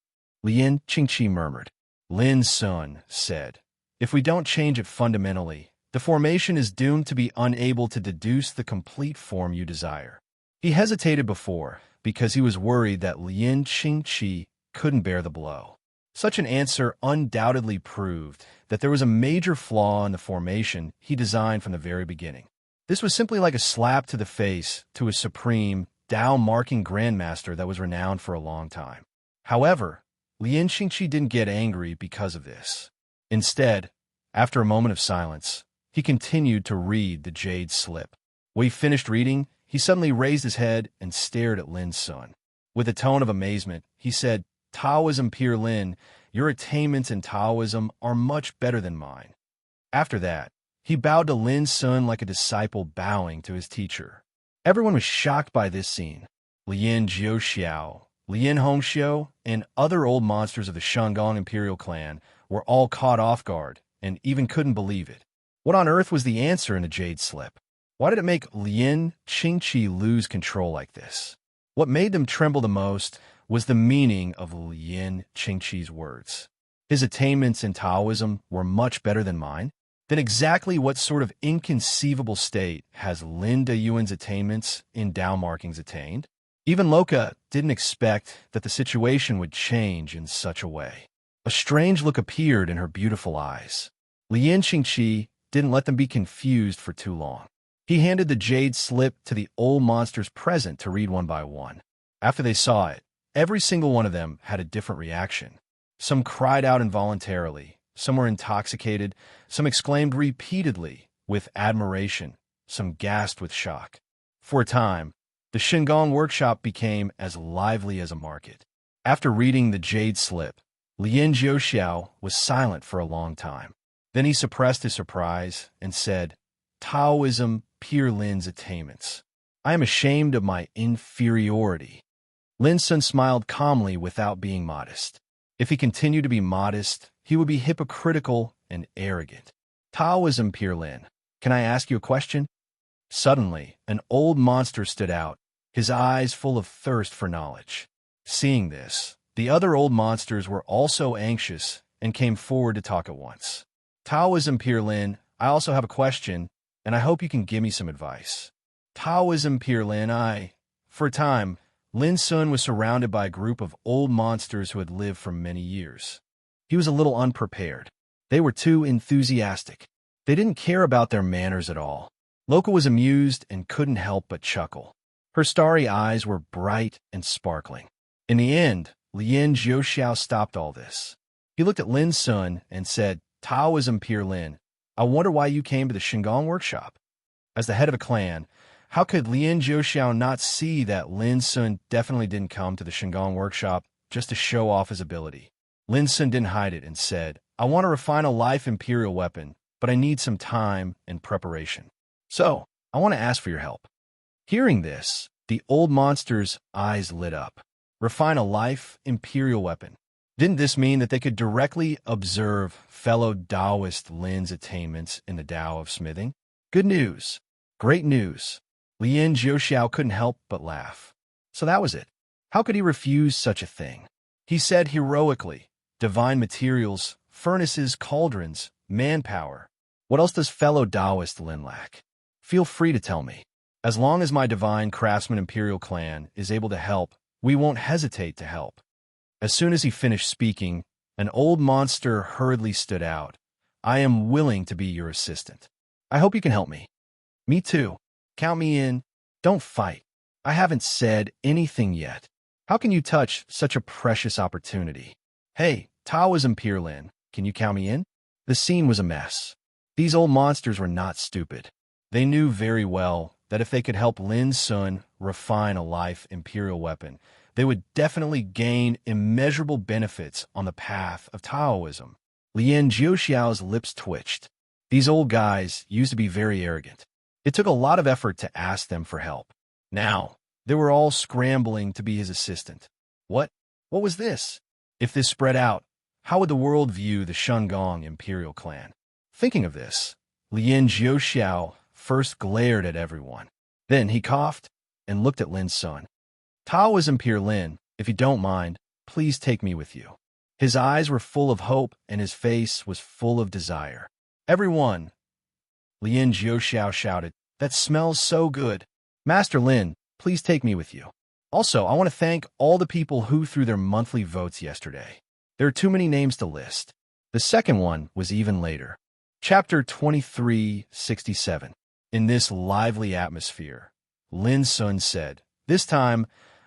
Lin Qingqi murmured. Lin Sun said, if we don't change it fundamentally, The formation is doomed to be unable to deduce the complete form you desire. He hesitated before because he was worried that Lin Qingqi couldn't bear the blow. Such an answer undoubtedly proved that there was a major flaw in the formation he designed from the very beginning. This was simply like a slap to the face to a supreme, Tao-marking grandmaster that was renowned for a long time. However, Lin Qingqi didn't get angry because of this. Instead, after a moment of silence, he continued to read the jade slip. When he finished reading, he suddenly raised his head and stared at Lin Sun. With a tone of amazement, he said, "Taoism, Peer Lin, your attainments in Taoism are much better than mine." After that, he bowed to Lin Sun like a disciple bowing to his teacher. Everyone was shocked by this scene. Lin Jiuxiao, Lin Hongxiu, and other old monsters of the Shangang imperial clan were all caught off guard and even couldn't believe it. What on earth was the answer in the jade slip? Why did it make Lin Qingqi lose control like this? What made them tremble the most was the meaning of Lin Qingqi's words. His attainments in Taoism were much better than mine. Then exactly what sort of inconceivable state has Lin Dayuan's attainments in Tao markings attained? Even Loka didn't expect that the situation would change in such a way. A strange look appeared in her beautiful eyes. Lin Qingqi didn't let them be confused for too long. He handed the jade slip to the old monsters present to read one by one. After they saw it, every single one of them had a different reaction. Some cried out involuntarily, some were intoxicated, some exclaimed repeatedly with admiration, some gasped with shock. For a time, the Shingon workshop became as lively as a market. After reading the jade slip, Lin Jiuxiao was silent for a long time. Then he suppressed his surprise and said, "Taoism, Peer Lin's attainments. I am ashamed of my inferiority." Lin Sun smiled calmly without being modest. If he continued to be modest, he would be hypocritical and arrogant. "Taoism, Peer Lin, can I ask you a question?" Suddenly, an old monster stood out, his eyes full of thirst for knowledge. Seeing this, the other old monsters were also anxious and came forward to talk at once. "Taoism, Peer Lin, I also have a question, and I hope you can give me some advice." "Taoism, Peer Lin, For a time, Lin Sun was surrounded by a group of old monsters who had lived for many years. He was a little unprepared. They were too enthusiastic. They didn't care about their manners at all. Loka was amused and couldn't help but chuckle. Her starry eyes were bright and sparkling. In the end, Lin Jiuxiao stopped all this. He looked at Lin Sun and said, "Taoism, Peer Lin, I wonder why you came to the Shingon workshop." As the head of a clan, how could Lin Jiuxiao not see that Lin Sun definitely didn't come to the Shingon workshop just to show off his ability? Lin Sun didn't hide it and said, "I want to refine a life imperial weapon, but I need some time and preparation. So, I want to ask for your help." Hearing this, the old monster's eyes lit up. Refine a life imperial weapon. Didn't this mean that they could directly observe fellow Taoist Lin's attainments in the Tao of smithing? Good news. Great news. Lin Jiuxiao couldn't help but laugh. So that was it. How could he refuse such a thing? He said heroically, "Divine materials, furnaces, cauldrons, manpower. What else does fellow Taoist Lin lack? Feel free to tell me. As long as my divine craftsman imperial clan is able to help, we won't hesitate to help." As soon as he finished speaking, an old monster hurriedly stood out. "I am willing to be your assistant. I hope you can help me." "Me too. Count me in. Don't fight. I haven't said anything yet. How can you touch such a precious opportunity? Hey, Taoism, Peer Lin, can you count me in?" The scene was a mess. These old monsters were not stupid. They knew very well that if they could help Lin Sun refine a life imperial weapon, they would definitely gain immeasurable benefits on the path of Taoism. Lin Jiuxiao's lips twitched. These old guys used to be very arrogant. It took a lot of effort to ask them for help. Now, they were all scrambling to be his assistant. What was this? If this spread out, how would the world view the Shungong imperial clan? Thinking of this, Lin Jiuxiao first glared at everyone. Then he coughed and looked at Lin Sun. "Taoism, Peer Lin, if you don't mind, please take me with you." His eyes were full of hope and his face was full of desire. Everyone, Lin Jiuxiao shouted. That smells so good. Master Lin, please take me with you. Also, I want to thank all the people who threw their monthly votes yesterday. There are too many names to list. The second one was even later. Chapter 2367. In this lively atmosphere, Lin Sun said, "This time,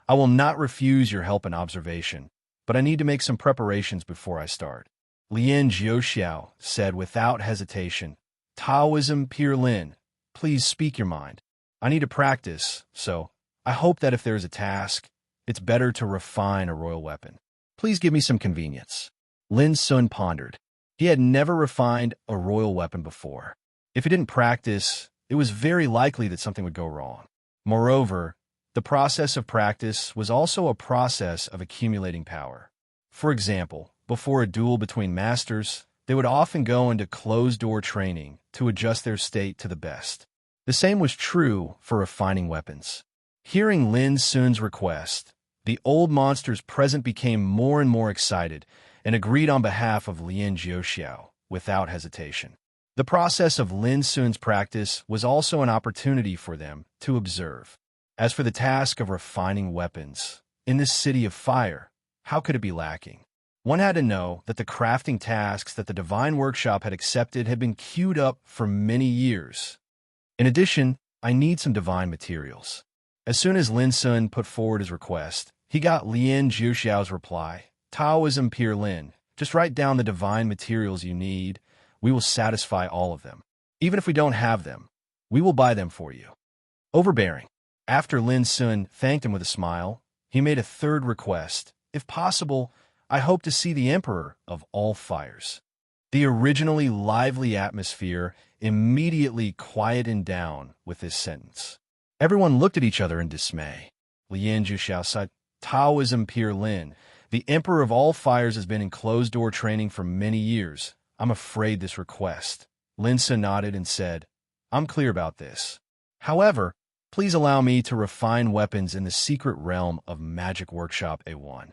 I will not refuse your help and observation, but I need to make some preparations before I start." Lin Jiuxiao said without hesitation, "Taoism Peer Lin, please speak your mind. I need to practice, so I hope that if there is a task, it's better to refine a royal weapon. Please give me some convenience." Lin Sun pondered. He had never refined a royal weapon before. If he didn't practice, it was very likely that something would go wrong. Moreover, the process of practice was also a process of accumulating power. For example, before a duel between masters, they would often go into closed-door training to adjust their state to the best. The same was true for refining weapons. Hearing Lin Sun's request, the old monsters present became more and more excited and agreed on behalf of Lin Jiuxiao without hesitation. The process of Lin Sun's practice was also an opportunity for them to observe. As for the task of refining weapons, in this city of fire, how could it be lacking? One had to know that the crafting tasks that the Divine Workshop had accepted had been queued up for many years. In addition, I need some divine materials. As soon as Lin Sun put forward his request, he got Lin Jiuxiao's reply, "Taoism Peer Lin, just write down the divine materials you need. We will satisfy all of them. Even if we don't have them, we will buy them for you." Overbearing. After Lin Sun thanked him with a smile, he made a third request. "If possible, I hope to see the Emperor of all fires." The originally lively atmosphere immediately quieted down with this sentence. Everyone looked at each other in dismay. Lin Jiuxiao said, "Taoism Peer Lin, the Emperor of all fires has been in closed-door training for many years. I'm afraid this request." Lin Sun nodded and said, "I'm clear about this. However, please allow me to refine weapons in the secret realm of Magic Workshop A1.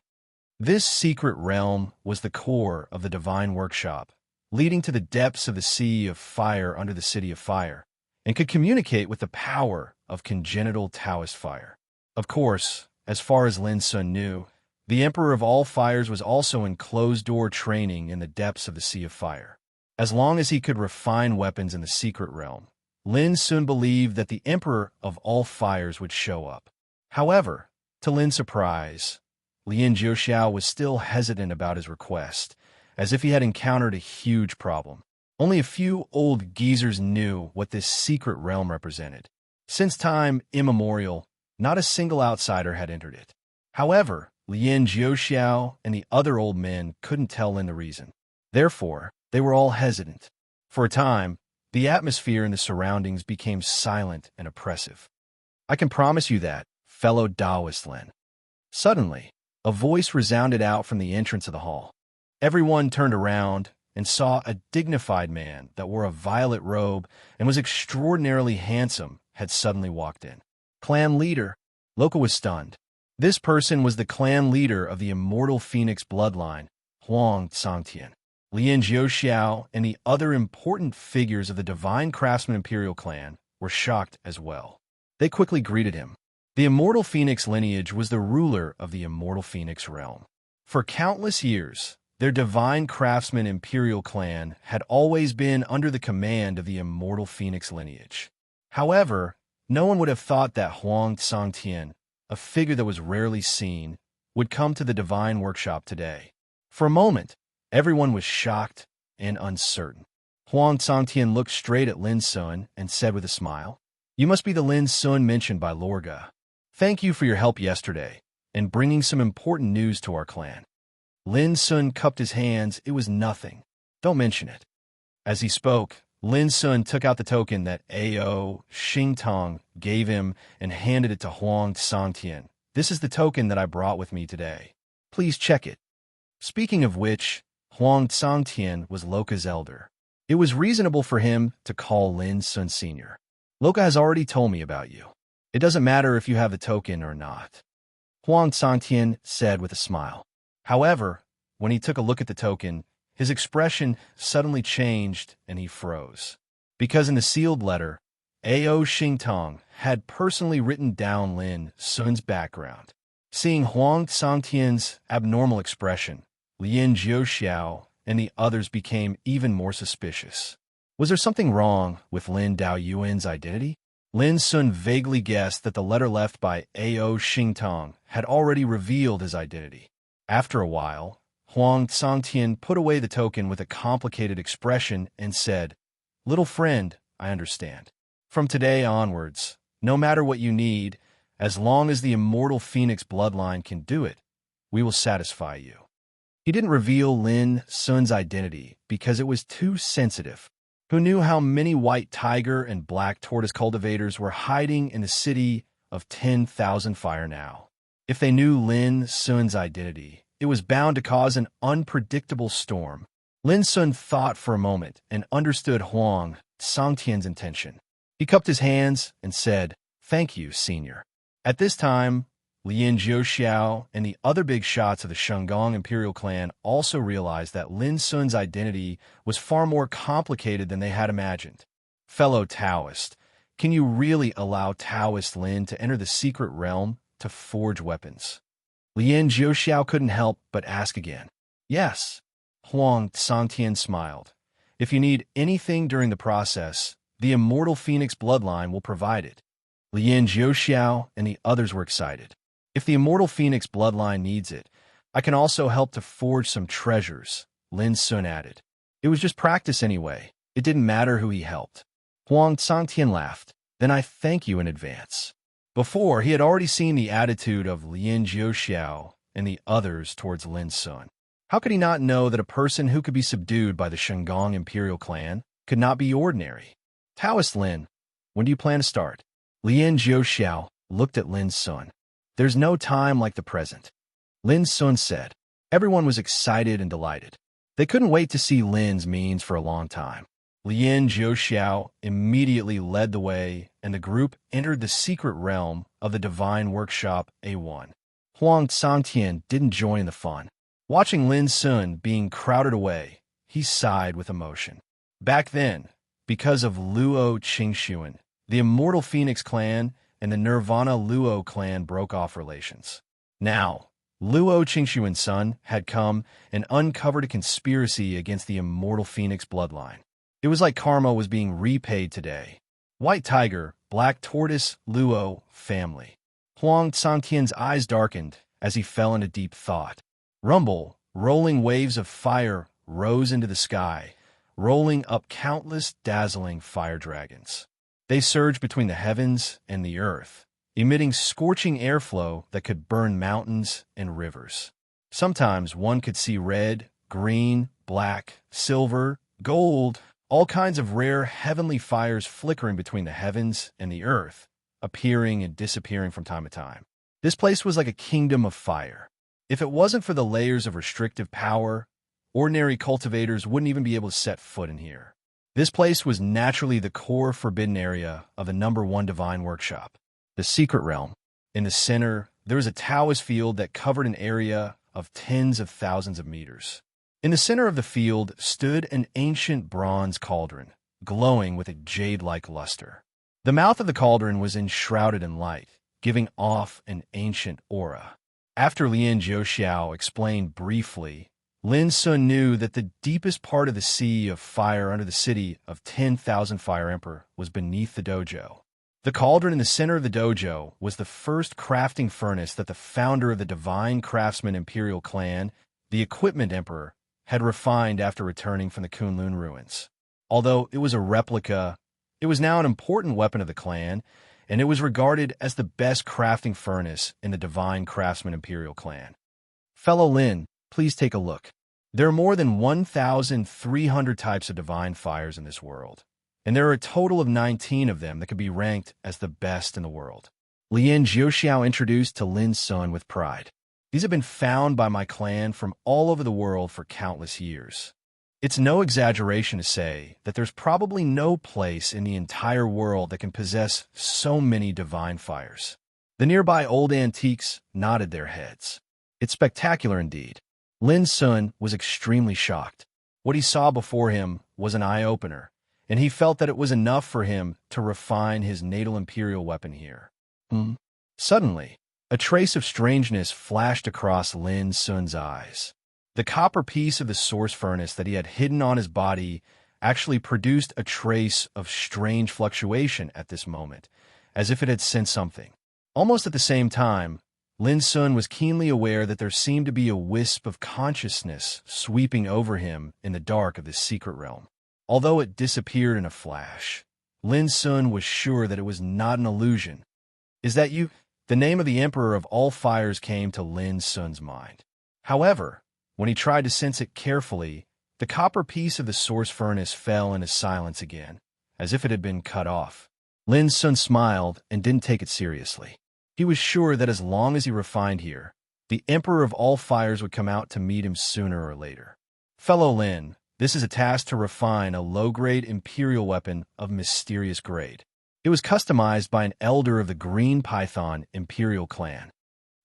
This secret realm was the core of the Divine Workshop, leading to the depths of the Sea of Fire under the City of Fire, and could communicate with the power of congenital Taoist fire. Of course, as far as Lin Sun knew, the Emperor of all fires was also in closed-door training in the depths of the Sea of Fire. As long as he could refine weapons in the secret realm, Lin Sun believed that the Emperor of all fires would show up. However, to Lin's surprise, Lin Jiuxiao was still hesitant about his request, as if he had encountered a huge problem. Only a few old geezers knew what this secret realm represented. Since time immemorial, not a single outsider had entered it. However, Lin Jiuxiao and the other old men couldn't tell Lin the reason. Therefore, they were all hesitant. For a time, the atmosphere in the surroundings became silent and oppressive. "I can promise you that, fellow Taoist Lin." Suddenly, a voice resounded out from the entrance of the hall. Everyone turned around and saw a dignified man that wore a violet robe and was extraordinarily handsome had suddenly walked in. Clan leader. Loka was stunned. This person was the clan leader of the immortal phoenix bloodline, Huang Tsangtian. Lin Jiuxiao and the other important figures of the Divine Craftsman Imperial clan were shocked as well. They quickly greeted him. The immortal phoenix lineage was the ruler of the immortal phoenix realm. For countless years, their Divine Craftsman Imperial clan had always been under the command of the immortal phoenix lineage. However, no one would have thought that Huang Tsangtian, a figure that was rarely seen, would come to the Divine Workshop today. For a moment, everyone was shocked and uncertain. Huang Tsangtian looked straight at Lin Sun and said with a smile, "You must be the Lin Sun mentioned by Lorga. Thank you for your help yesterday and bringing some important news to our clan." Lin Sun cupped his hands. "It was nothing. Don't mention it." As he spoke, Lin Sun took out the token that Ao Xingtong gave him and handed it to Huang Tsangtian. "This is the token that I brought with me today. Please check it." Speaking of which, Huang Tsangtian was Loka's elder. It was reasonable for him to call Lin Sun Sr. "Loka has already told me about you. It doesn't matter if you have the token or not," Huang Tsangtian said with a smile. However, when he took a look at the token, his expression suddenly changed and he froze. Because in the sealed letter, Ao Xingtong had personally written down Lin Sun's background. Seeing Huang Sangtian's abnormal expression, Lin Jiuxiao and the others became even more suspicious. Was there something wrong with Lin Daoyuan's identity? Lin Sun vaguely guessed that the letter left by Ao Xingtong had already revealed his identity. After a while, Huang Sangtian put away the token with a complicated expression and said, "Little friend, I understand. From today onwards, no matter what you need, as long as the immortal phoenix bloodline can do it, we will satisfy you." He didn't reveal Lin Sun's identity because it was too sensitive. Who knew how many white tiger and black tortoise cultivators were hiding in the city of 10,000 fire now? If they knew Lin Sun's identity, it was bound to cause an unpredictable storm. Lin Sun thought for a moment and understood Huang Sangtian's intention. He cupped his hands and said, "Thank you, senior." At this time, Lin Jiuxiao and the other big shots of the Shenggong Imperial clan also realized that Lin Sun's identity was far more complicated than they had imagined. Fellow Taoist, can you really allow Taoist Lin to enter the secret realm to forge weapons? Lin Jiuxiao couldn't help but ask again. Yes. Huang Sangtian smiled. If you need anything during the process, the immortal phoenix bloodline will provide it. Lin Jiuxiao and the others were excited. If the immortal phoenix bloodline needs it, I can also help to forge some treasures, Lin Sun added. It was just practice anyway. It didn't matter who he helped. Huang Sangtian laughed. Then I thank you in advance. Before, he had already seen the attitude of Lin Jiuxiao and the others towards Lin Sun. How could he not know that a person who could be subdued by the Shenggong Imperial clan could not be ordinary? Taoist Lin, when do you plan to start? Lin Jiuxiao looked at Lin Sun. There's no time like the present. Lin Sun said. Everyone was excited and delighted. They couldn't wait to see Lin's means for a long time. Lin Jiuxiao immediately led the way, and the group entered the secret realm of the Divine Workshop A1. Huang Sangtian didn't join in the fun. Watching Lin Sun being crowded away, he sighed with emotion. Back then, because of Luo Qingxuan, the Immortal Phoenix clan and the Nirvana Luo clan broke off relations. Now, Luo Qingxuan's son had come and uncovered a conspiracy against the Immortal Phoenix bloodline. It was like karma was being repaid today. White Tiger, Black Tortoise, Luo, family. Huang Sangtian's eyes darkened as he fell into deep thought. Rumble, rolling waves of fire rose into the sky, rolling up countless dazzling fire dragons. They surged between the heavens and the earth, emitting scorching airflow that could burn mountains and rivers. Sometimes one could see red, green, black, silver, gold, all kinds of rare heavenly fires flickering between the heavens and the earth, appearing and disappearing from time to time. This place was like a kingdom of fire. If it wasn't for the layers of restrictive power, ordinary cultivators wouldn't even be able to set foot in here. This place was naturally the core forbidden area of the #1 Divine Workshop, the secret realm. In the center, there was a Taoist field that covered an area of tens of thousands of meters. In the center of the field stood an ancient bronze cauldron, glowing with a jade-like luster. The mouth of the cauldron was enshrouded in light, giving off an ancient aura. After Lin Jiuxiao explained briefly, Lin Sun knew that the deepest part of the sea of fire under the city of 10,000 Fire Emperor was beneath the dojo. The cauldron in the center of the dojo was the first crafting furnace that the founder of the Divine Craftsman Imperial clan, the Equipment Emperor, had refined after returning from the Kunlun ruins. Although it was a replica, it was now an important weapon of the clan, and it was regarded as the best crafting furnace in the Divine Craftsman Imperial clan. Fellow Lin, please take a look. There are more than 1,300 types of divine fires in this world, and there are a total of 19 of them that could be ranked as the best in the world. Lin Jiuxiao introduced to Lin Sun with pride. These have been found by my clan from all over the world for countless years. It's no exaggeration to say that there's probably no place in the entire world that can possess so many divine fires. The nearby old antiques nodded their heads. It's spectacular indeed. Lin Sun was extremely shocked. What he saw before him was an eye-opener, and he felt that it was enough for him to refine his natal imperial weapon here. Suddenly, a trace of strangeness flashed across Lin Sun's eyes. The copper piece of the source furnace that he had hidden on his body actually produced a trace of strange fluctuation at this moment, as if it had sensed something. Almost at the same time, Lin Sun was keenly aware that there seemed to be a wisp of consciousness sweeping over him in the dark of this secret realm. Although it disappeared in a flash, Lin Sun was sure that it was not an illusion. "Is that you?" The name of the Emperor of all Fires came to Lin Sun's mind. However, when he tried to sense it carefully, the copper piece of the source furnace fell into silence again, as if it had been cut off. Lin Sun smiled and didn't take it seriously. He was sure that as long as he refined here, the Emperor of all Fires would come out to meet him sooner or later. "Fellow Lin, this is a task to refine a low-grade imperial weapon of mysterious grade. It was customized by an elder of the Green Python Imperial clan."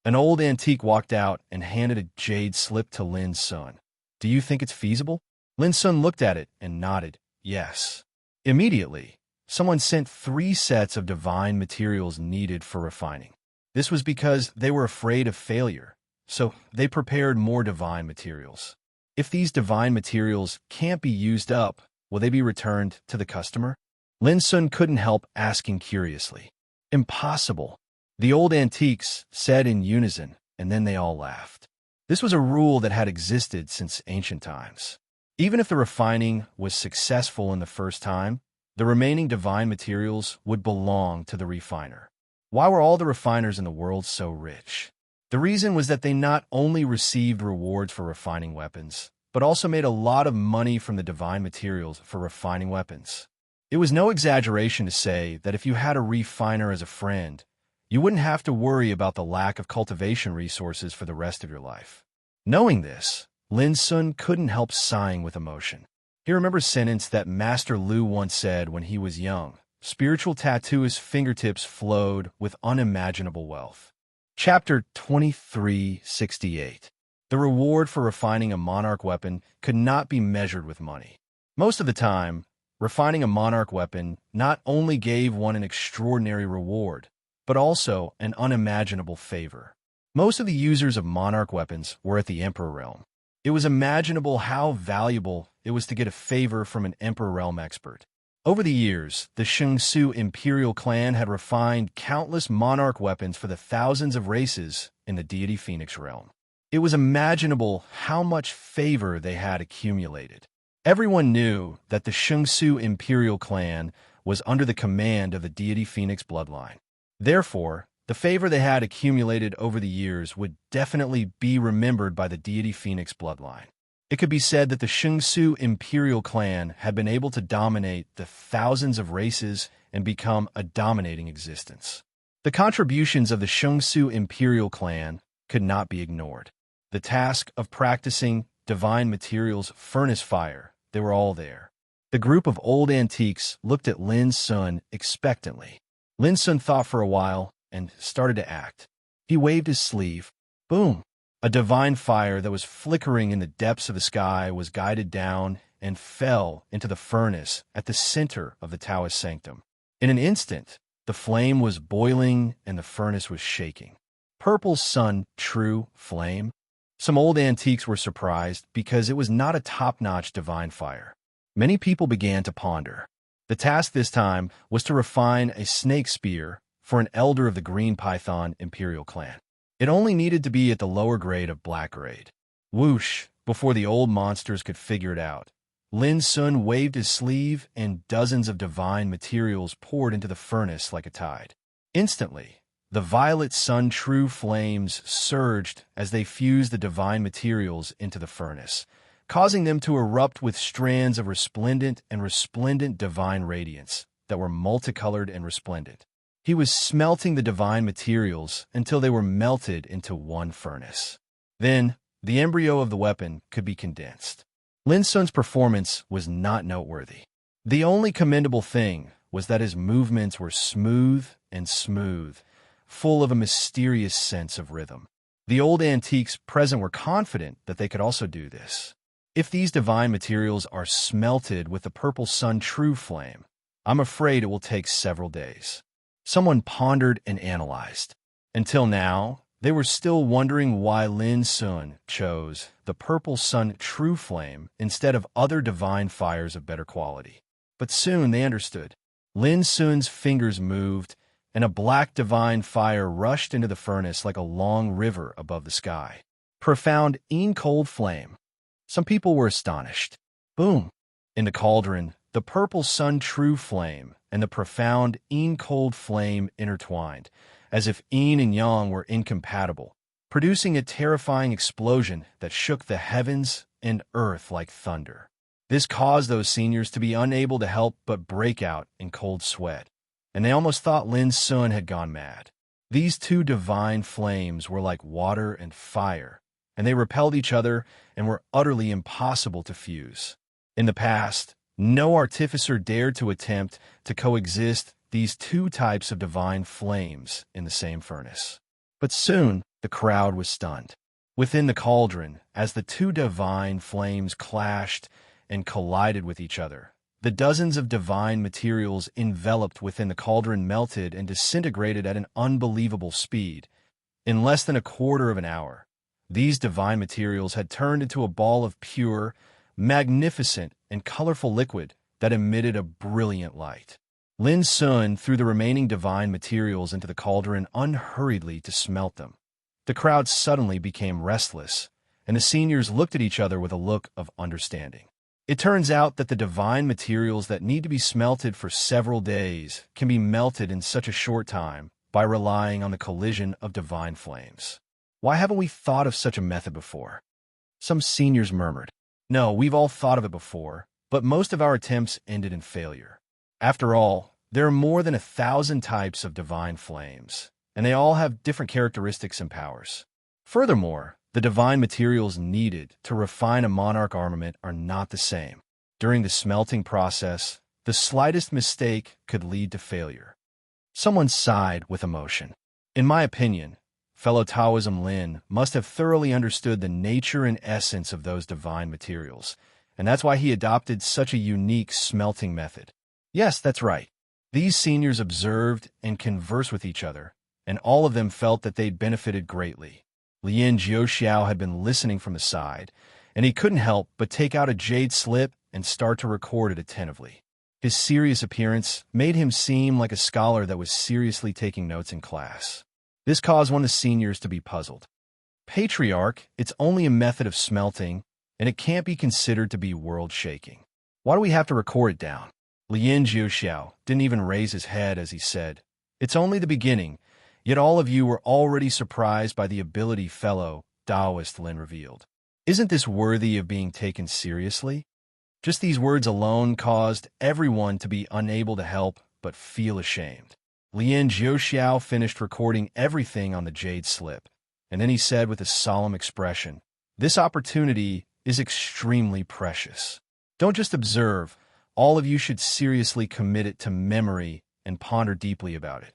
An old antique walked out and handed a jade slip to Lin Sun. "Do you think it's feasible?" Lin Sun looked at it and nodded, yes. Immediately, someone sent 3 sets of divine materials needed for refining. This was because they were afraid of failure, so they prepared more divine materials. If these divine materials can't be used up, will they be returned to the customer? Lin Sun couldn't help asking curiously. "Impossible," the old antiques said in unison, and then they all laughed. This was a rule that had existed since ancient times. Even if the refining was successful in the first time, the remaining divine materials would belong to the refiner. Why were all the refiners in the world so rich? The reason was that they not only received rewards for refining weapons, but also made a lot of money from the divine materials for refining weapons. It was no exaggeration to say that if you had a refiner as a friend, you wouldn't have to worry about the lack of cultivation resources for the rest of your life. Knowing this, Lin Sun couldn't help sighing with emotion. He remembers a sentence that Master Lu once said when he was young. Spiritual tattooist's fingertips flowed with unimaginable wealth. Chapter 2368. The reward for refining a monarch weapon could not be measured with money. Most of the time, refining a monarch weapon not only gave one an extraordinary reward, but also an unimaginable favor. Most of the users of monarch weapons were at the Emperor realm. It was imaginable how valuable it was to get a favor from an Emperor realm expert. Over the years, the Shengsu Imperial clan had refined countless monarch weapons for the thousands of races in the deity Phoenix realm. It was imaginable how much favor they had accumulated. Everyone knew that the Shengsu Imperial clan was under the command of the deity Phoenix bloodline. Therefore, the favor they had accumulated over the years would definitely be remembered by the deity Phoenix bloodline. It could be said that the Shengsu Imperial clan had been able to dominate the thousands of races and become a dominating existence. The contributions of the Shengsu Imperial clan could not be ignored. The task of practicing divine materials furnace fire, they were all there. The group of old antiques looked at Lin Sun expectantly. Lin Sun thought for a while and started to act. He waved his sleeve. Boom! A divine fire that was flickering in the depths of the sky was guided down and fell into the furnace at the center of the Taoist sanctum. In an instant, the flame was boiling and the furnace was shaking. Purple sun, true flame. Some old antiques were surprised because it was not a top-notch divine fire. Many people began to ponder. The task this time was to refine a snake spear for an elder of the Green Python Imperial clan. It only needed to be at the lower grade of black grade. Whoosh! Before the old monsters could figure it out, Lin Sun waved his sleeve and dozens of divine materials poured into the furnace like a tide. Instantly, the violet sun true flames surged as they fused the divine materials into the furnace, causing them to erupt with strands of resplendent divine radiance that were multicolored and resplendent. He was smelting the divine materials until they were melted into one furnace. Then, the embryo of the weapon could be condensed. Lin Sun's performance was not noteworthy. The only commendable thing was that his movements were smooth, full of a mysterious sense of rhythm. The old antiques present were confident that they could also do this. If these divine materials are smelted with the purple sun true flame, I'm afraid it will take several days. Someone pondered and analyzed. Until now, they were still wondering why Lin Sun chose the purple sun true flame instead of other divine fires of better quality. But soon they understood. Lin Sun's fingers moved, and a black divine fire rushed into the furnace like a long river above the sky. Profound, cold flame. Some people were astonished. Boom! In the cauldron, the purple sun true flame and the profound, cold flame intertwined, as if yin and yang were incompatible, producing a terrifying explosion that shook the heavens and earth like thunder. This caused those seniors to be unable to help but break out in cold sweat, and they almost thought Lin Sun had gone mad. These two divine flames were like water and fire, and they repelled each other and were utterly impossible to fuse. In the past, no artificer dared to attempt to coexist these two types of divine flames in the same furnace. But soon, the crowd was stunned. Within the cauldron, as the two divine flames clashed and collided with each other, the dozens of divine materials enveloped within the cauldron melted and disintegrated at an unbelievable speed. In less than a quarter of an hour, these divine materials had turned into a ball of pure, magnificent, and colorful liquid that emitted a brilliant light. Lin Sun threw the remaining divine materials into the cauldron unhurriedly to smelt them. The crowd suddenly became restless, and the seniors looked at each other with a look of understanding. It turns out that the divine materials that need to be smelted for several days can be melted in such a short time by relying on the collision of divine flames. Why haven't we thought of such a method before? Some seniors murmured. No, we've all thought of it before, but most of our attempts ended in failure. After all, there are more than 1,000 types of divine flames, and they all have different characteristics and powers. Furthermore, the divine materials needed to refine a monarch armament are not the same. During the smelting process, the slightest mistake could lead to failure. Someone sighed with emotion. In my opinion, fellow Taoism Lin must have thoroughly understood the nature and essence of those divine materials, and that's why he adopted such a unique smelting method. Yes, that's right. These seniors observed and conversed with each other, and all of them felt that they'd benefited greatly. Lien Jiuxiao had been listening from the side, and he couldn't help but take out a jade slip and start to record it attentively. His serious appearance made him seem like a scholar that was seriously taking notes in class. This caused one of the seniors to be puzzled. Patriarch, it's only a method of smelting, and it can't be considered to be world-shaking. Why do we have to record it down? Lien Jiuxiao didn't even raise his head as he said, "It's only the beginning, yet all of you were already surprised by the ability fellow Taoist Lin revealed. Isn't this worthy of being taken seriously?" Just these words alone caused everyone to be unable to help but feel ashamed. Lien Jiuxiao finished recording everything on the jade slip, and then he said with a solemn expression, "This opportunity is extremely precious. Don't just observe, all of you should seriously commit it to memory and ponder deeply about it.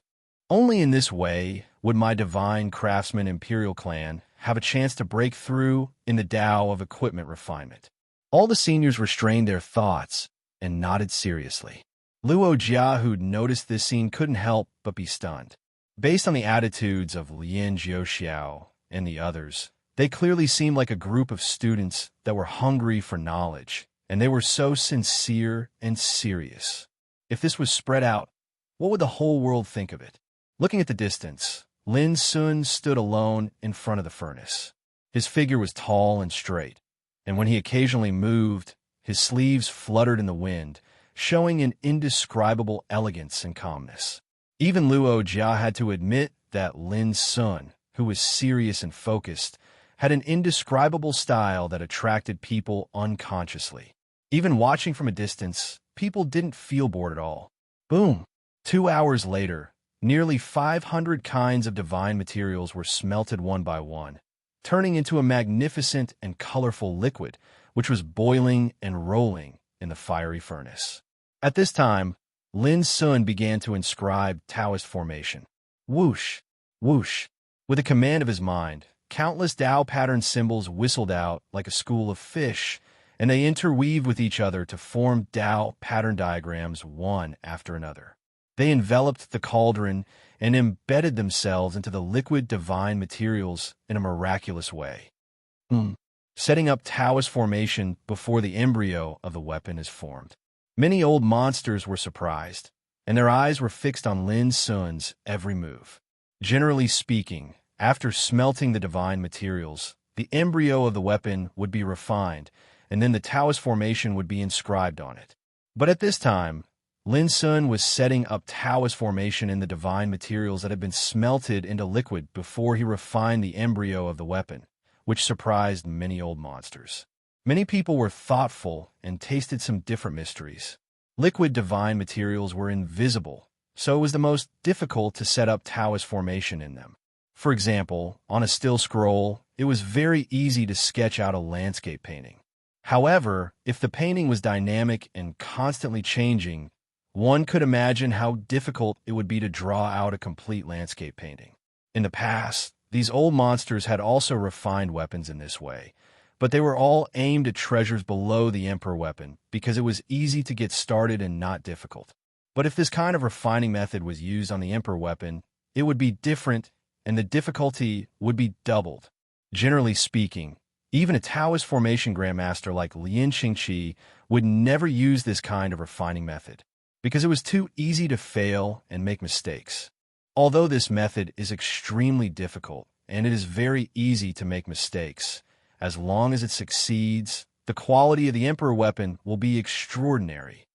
Only in this way would my divine craftsman imperial clan have a chance to break through in the Tao of equipment refinement." All the seniors restrained their thoughts and nodded seriously. Luo Jia, who'd noticed this scene, couldn't help but be stunned. Based on the attitudes of Lien Jiuxiao and the others, they clearly seemed like a group of students that were hungry for knowledge, and they were so sincere and serious. If this was spread out, what would the whole world think of it? Looking at the distance, Lin Sun stood alone in front of the furnace. His figure was tall and straight, and when he occasionally moved, his sleeves fluttered in the wind, showing an indescribable elegance and calmness. Even Luo Jia had to admit that Lin Sun, who was serious and focused, had an indescribable style that attracted people unconsciously. Even watching from a distance, people didn't feel bored at all. Boom! 2 hours later, nearly 500 kinds of divine materials were smelted one by one, turning into a magnificent and colorful liquid, which was boiling and rolling in the fiery furnace. At this time, Lin Sun began to inscribe Taoist formation. Whoosh! Whoosh! With a command of his mind, countless Tao pattern symbols whistled out like a school of fish, and they interweave with each other to form Tao pattern diagrams one after another. They enveloped the cauldron and embedded themselves into the liquid divine materials in a miraculous way, setting up Taoist formation before the embryo of the weapon is formed. Many old monsters were surprised, and their eyes were fixed on Lin Sun's every move. Generally speaking, after smelting the divine materials, the embryo of the weapon would be refined, and then the Taoist formation would be inscribed on it. But at this time, Lin Sun was setting up Taoist formation in the divine materials that had been smelted into liquid before he refined the embryo of the weapon, which surprised many old monsters. Many people were thoughtful and tasted some different mysteries. Liquid divine materials were invisible, so it was the most difficult to set up Taoist formation in them. For example, on a still scroll, it was very easy to sketch out a landscape painting. However, if the painting was dynamic and constantly changing, one could imagine how difficult it would be to draw out a complete landscape painting. In the past, these old monsters had also refined weapons in this way, but they were all aimed at treasures below the Emperor weapon because it was easy to get started and not difficult. But if this kind of refining method was used on the Emperor weapon, it would be different and the difficulty would be doubled. Generally speaking, even a Taoist formation grandmaster like Lin Xingqi would never use this kind of refining method because it was too easy to fail and make mistakes. Although this method is extremely difficult and it is very easy to make mistakes, as long as it succeeds, the quality of the Emperor weapon will be extraordinary.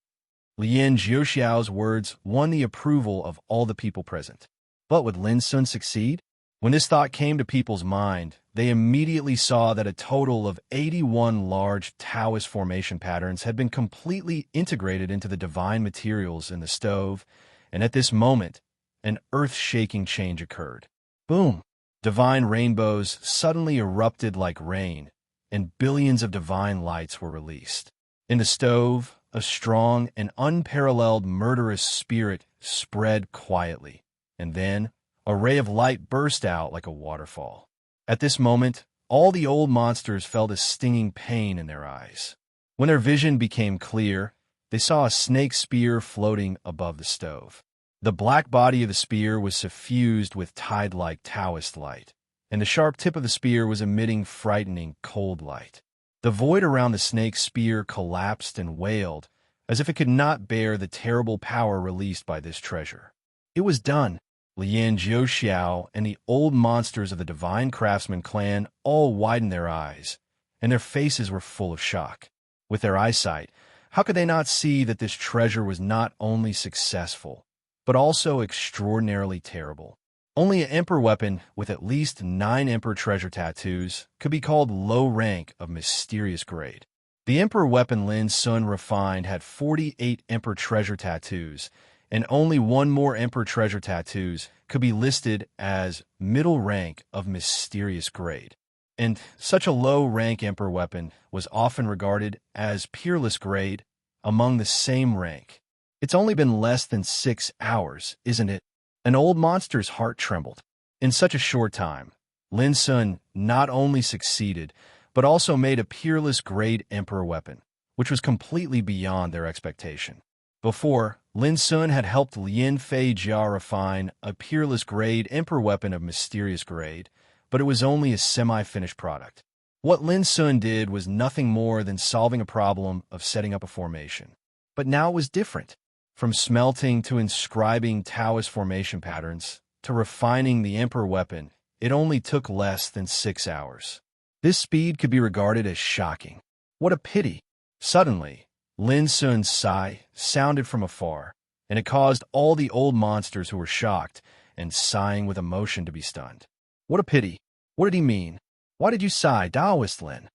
Lin Jiuxiao's words won the approval of all the people present. But would Lin Sun succeed? When this thought came to people's mind, they immediately saw that a total of 81 large Taoist formation patterns had been completely integrated into the divine materials in the stove, and at this moment, an earth-shaking change occurred. Boom! Divine rainbows suddenly erupted like rain, and billions of divine lights were released. In the stove, a strong and unparalleled murderous spirit spread quietly, and then a ray of light burst out like a waterfall. At this moment, all the old monsters felt a stinging pain in their eyes. When their vision became clear, they saw a snake spear floating above the stove. The black body of the spear was suffused with tide-like Taoist light, and the sharp tip of the spear was emitting frightening, cold light. The void around the snake's spear collapsed and wailed, as if it could not bear the terrible power released by this treasure. It was done. Lin Jiuxiao and the old monsters of the Divine Craftsman clan all widened their eyes, and their faces were full of shock. With their eyesight, how could they not see that this treasure was not only successful, but also extraordinarily terrible? Only an Emperor weapon with at least 9 Emperor treasure tattoos could be called low rank of mysterious grade. The Emperor weapon Lin Sun refined had 48 Emperor treasure tattoos, and only one more Emperor treasure tattoos could be listed as middle rank of mysterious grade. And such a low-rank Emperor weapon was often regarded as peerless grade among the same rank. It's only been less than 6 hours, isn't it? An old monster's heart trembled. In such a short time, Lin Sun not only succeeded, but also made a peerless grade Emperor weapon, which was completely beyond their expectation. Before, Lin Sun had helped Lin Fei Jia refine a peerless grade Emperor weapon of mysterious grade, but it was only a semi-finished product. What Lin Sun did was nothing more than solving a problem of setting up a formation. But now it was different. From smelting to inscribing Taoist formation patterns, to refining the Emperor weapon, it only took less than 6 hours. This speed could be regarded as shocking. What a pity! Suddenly, Lin Sun's sigh sounded from afar, and it caused all the old monsters who were shocked and sighing with emotion to be stunned. What a pity! What did he mean? Why did you sigh, Taoist Lin?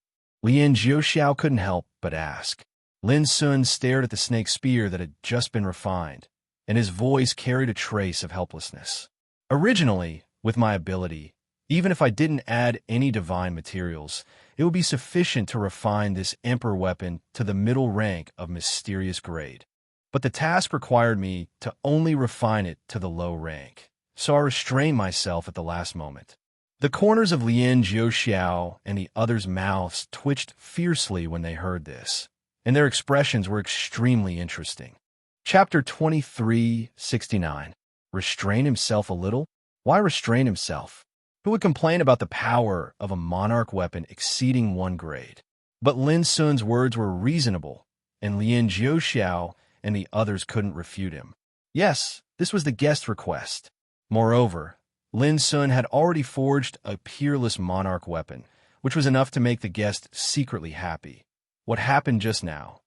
Lin Jiuxiao couldn't help but ask. Lin Sun stared at the snake spear that had just been refined, and his voice carried a trace of helplessness. Originally, with my ability, even if I didn't add any divine materials, it would be sufficient to refine this Emperor weapon to the middle rank of mysterious grade. But the task required me to only refine it to the low rank, so I restrained myself at the last moment. The corners of Lin Jiuxiao and the others' mouths twitched fiercely when they heard this, and their expressions were extremely interesting. Chapter 2369. Restrain himself a little? Why restrain himself? Who would complain about the power of a monarch weapon exceeding 1 grade? But Lin Sun's words were reasonable, and Lin Jiuxiao and the others couldn't refute him. Yes, this was the guest's request. Moreover, Lin Sun had already forged a peerless monarch weapon, which was enough to make the guest secretly happy. What happened just now?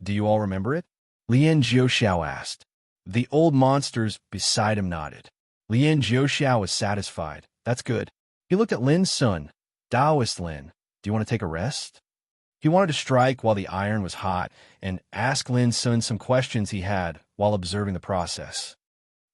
Do you all remember it? Lin Jiuxiao asked. The old monsters beside him nodded. Lin Jiuxiao was satisfied. That's good. He looked at Lin Sun. Taoist Lin, do you want to take a rest? He wanted to strike while the iron was hot and ask Lin Sun some questions he had while observing the process.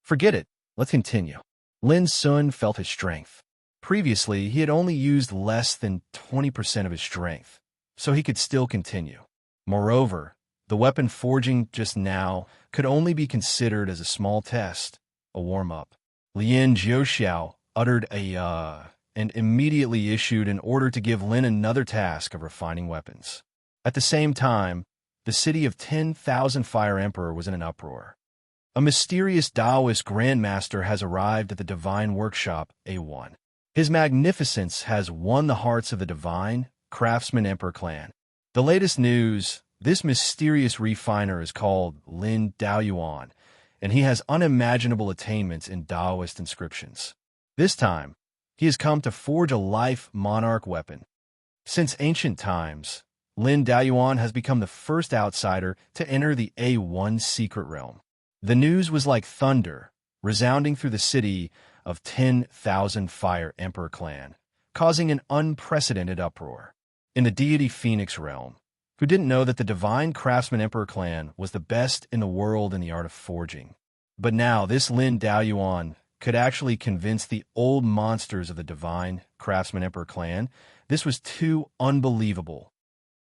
Forget it. Let's continue. Lin Sun felt his strength. Previously, he had only used less than 20% of his strength, so he could still continue. Moreover, the weapon forging just now could only be considered as a small test, a warm-up. Lin Jiuxiao uttered a and immediately issued an order to give Lin another task of refining weapons. At the same time, the city of 10,000 Fire Emperor was in an uproar. A mysterious Taoist Grandmaster has arrived at the Divine Workshop A1. His magnificence has won the hearts of the Divine Craftsman Emperor clan. The latest news, this mysterious refiner is called Lin Daoyuan, and he has unimaginable attainments in Taoist inscriptions. This time, he has come to forge a life monarch weapon. Since ancient times, Lin Daoyuan has become the first outsider to enter the A1 secret realm. The news was like thunder, resounding through the city of 10,000 Fire Emperor clan, causing an unprecedented uproar. In the deity Phoenix realm, who didn't know that the Divine Craftsman Emperor clan was the best in the world in the art of forging. But now this Lin Daoyuan could actually convince the old monsters of the Divine Craftsman Emperor clan. This was too unbelievable.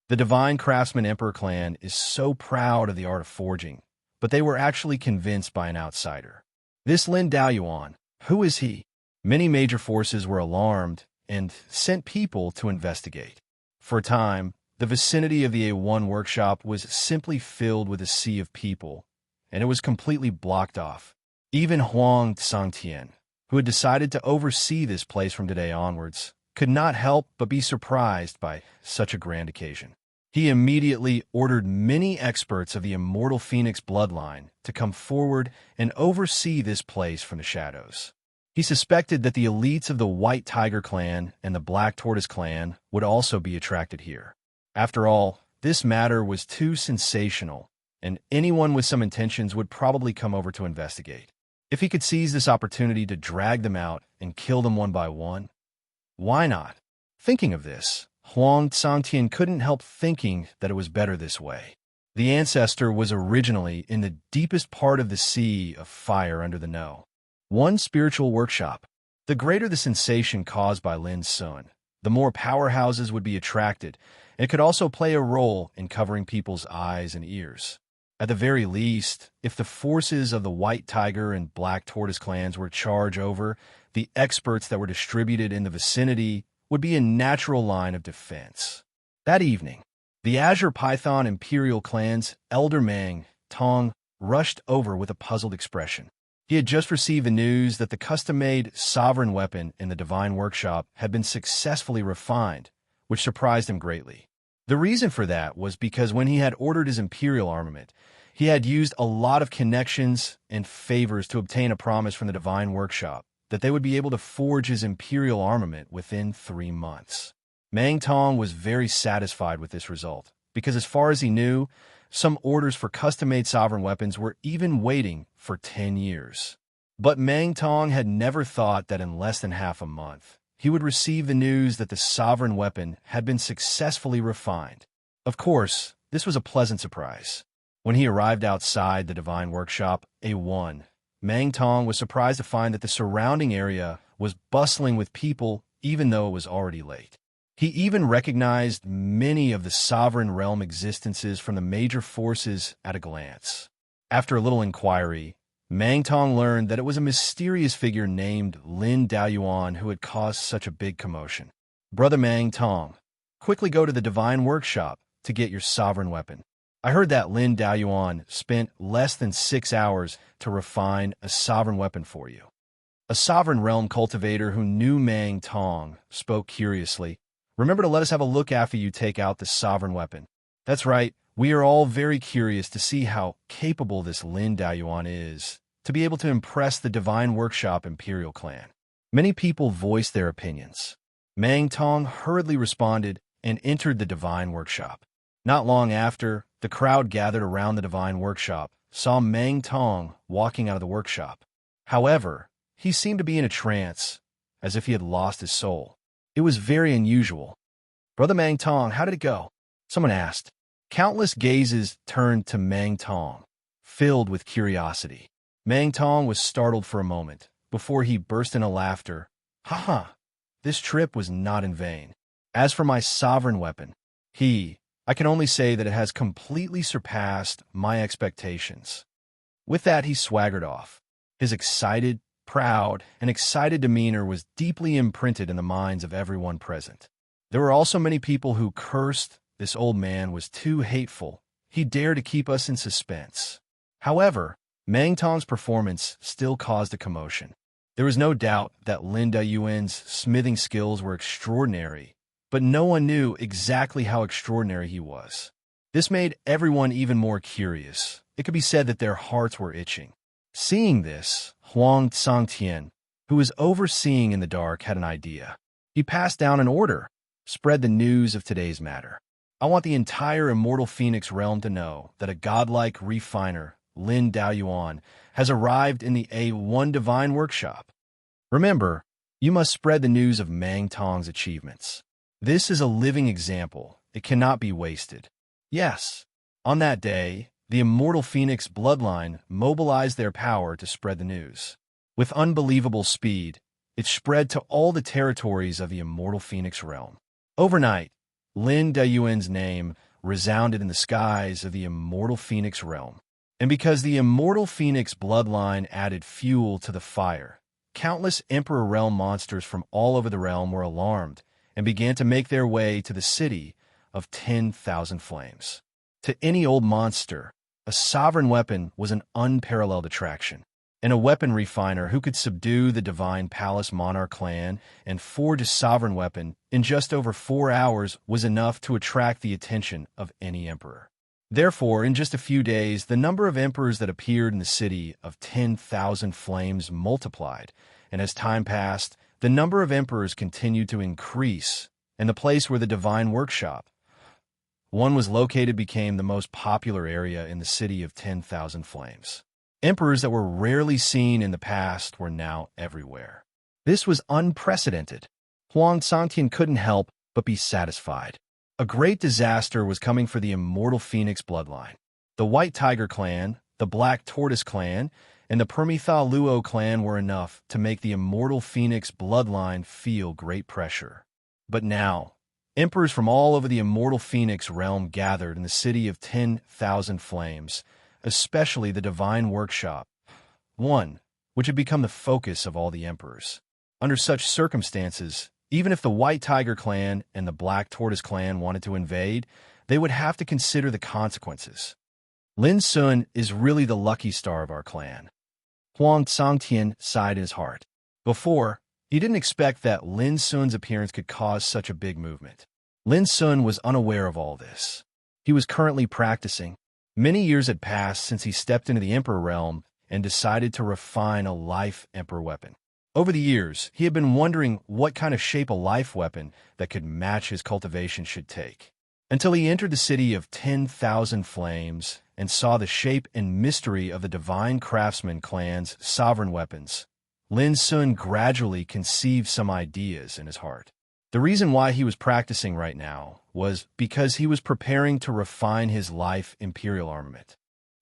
The Divine Craftsman Emperor clan is so proud of the art of forging, but they were actually convinced by an outsider. This Lin Daoyuan, who is he? Many major forces were alarmed and sent people to investigate. For a time, the vicinity of the A1 workshop was simply filled with a sea of people, and it was completely blocked off. Even Huang Tsangtian, who had decided to oversee this place from today onwards, could not help but be surprised by such a grand occasion. He immediately ordered many experts of the immortal Phoenix bloodline to come forward and oversee this place from the shadows. He suspected that the elites of the White Tiger clan and the Black Tortoise clan would also be attracted here. After all, this matter was too sensational, and anyone with some intentions would probably come over to investigate. If he could seize this opportunity to drag them out and kill them one by one, why not? Thinking of this, Huang Tsangtian couldn't help thinking that it was better this way. The ancestor was originally in the deepest part of the sea of fire under the No. 1 spiritual workshop. The greater the sensation caused by Lin Sun, the more powerhouses would be attracted, and it could also play a role in covering people's eyes and ears. At the very least, if the forces of the White Tiger and Black Tortoise clans were charged over, the experts that were distributed in the vicinity would be a natural line of defense. That evening, the Azure Python Imperial clan's Elder Meng Tong rushed over with a puzzled expression. He had just received the news that the custom-made sovereign weapon in the Divine Workshop had been successfully refined, which surprised him greatly. The reason for that was because when he had ordered his Imperial armament, he had used a lot of connections and favors to obtain a promise from the Divine Workshop that they would be able to forge his Imperial armament within 3 months. Meng Tong was very satisfied with this result, because as far as he knew, some orders for custom-made sovereign weapons were even waiting for 10 years. But Meng Tong had never thought that in less than half a month, he would receive the news that the sovereign weapon had been successfully refined. Of course, this was a pleasant surprise. When he arrived outside the Divine Workshop A1, Meng Tong was surprised to find that the surrounding area was bustling with people even though it was already late. He even recognized many of the sovereign realm existences from the major forces at a glance. After a little inquiry, Mang Tong learned that it was a mysterious figure named Lin Daoyuan who had caused such a big commotion. Brother Mang Tong, quickly go to the Divine Workshop to get your sovereign weapon. I heard that Lin Daoyuan spent less than 6 hours to refine a sovereign weapon for you. A sovereign realm cultivator who knew Mang Tong spoke curiously. Remember to let us have a look after you take out the sovereign weapon. That's right, we are all very curious to see how capable this Lin Daoyuan is to be able to impress the Divine Workshop Imperial Clan. Many people voiced their opinions. Mang Tong hurriedly responded and entered the Divine Workshop. Not long after, the crowd gathered around the Divine Workshop saw Mang Tong walking out of the workshop. However, he seemed to be in a trance, as if he had lost his soul. It was very unusual. Brother Mang Tong, how did it go? Someone asked. Countless gazes turned to Mang Tong, filled with curiosity. Mang Tong was startled for a moment, before he burst into laughter. Ha! This trip was not in vain. As for my sovereign weapon, I can only say that it has completely surpassed my expectations. With that, he swaggered off. His excited, proud, and excited demeanor was deeply imprinted in the minds of everyone present. There were also many people who cursed this old man was too hateful. He dared to keep us in suspense. However, Mang Tong's performance still caused a commotion. There was no doubt that Lin Daoyuan's smithing skills were extraordinary, but no one knew exactly how extraordinary he was. This made everyone even more curious. It could be said that their hearts were itching. Seeing this, Huang Tsangtian, who was overseeing in the dark, had an idea. He passed down an order. Spread the news of today's matter. I want the entire Immortal Phoenix realm to know that a godlike refiner, Lin Daoyuan, has arrived in the A1 Divine Workshop. Remember, you must spread the news of Mang Tong's achievements. This is a living example. It cannot be wasted. Yes, on that day, the Immortal Phoenix bloodline mobilized their power to spread the news. With unbelievable speed, it spread to all the territories of the Immortal Phoenix realm. Overnight, Lin Daoyuan's name resounded in the skies of the Immortal Phoenix realm. And because the Immortal Phoenix bloodline added fuel to the fire, countless Emperor Realm monsters from all over the realm were alarmed and began to make their way to the city of 10,000 flames. To any old monster, a sovereign weapon was an unparalleled attraction, and a weapon refiner who could subdue the Divine Palace Monarch clan and forge a sovereign weapon in just over 4 hours was enough to attract the attention of any emperor. Therefore, in just a few days, the number of emperors that appeared in the city of 10,000 flames multiplied, and as time passed, the number of emperors continued to increase, and the place where the Divine Workshop one was located became the most popular area in the city of 10,000 flames. Emperors that were rarely seen in the past were now everywhere. This was unprecedented. Huang Tsangtian couldn't help but be satisfied. A great disaster was coming for the Immortal Phoenix bloodline. The White Tiger clan, the Black Tortoise clan, and the Permitha Luo clan were enough to make the Immortal Phoenix bloodline feel great pressure. But now, emperors from all over the Immortal Phoenix realm gathered in the city of 10,000 flames, especially the Divine Workshop, one which had become the focus of all the emperors. Under such circumstances, even if the White Tiger clan and the Black Tortoise clan wanted to invade, they would have to consider the consequences. Lin Sun is really the lucky star of our clan. Huang Tsangtian sighed in his heart. Before, he didn't expect that Lin Sun's appearance could cause such a big movement. Lin Sun was unaware of all this. He was currently practicing. Many years had passed since he stepped into the Emperor realm and decided to refine a life Emperor weapon. Over the years, he had been wondering what kind of shape a life weapon that could match his cultivation should take. Until he entered the city of 10,000 flames and saw the shape and mystery of the Divine Craftsman clan's sovereign weapons, Lin Sun gradually conceived some ideas in his heart. The reason why he was practicing right now was because he was preparing to refine his life imperial armament.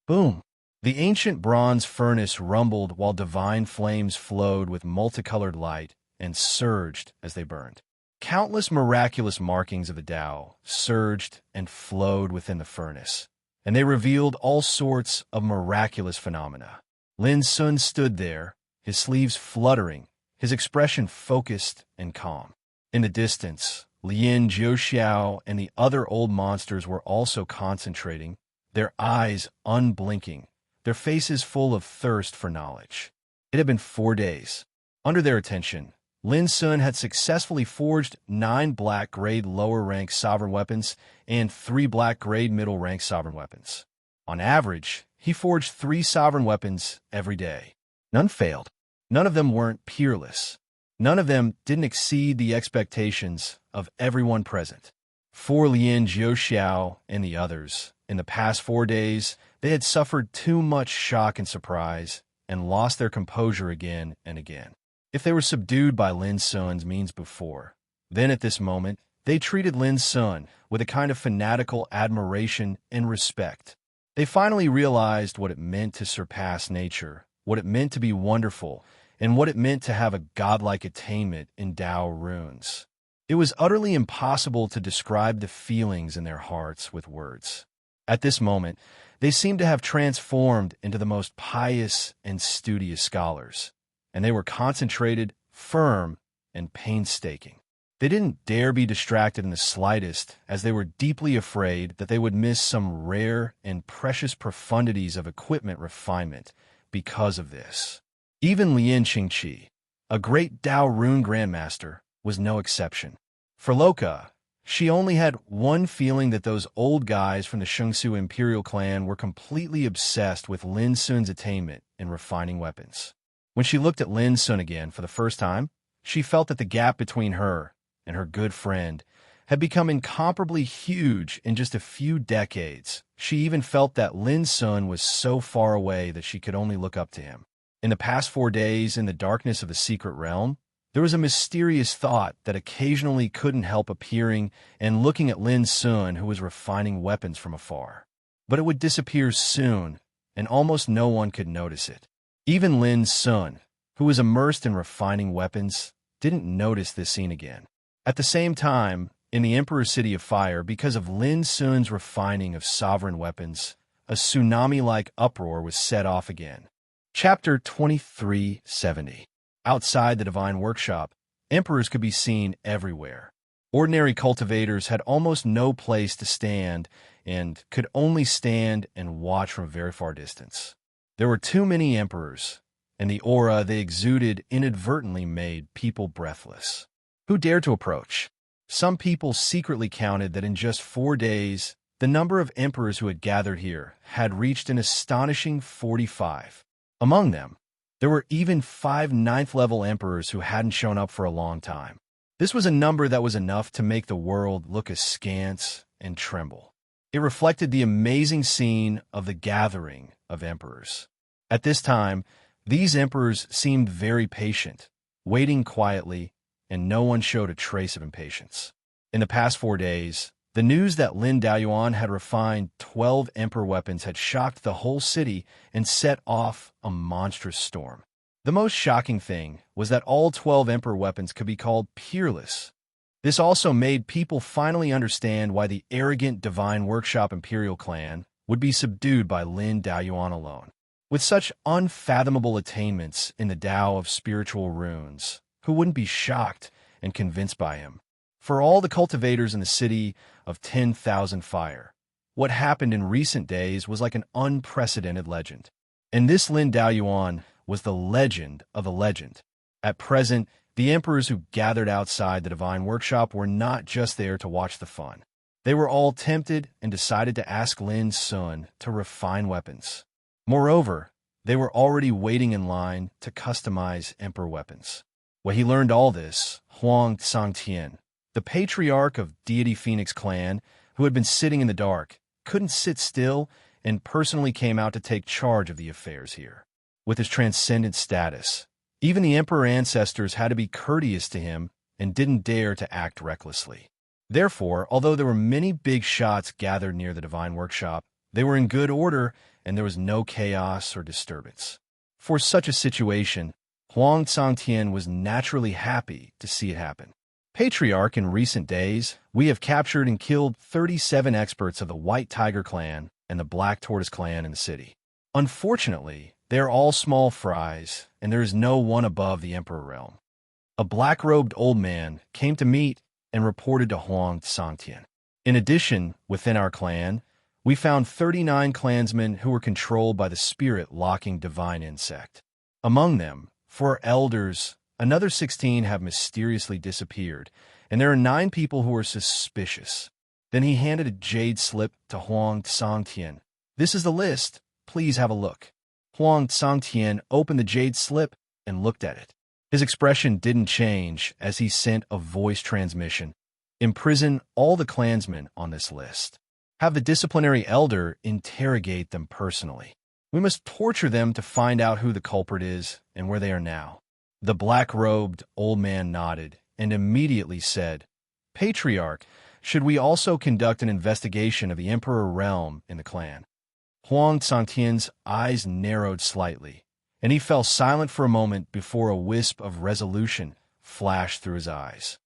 Boom! The ancient bronze furnace rumbled while divine flames flowed with multicolored light and surged as they burned. Countless miraculous markings of the Tao surged and flowed within the furnace, and they revealed all sorts of miraculous phenomena. Lin Sun stood there, his sleeves fluttering, his expression focused and calm. In the distance, Lin Jiuxiao and the other old monsters were also concentrating, their eyes unblinking, their faces full of thirst for knowledge. It had been 4 days. Under their attention, Lin Sun had successfully forged 9 black-grade lower-rank sovereign weapons and 3 black-grade middle-rank sovereign weapons. On average, he forged 3 sovereign weapons every day. None failed. None of them weren't peerless. None of them didn't exceed the expectations of everyone present. For Lin Jiuxiao and the others, in the past 4 days, they had suffered too much shock and surprise and lost their composure again and again. If they were subdued by Lin Sun's means before, then at this moment, they treated Lin Sun with a kind of fanatical admiration and respect. They finally realized what it meant to surpass nature, what it meant to be wonderful, and what it meant to have a godlike attainment in Tao runes. It was utterly impossible to describe the feelings in their hearts with words. At this moment, they seemed to have transformed into the most pious and studious scholars, and they were concentrated, firm, and painstaking. They didn't dare be distracted in the slightest, as they were deeply afraid that they would miss some rare and precious profundities of equipment refinement because of this. Even Lin Qingqi, a great Tao rune grandmaster, was no exception. For Loka, she only had one feeling, that those old guys from the Shengsu imperial clan were completely obsessed with Lin Sun's attainment in refining weapons. When she looked at Lin Sun again for the first time, she felt that the gap between her and her good friend had become incomparably huge in just a few decades. She even felt that Lin Sun was so far away that she could only look up to him. In the past 4 days, in the darkness of the secret realm, there was a mysterious thought that occasionally couldn't help appearing and looking at Lin Sun, who was refining weapons from afar. But it would disappear soon, and almost no one could notice it. Even Lin Sun, who was immersed in refining weapons, didn't notice this scene again. At the same time, in the Emperor's City of Fire, because of Lin Sun's refining of sovereign weapons, a tsunami-like uproar was set off again. Chapter 2370. Outside the Divine Workshop, emperors could be seen everywhere. Ordinary cultivators had almost no place to stand and could only stand and watch from a very far distance. There were too many emperors, and the aura they exuded inadvertently made people breathless. Who dared to approach? Some people secretly counted that in just 4 days, the number of emperors who had gathered here had reached an astonishing 45. Among them, there were even 5 ninth-level emperors who hadn't shown up for a long time. This was a number that was enough to make the world look askance and tremble. It reflected the amazing scene of the gathering of emperors. At this time, these emperors seemed very patient, waiting quietly, and no one showed a trace of impatience. In the past 4 days, the news that Lin Daoyuan had refined 12 emperor weapons had shocked the whole city and set off a monstrous storm. The most shocking thing was that all 12 emperor weapons could be called peerless. This also made people finally understand why the arrogant Divine Workshop Imperial clan would be subdued by Lin Daoyuan alone. With such unfathomable attainments in the Tao of spiritual runes, who wouldn't be shocked and convinced by him? For all the cultivators in the city of 10,000 fire, what happened in recent days was like an unprecedented legend. And this Lin Daoyuan was the legend of a legend. At present, the emperors who gathered outside the Divine Workshop were not just there to watch the fun. They were all tempted and decided to ask Lin Sun to refine weapons. Moreover, they were already waiting in line to customize emperor weapons. When he learned all this, Huang Tsangtian, the patriarch of Deity Phoenix clan, who had been sitting in the dark, couldn't sit still and personally came out to take charge of the affairs here. With his transcendent status, even the emperor ancestors had to be courteous to him and didn't dare to act recklessly. Therefore, although there were many big shots gathered near the Divine Workshop, they were in good order and there was no chaos or disturbance. For such a situation, Huang Tsangtian was naturally happy to see it happen. Patriarch, in recent days, we have captured and killed 37 experts of the White Tiger clan and the Black Tortoise clan in the city. Unfortunately, They are all small fries, and there is no one above the Emperor realm. A black-robed old man came to meet and reported to Huang Sangtian. In addition, within our clan, we found 39 clansmen who were controlled by the spirit-locking divine insect. Among them, 4 elders, another 16 have mysteriously disappeared, and there are 9 people who are suspicious. Then he handed a jade slip to Huang Sangtian. This is the list. Please have a look. Huang Sangtian opened the jade slip and looked at it. His expression didn't change as he sent a voice transmission. Imprison all the clansmen on this list. Have the disciplinary elder interrogate them personally. We must torture them to find out who the culprit is and where they are now. The black-robed old man nodded and immediately said, Patriarch, should we also conduct an investigation of the Emperor realm in the clan? Huang Sangtian's eyes narrowed slightly, and he fell silent for a moment before a wisp of resolution flashed through his eyes.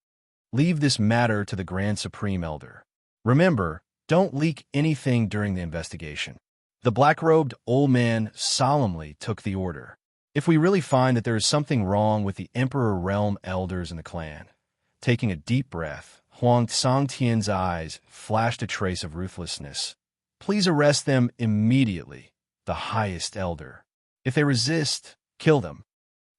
Leave this matter to the Grand Supreme Elder. Remember, don't leak anything during the investigation. The black-robed old man solemnly took the order. If we really find that there is something wrong with the Emperor realm elders in the clan, taking a deep breath, Huang Sangtian's eyes flashed a trace of ruthlessness. Please arrest them immediately, the highest elder. If they resist, kill them.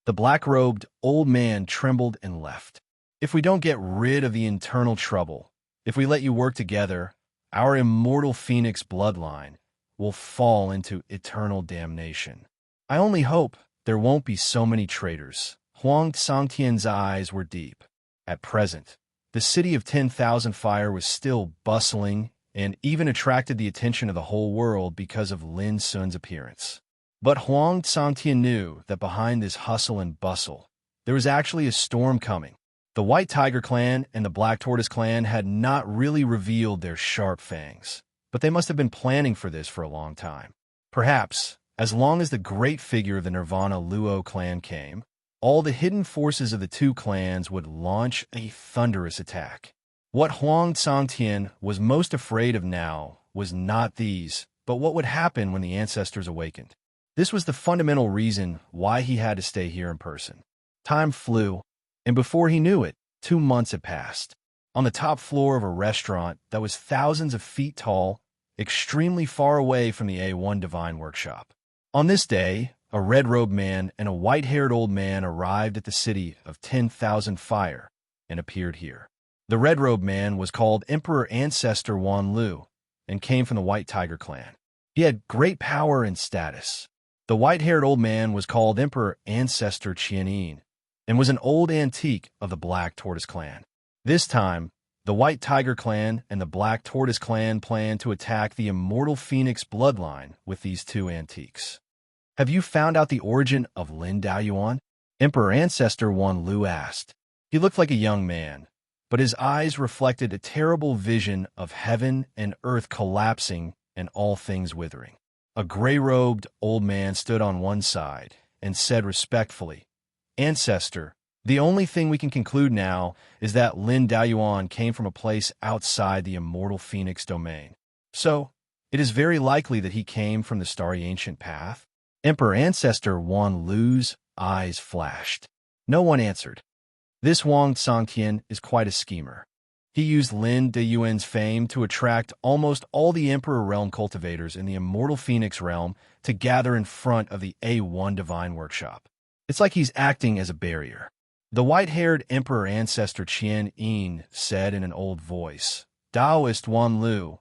The black-robed old man trembled and left. If we don't get rid of the internal trouble, if we let you work together, our immortal phoenix bloodline will fall into eternal damnation. I only hope there won't be so many traitors. Huang Sangtian's eyes were deep. At present, the city of 10,000 Fire was still bustling and even attracted the attention of the whole world because of Lin Sun's appearance. But Huang Sangtian knew that behind this hustle and bustle, there was actually a storm coming. The White Tiger clan and the Black Tortoise clan had not really revealed their sharp fangs, but they must have been planning for this for a long time. Perhaps, as long as the great figure of the Nirvana Luo clan came, all the hidden forces of the 2 clans would launch a thunderous attack. What Huang Sangtian was most afraid of now was not these, but what would happen when the ancestors awakened. This was the fundamental reason why he had to stay here in person. Time flew, and before he knew it, 2 months had passed. On the top floor of a restaurant that was thousands of feet tall, extremely far away from the A1 Divine Workshop. On this day, a red-robed man and a white-haired old man arrived at the city of 10,000 Fire and appeared here. The red-robed man was called Emperor Ancestor Wan Lu and came from the White Tiger clan. He had great power and status. The white-haired old man was called Emperor Ancestor Qianin and was an old antique of the Black Tortoise clan. This time, the White Tiger clan and the Black Tortoise clan planned to attack the immortal Phoenix bloodline with these 2 antiques. Have you found out the origin of Lin Daoyuan? Emperor Ancestor Wan Lu asked. He looked like a young man, but his eyes reflected a terrible vision of heaven and earth collapsing and all things withering. A gray-robed old man stood on one side and said respectfully, Ancestor, the only thing we can conclude now is that Lin Daoyuan came from a place outside the immortal Phoenix domain. So, it is very likely that he came from the starry ancient path. Emperor Ancestor Wan Lu's eyes flashed. No one answered. This Huang Sangtian is quite a schemer. He used Lin Daoyuan's fame to attract almost all the Emperor realm cultivators in the immortal Phoenix realm to gather in front of the A1 Divine Workshop. It's like he's acting as a barrier. The white-haired Emperor Ancestor Qian Yin said in an old voice, Taoist Wan Lu,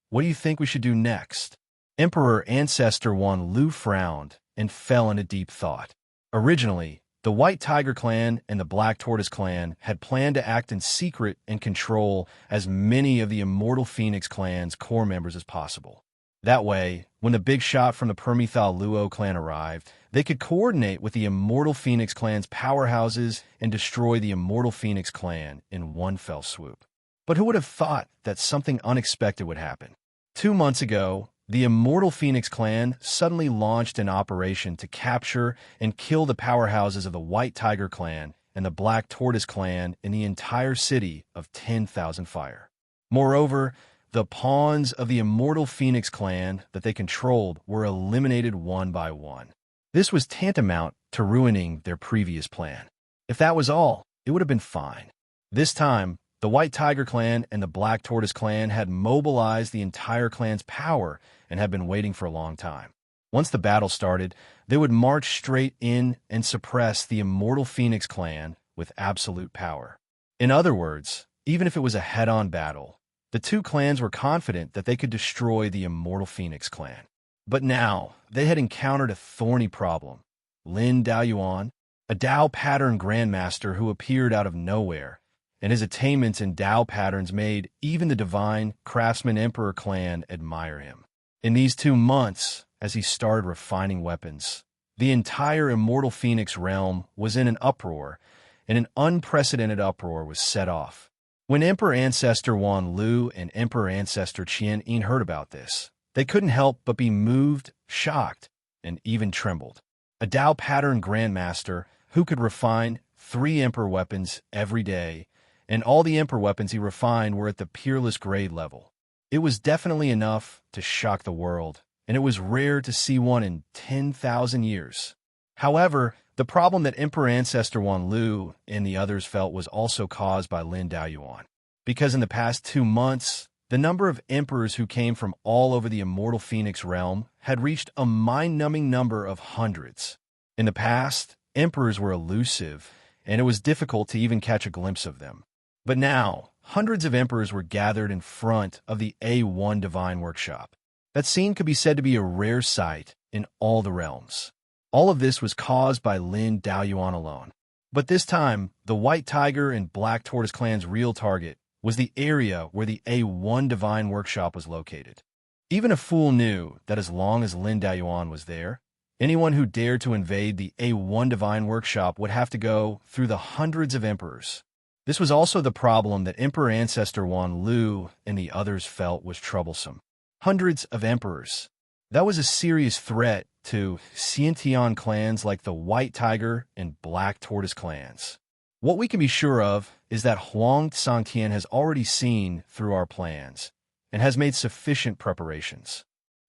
what do you think we should do next? Emperor Ancestor Wan Lu frowned and fell into deep thought. Originally, the White Tiger clan and the Black Tortoise clan had planned to act in secret and control as many of the immortal Phoenix clan's core members as possible. That way, when the big shot from the Permethal Luo clan arrived, they could coordinate with the immortal Phoenix clan's powerhouses and destroy the immortal Phoenix clan in one fell swoop. But who would have thought that something unexpected would happen? 2 months ago, the immortal Phoenix clan suddenly launched an operation to capture and kill the powerhouses of the White Tiger clan and the Black Tortoise clan in the entire city of 10,000 Fire. Moreover, the pawns of the immortal Phoenix clan that they controlled were eliminated one by one. This was tantamount to ruining their previous plan. If that was all, it would have been fine. This time, the White Tiger clan and the Black Tortoise clan had mobilized the entire clan's power and had been waiting for a long time. Once the battle started, they would march straight in and suppress the Immortal Phoenix clan with absolute power. In other words, even if it was a head-on battle, the two clans were confident that they could destroy the Immortal Phoenix clan. But now, they had encountered a thorny problem. Lin Daoyuan, a Dao pattern grandmaster who appeared out of nowhere, and his attainments in Dao patterns made even the Divine Craftsman Emperor clan admire him. In these 2 months, as he started refining weapons, the entire Immortal Phoenix realm was in an uproar, and an unprecedented uproar was set off. When Emperor Ancestor Wan Lu and Emperor Ancestor Qian Yin heard about this, they couldn't help but be moved, shocked, and even trembled. A Dao pattern grandmaster who could refine 3 Emperor weapons every day, and all the Emperor weapons he refined were at the peerless grade level. It was definitely enough to shock the world, and it was rare to see one in 10,000 years. However, the problem that Emperor Ancestor Wan Lu and the others felt was also caused by Lin Daoyuan. Because in the past 2 months, the number of emperors who came from all over the Immortal Phoenix realm had reached a mind-numbing number of hundreds. In the past, emperors were elusive, and it was difficult to even catch a glimpse of them. But now, hundreds of emperors were gathered in front of the A1 Divine Workshop. That scene could be said to be a rare sight in all the realms. All of this was caused by Lin Daoyuan alone. But this time, the White Tiger and Black Tortoise clan's real target was the area where the A1 Divine Workshop was located. Even a fool knew that as long as Lin Daoyuan was there, anyone who dared to invade the A1 Divine Workshop would have to go through the hundreds of emperors. This was also the problem that Emperor Ancestor Wan Lu and the others felt was troublesome. Hundreds of emperors. That was a serious threat to Xiantian clans like the White Tiger and Black Tortoise clans. What we can be sure of is that Huang Tsangtian has already seen through our plans and has made sufficient preparations.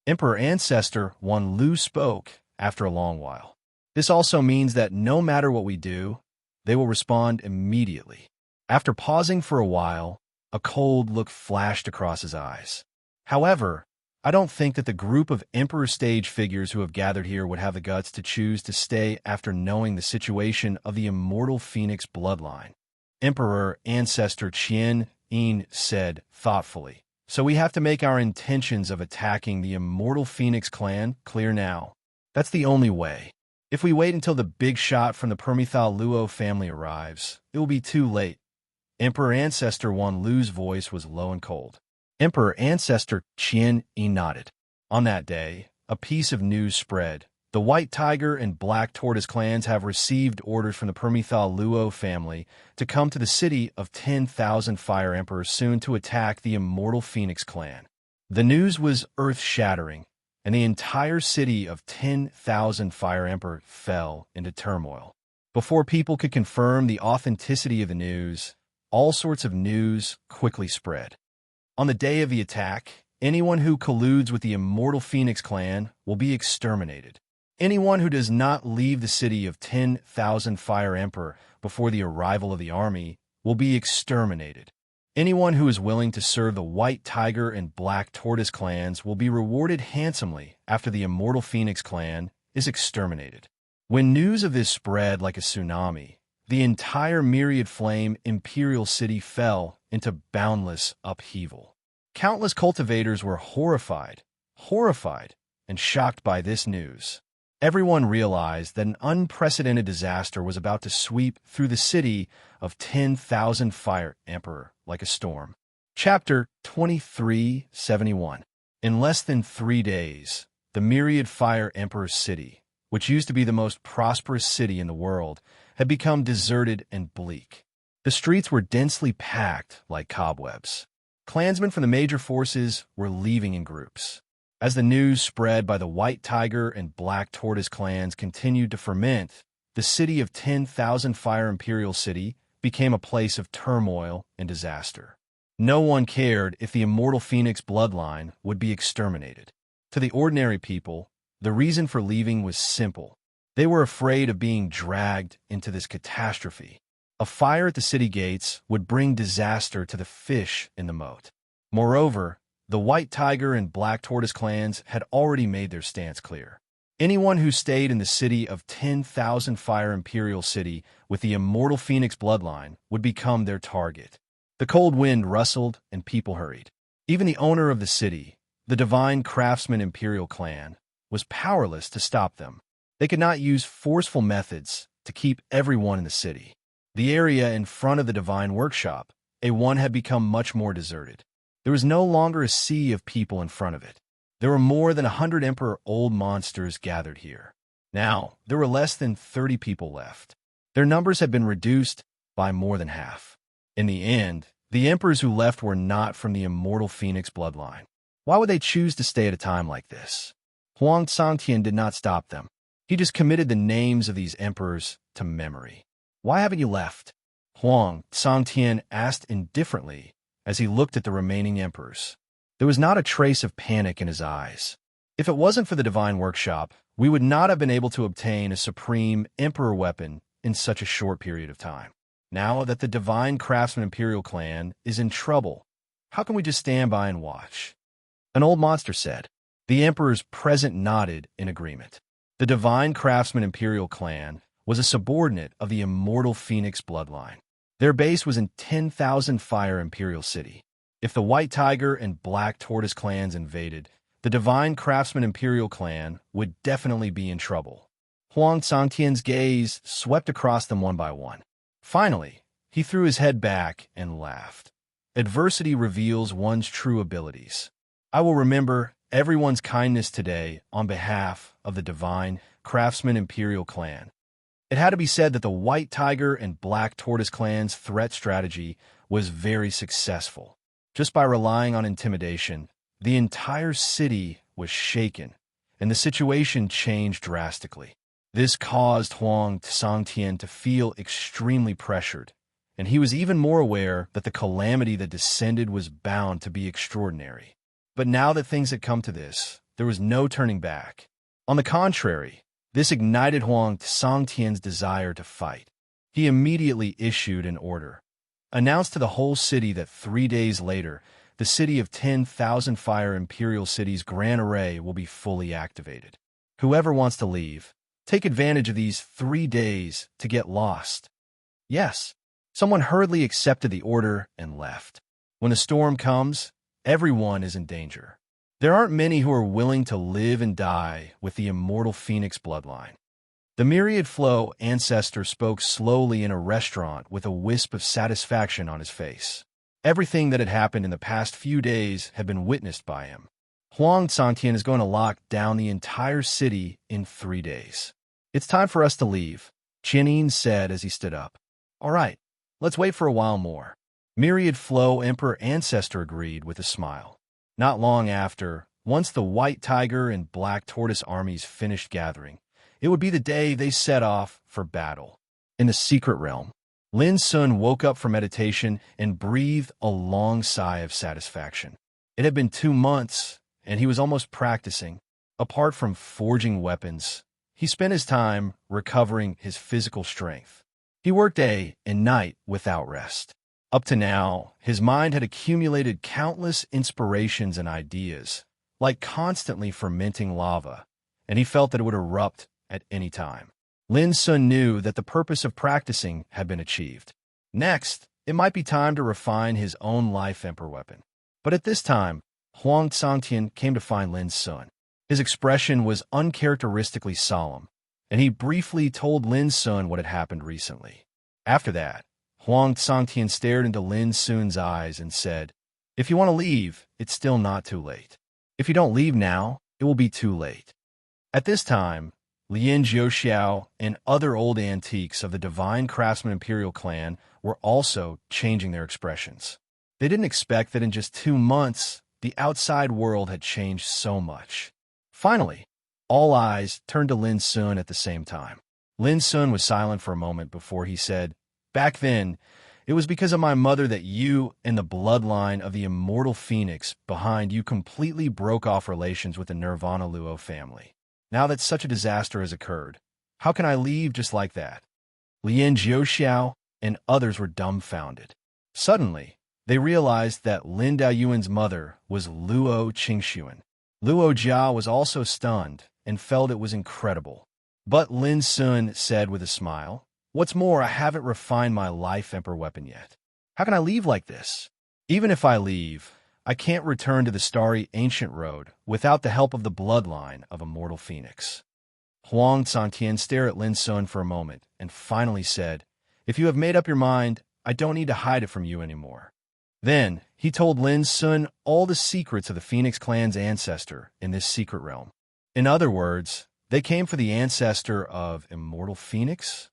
Emperor Ancestor Wan Lu spoke after a long while. This also means that no matter what we do, they will respond immediately. After pausing for a while, a cold look flashed across his eyes. However, I don't think that the group of Emperor stage figures who have gathered here would have the guts to choose to stay after knowing the situation of the Immortal Phoenix bloodline. Emperor Ancestor Qian Yin said thoughtfully, "So we have to make our intentions of attacking the Immortal Phoenix clan clear now. That's the only way. If we wait until the big shot from the Permethal Luo family arrives, it will be too late." Emperor Ancestor Wan Lu's voice was low and cold. Emperor Ancestor Qian Yin nodded. On that day, a piece of news spread. The White Tiger and Black Tortoise clans have received orders from the Permethal Luo family to come to the city of 10,000 Fire Emperors soon to attack the Immortal Phoenix clan. The news was earth-shattering, and the entire city of 10,000 Fire Emperor fell into turmoil. Before people could confirm the authenticity of the news, all sorts of news quickly spread. On the day of the attack, anyone who colludes with the Immortal Phoenix clan will be exterminated. Anyone who does not leave the city of 10,000 Fire Emperor before the arrival of the army will be exterminated. Anyone who is willing to serve the White Tiger and Black Tortoise clans will be rewarded handsomely after the Immortal Phoenix clan is exterminated. When news of this spread like a tsunami, the entire Myriad Flame Imperial City fell into boundless upheaval. Countless cultivators were horrified, and shocked by this news. Everyone realized that an unprecedented disaster was about to sweep through the city of 10,000 Fire Emperor like a storm. Chapter 2371. In less than 3 days, the Myriad Fire Emperor City, which used to be the most prosperous city in the world, had become deserted and bleak. The streets were densely packed like cobwebs. Clansmen from the major forces were leaving in groups. As the news spread by the White Tiger and Black Tortoise clans continued to ferment, the city of 10,000 Fire Imperial City became a place of turmoil and disaster. No one cared if the Immortal Phoenix bloodline would be exterminated. To the ordinary people, the reason for leaving was simple. They were afraid of being dragged into this catastrophe. A fire at the city gates would bring disaster to the fish in the moat. Moreover, the White Tiger and Black Tortoise clans had already made their stance clear. Anyone who stayed in the city of 10,000 Fire Imperial City with the immortal Phoenix bloodline would become their target. The cold wind rustled and people hurried. Even the owner of the city, the Divine Craftsman Imperial clan, was powerless to stop them. They could not use forceful methods to keep everyone in the city. The area in front of the Divine Workshop, A1, had become much more deserted. There was no longer a sea of people in front of it. There were more than 100 Emperor old monsters gathered here. Now, there were less than 30 people left. Their numbers had been reduced by more than half. In the end, the Emperors who left were not from the immortal Phoenix bloodline. Why would they choose to stay at a time like this? Huang Sangtian did not stop them. He just committed the names of these Emperors to memory. Why haven't you left? Huang Sangtian asked indifferently as he looked at the remaining Emperors. There was not a trace of panic in his eyes. If it wasn't for the Divine Workshop, we would not have been able to obtain a supreme Emperor weapon in such a short period of time. Now that the Divine Craftsman Imperial clan is in trouble, how can we just stand by and watch? An old monster said. The Emperors present nodded in agreement. The Divine Craftsman Imperial clan was a subordinate of the immortal Phoenix bloodline. Their base was in 10,000 Fire Imperial City. If the White Tiger and Black Tortoise clans invaded, the Divine Craftsman Imperial clan would definitely be in trouble. Huang Sangtian's gaze swept across them one by one. Finally, he threw his head back and laughed. Adversity reveals one's true abilities. I will remember everyone's kindness today on behalf of the Divine Craftsman Imperial clan. It had to be said that the White Tiger and Black Tortoise clans' threat strategy was very successful. Just by relying on intimidation, the entire city was shaken, and the situation changed drastically. This caused Huang Sangtian to feel extremely pressured, and he was even more aware that the calamity that descended was bound to be extraordinary. But now that things had come to this, there was no turning back. On the contrary, this ignited Huang Sangtian's desire to fight. He immediately issued an order. Announced to the whole city that 3 days later, the city of 10,000 Fire Imperial City's Grand Array will be fully activated. Whoever wants to leave, take advantage of these 3 days to get lost. Yes, someone hurriedly accepted the order and left. When the storm comes, everyone is in danger. There aren't many who are willing to live and die with the immortal Phoenix bloodline. The myriad flow ancestor spoke slowly in a restaurant with a wisp of satisfaction on his face. Everything that had happened in the past few days had been witnessed by him. Huang Sangtian is going to lock down the entire city in 3 days. It's time for us to leave, Qianin said as he stood up. All right, let's wait for a while more. Myriad Flow Emperor Ancestor agreed with a smile. Not long after, once the White Tiger and Black Tortoise armies finished gathering, it would be the day they set off for battle. In the secret realm, Lin Sun woke up from meditation and breathed a long sigh of satisfaction. It had been 2 months, and he was almost practicing. Apart from forging weapons, he spent his time recovering his physical strength. He worked day and night without rest. Up to now, his mind had accumulated countless inspirations and ideas, like constantly fermenting lava, and he felt that it would erupt at any time. Lin Sun knew that the purpose of practicing had been achieved. Next, it might be time to refine his own life emperor weapon. But at this time, Huang Sangtian came to find Lin Sun. His expression was uncharacteristically solemn, and he briefly told Lin Sun what had happened recently. After that, Huang Sangtian stared into Lin Sun's eyes and said, "If you want to leave, it's still not too late. If you don't leave now, it will be too late." At this time, Lien Jiuxiao and other old antiques of the Divine Craftsman Imperial clan were also changing their expressions. They didn't expect that in just 2 months, the outside world had changed so much. Finally, all eyes turned to Lin Sun at the same time. Lin Sun was silent for a moment before he said, "Back then, it was because of my mother that you and the bloodline of the immortal Phoenix behind you completely broke off relations with the Nirvana Luo family. Now that such a disaster has occurred, How can I leave just like that? Lien Jiuxiao and others were dumbfounded. Suddenly, they realized that Lin Daoyuan's mother was Luo Qingxuan. Luo Jia was also stunned and felt it was incredible. But Lin Sun said with a smile, "What's more, I haven't refined my life emperor weapon yet. How can I leave like this? Even if I leave, I can't return to the starry ancient road without the help of the bloodline of immortal phoenix." Huang Santian stared at Lin Sun for a moment and finally said, "If you have made up your mind, I don't need to hide it from you anymore." Then, he told Lin Sun all the secrets of the Phoenix clan's ancestor in this secret realm. In other words, they came for the ancestor of immortal phoenix?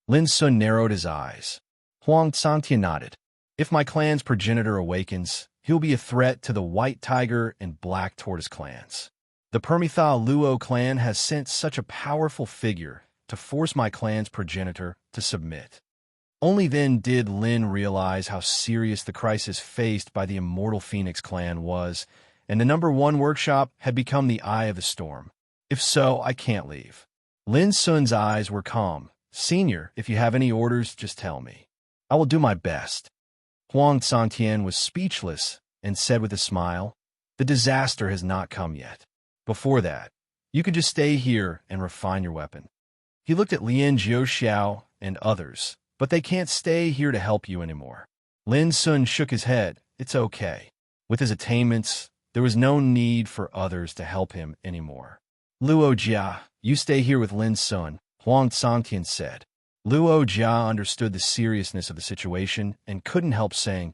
Lin Sun narrowed his eyes. Huang Santian nodded. "If my clan's progenitor awakens, he'll be a threat to the White Tiger and Black Tortoise clans. The Permitha Luo clan has sent such a powerful figure to force my clan's progenitor to submit." Only then did Lin realize how serious the crisis faced by the immortal Phoenix clan was, and the #1 workshop had become the eye of the storm. "If so, I can't leave." Lin Sun's eyes were calm. "Senior, if you have any orders, just tell me. I will do my best." Huang Santian was speechless and said with a smile, "The disaster has not come yet. Before that, you can just stay here and refine your weapon." He looked at Lien Jiuxiao and others, "But they can't stay here to help you anymore." Lin Sun shook his head. "It's okay. With his attainments, there was no need for others to help him anymore." "Luo Jia, you stay here with Lin Sun," Huang Santian said. Luo Jia understood the seriousness of the situation and couldn't help saying,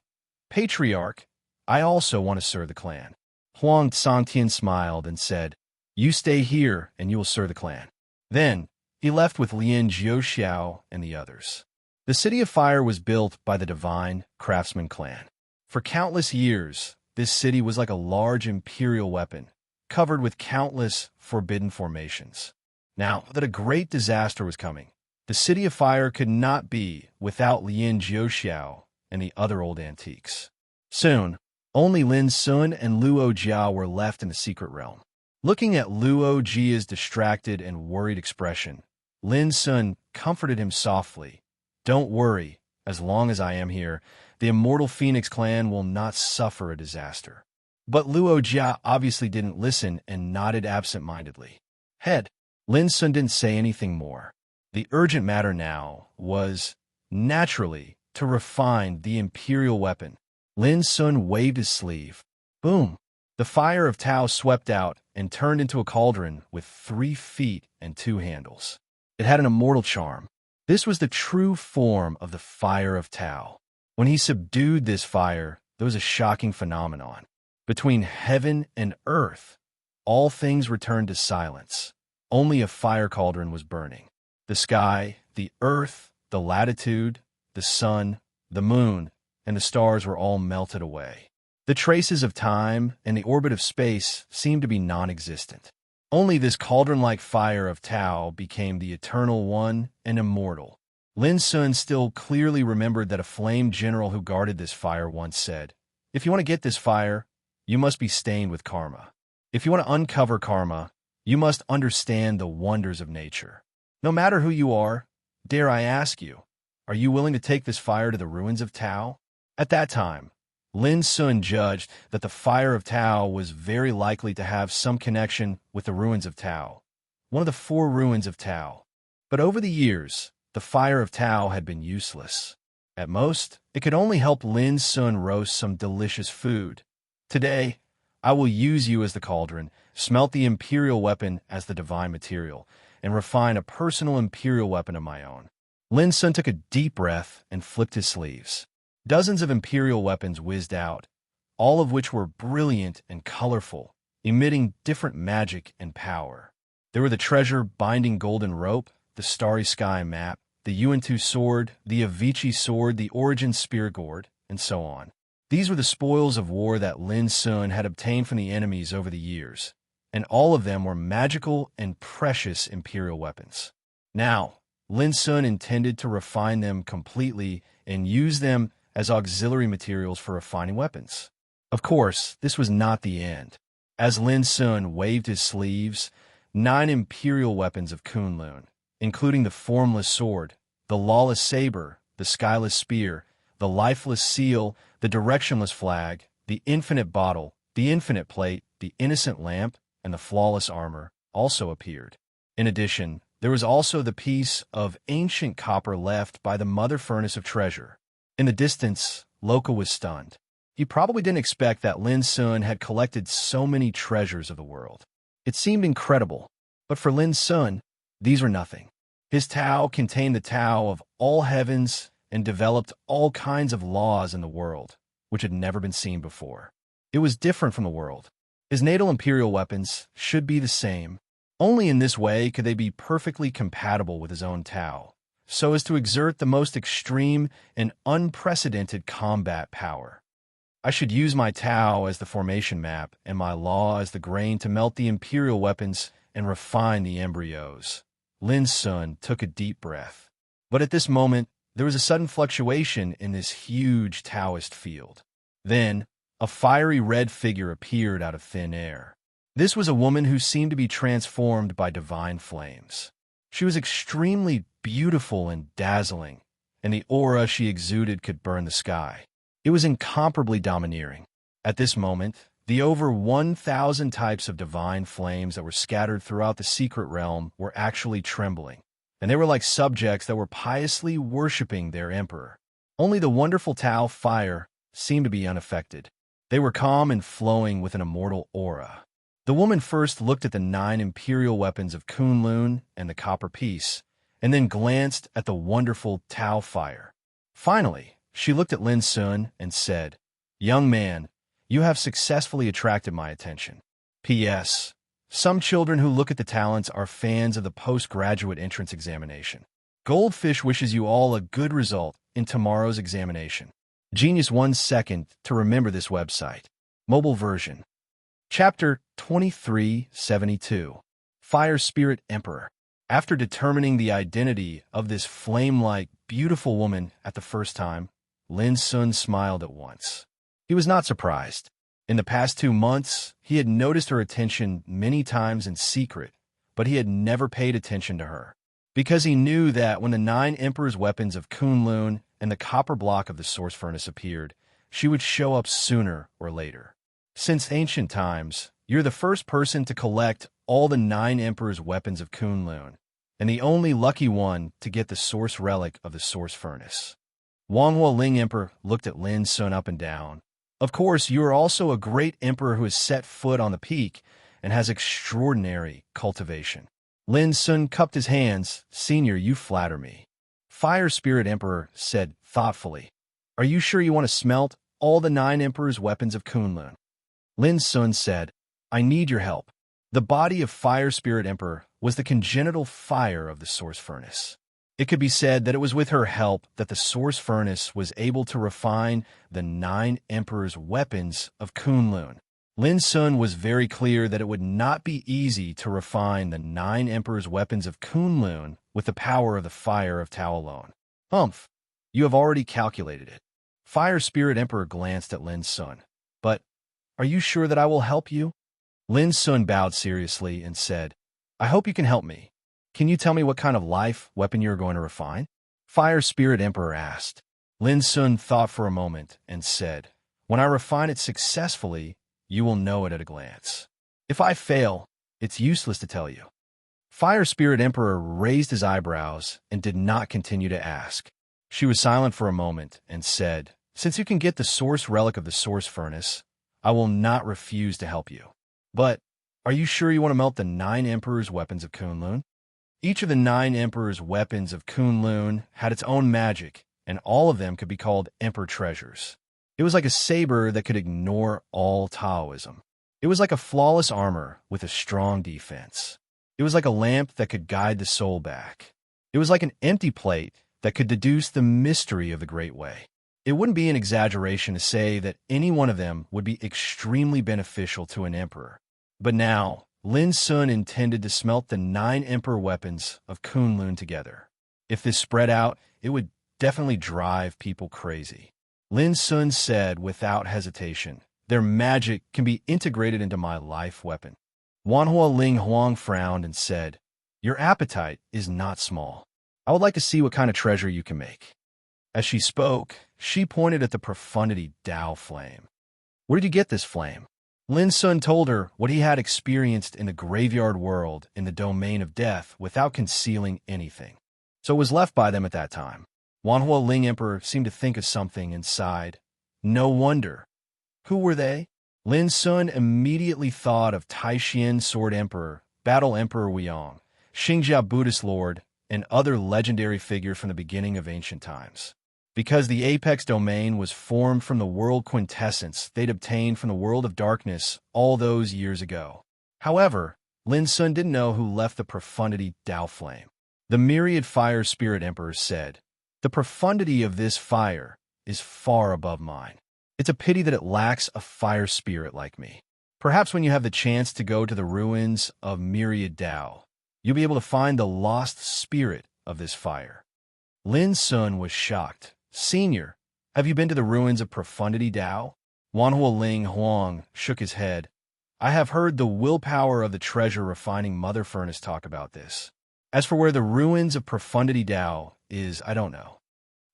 "Patriarch, I also want to serve the clan." Huang Santian smiled and said, "You stay here and you will serve the clan." Then, he left with Lien Jiuxiao and the others. The City of Fire was built by the Divine Craftsman clan. For countless years, this city was like a large imperial weapon, covered with countless forbidden formations. Now that a great disaster was coming, the City of Fire could not be without Lien Jiuxiao and the other old antiques. Soon, only Lin Sun and Luo Jia were left in the secret realm. Looking at Luo Jia's distracted and worried expression, Lin Sun comforted him softly. "Don't worry, as long as I am here, the immortal Phoenix clan will not suffer a disaster." But Luo Jia obviously didn't listen and nodded absent-mindedly. Head, Lin Sun didn't say anything more. The urgent matter now was, naturally, to refine the imperial weapon. Lin Sun waved his sleeve. Boom! The fire of Tao swept out and turned into a cauldron with 3 feet and 2 handles. It had an immortal charm. This was the true form of the fire of Tao. When he subdued this fire, there was a shocking phenomenon. Between heaven and earth, all things returned to silence. Only a fire cauldron was burning. The sky, the earth, the latitude, the sun, the moon, and the stars were all melted away. The traces of time and the orbit of space seemed to be non-existent. Only this cauldron-like fire of Tao became the eternal one and immortal. Lin Sun still clearly remembered that a flame general who guarded this fire once said, "If you want to get this fire, you must be stained with karma. If you want to uncover karma, you must understand the wonders of nature. No matter who you are, dare I ask you, are you willing to take this fire to the ruins of Tao?" At that time, Lin Sun judged that the fire of Tao was very likely to have some connection with the ruins of Tao, one of the 4 ruins of Tao. But over the years, the fire of Tao had been useless. At most, it could only help Lin Sun roast some delicious food. Today, I will use you as the cauldron, smelt the imperial weapon as the divine material, and refine a personal imperial weapon of my own. Lin Sun took a deep breath and flipped his sleeves. Dozens of imperial weapons whizzed out, all of which were brilliant and colorful, emitting different magic and power. There were the treasure-binding golden rope, the starry sky map, the Yuan-Tu sword, the Avicii sword, the origin spear gourd, and so on. These were the spoils of war that Lin Sun had obtained from the enemies over the years, and all of them were magical and precious imperial weapons. Now, Lin Sun intended to refine them completely and use them as auxiliary materials for refining weapons. Of course, this was not the end. As Lin Sun waved his sleeves, 9 imperial weapons of Kunlun, including the formless sword, the lawless saber, the skyless spear, the lifeless seal, the directionless flag, the infinite bottle, the infinite plate, the innocent lamp, and the flawless armor also appeared. In addition, there was also the piece of ancient copper left by the mother furnace of treasure. In the distance, Loka was stunned. He probably didn't expect that Lin Sun had collected so many treasures of the world. It seemed incredible, but for Lin Sun, these were nothing. His Tao contained the Tao of all heavens and developed all kinds of laws in the world, which had never been seen before. It was different from the world. His natal imperial weapons should be the same. Only in this way could they be perfectly compatible with his own Tao, so as to exert the most extreme and unprecedented combat power. I should use my Tao as the formation map and my law as the grain to melt the imperial weapons and refine the embryos. Lin Sun took a deep breath. But at this moment, there was a sudden fluctuation in this huge Taoist field. Then, a fiery red figure appeared out of thin air. This was a woman who seemed to be transformed by divine flames. She was extremely beautiful and dazzling, and the aura she exuded could burn the sky. It was incomparably domineering. At this moment, the over 1,000 types of divine flames that were scattered throughout the secret realm were actually trembling, and they were like subjects that were piously worshipping their emperor. Only the wonderful Tao fire seemed to be unaffected. They were calm and flowing with an immortal aura. The woman first looked at the 9 imperial weapons of Kunlun and the copper piece, and then glanced at the wonderful Tao fire. Finally, she looked at Lin Sun and said, "Young man, you have successfully attracted my attention. P.S. Some children who look at the talents are fans of the postgraduate entrance examination. Goldfish wishes you all a good result in tomorrow's examination." Genius 1 second to remember this website. Mobile version. Chapter 2372. Fire Spirit Emperor. After determining the identity of this flame-like, beautiful woman at the first time, Lin Sun smiled at once. He was not surprised. In the past 2 months, he had noticed her attention many times in secret, but he had never paid attention to her, because he knew that when the 9 Emperor's weapons of Kunlun and the copper block of the source furnace appeared, she would show up sooner or later. Since ancient times, you're the first person to collect all the 9 Emperor's weapons of Kunlun, and the only lucky one to get the source relic of the source furnace. Wanghua Ling Emperor looked at Lin Sun up and down. Of course, you are also a great emperor who has set foot on the peak and has extraordinary cultivation. Lin Sun cupped his hands. "Senior, you flatter me." Fire Spirit Emperor said thoughtfully, "Are you sure you want to smelt all the 9 Emperor's weapons of Kunlun?" Lin Sun said, "I need your help." The body of Fire Spirit Emperor was the congenital fire of the source furnace. It could be said that it was with her help that the source furnace was able to refine the 9 Emperor's weapons of Kunlun. Lin Sun was very clear that it would not be easy to refine the 9 Emperor's weapons of Kunlun with the power of the fire of Tao alone. "Humph, you have already calculated it." Fire Spirit Emperor glanced at Lin Sun. "But are you sure that I will help you?" Lin Sun bowed seriously and said, "I hope you can help me. Can you tell me what kind of life weapon you are going to refine?" Fire Spirit Emperor asked. Lin Sun thought for a moment and said, "When I refine it successfully, you will know it at a glance. If I fail, it's useless to tell you." Fire Spirit Emperor raised his eyebrows and did not continue to ask. She was silent for a moment and said, "Since you can get the source relic of the source furnace, I will not refuse to help you. But are you sure you want to melt the 9 Emperor's weapons of Kunlun?" Each of the 9 Emperor's weapons of Kunlun had its own magic, and all of them could be called Emperor treasures. It was like a saber that could ignore all Taoism. It was like a flawless armor with a strong defense. It was like a lamp that could guide the soul back. It was like an empty plate that could deduce the mystery of the Great Way. It wouldn't be an exaggeration to say that any one of them would be extremely beneficial to an emperor. But now, Lin Sun intended to smelt the 9 Emperor weapons of Kunlun together. If this spread out, it would definitely drive people crazy. Lin Sun said without hesitation, "Their magic can be integrated into my life weapon." Wanhua Ling Huang frowned and said, Your appetite is not small. I would like to see what kind of treasure you can make." As she spoke, she pointed at the profundity Tao flame. "Where did you get this flame?" Lin Sun told her what he had experienced in the graveyard world in the domain of death without concealing anything. So it was left by them at that time. Wanhua Ling Emperor seemed to think of something and sighed. No wonder. Who were they? Lin Sun immediately thought of Taishian Sword Emperor, Battle Emperor Weiyang, Xingjia Buddhist Lord, and other legendary figures from the beginning of ancient times. Because the apex domain was formed from the world quintessence they'd obtained from the world of darkness all those years ago. However, Lin Sun didn't know who left the profundity Tao flame. The myriad fire spirit emperors said, "The profundity of this fire is far above mine. It's a pity that it lacks a fire spirit like me. Perhaps when you have the chance to go to the ruins of myriad Tao, you'll be able to find the lost spirit of this fire." Lin Sun was shocked. "Senior, have you been to the ruins of profundity Tao?" Wanhua Ling Huang shook his head. "I have heard the willpower of the treasure refining mother furnace talk about this. As for where the ruins of profundity Tao is, I don't know."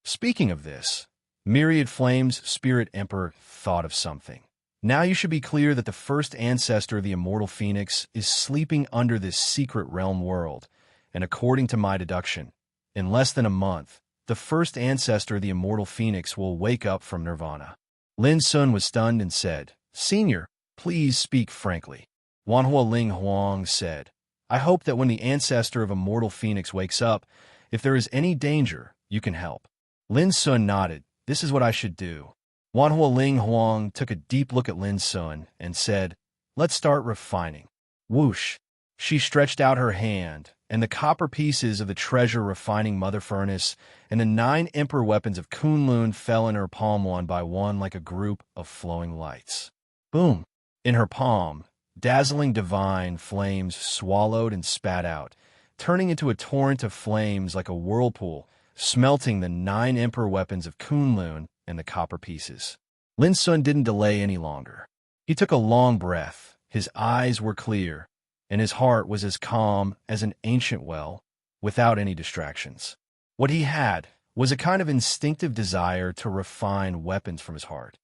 Speaking of this, Myriad Flame's Spirit Emperor thought of something. "Now you should be clear that the first ancestor of the immortal phoenix is sleeping under this secret realm world, and according to my deduction, in less than a month, the first ancestor of the immortal phoenix will wake up from nirvana." Lin Sun was stunned and said, "Senior, please speak frankly." Wanhua Ling Huang said, "I hope that when the ancestor of immortal phoenix wakes up, if there is any danger, you can help." Lin Sun nodded. "This is what I should do." Wanhua Ling Huang took a deep look at Lin Sun and said, "Let's start refining." Whoosh! She stretched out her hand, and the copper pieces of the treasure refining mother furnace and the 9 emperor weapons of Kunlun fell in her palm one by one like a group of flowing lights. Boom! In her palm, dazzling divine flames swallowed and spat out, turning into a torrent of flames like a whirlpool, smelting the 9 emperor weapons of Kunlun and the copper pieces. Lin Sun didn't delay any longer. He took a long breath, his eyes were clear, and his heart was as calm as an ancient well, without any distractions. What he had was a kind of instinctive desire to refine weapons from his heart.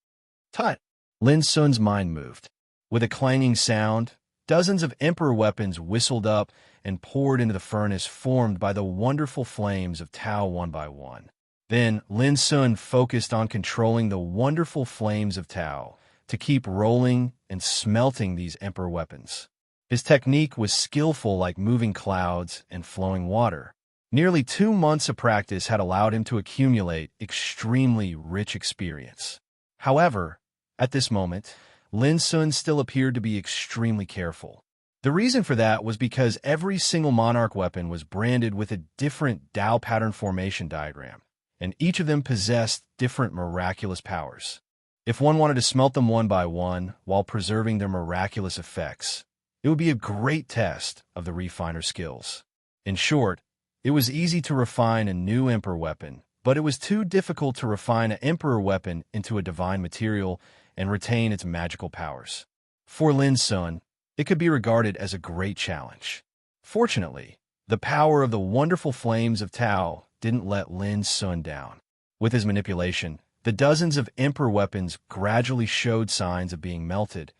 Tut! Lin Sun's mind moved. With a clanging sound, dozens of emperor weapons whistled up and poured into the furnace formed by the wonderful flames of Tao one by one. Then Lin Sun focused on controlling the wonderful flames of Tao to keep rolling and smelting these emperor weapons. His technique was skillful like moving clouds and flowing water. Nearly 2 months of practice had allowed him to accumulate extremely rich experience. However, at this moment, Lin Sun still appeared to be extremely careful. The reason for that was because every single monarch weapon was branded with a different Tao pattern formation diagram, and each of them possessed different miraculous powers. If one wanted to smelt them one by one while preserving their miraculous effects, it would be a great test of the refiner's skills. In short, it was easy to refine a new emperor weapon, but it was too difficult to refine an emperor weapon into a divine material and retain its magical powers. For Lin Sun, it could be regarded as a great challenge. Fortunately, the power of the wonderful flames of Tao didn't let Lin Sun down. With his manipulation, the dozens of emperor weapons gradually showed signs of being melted.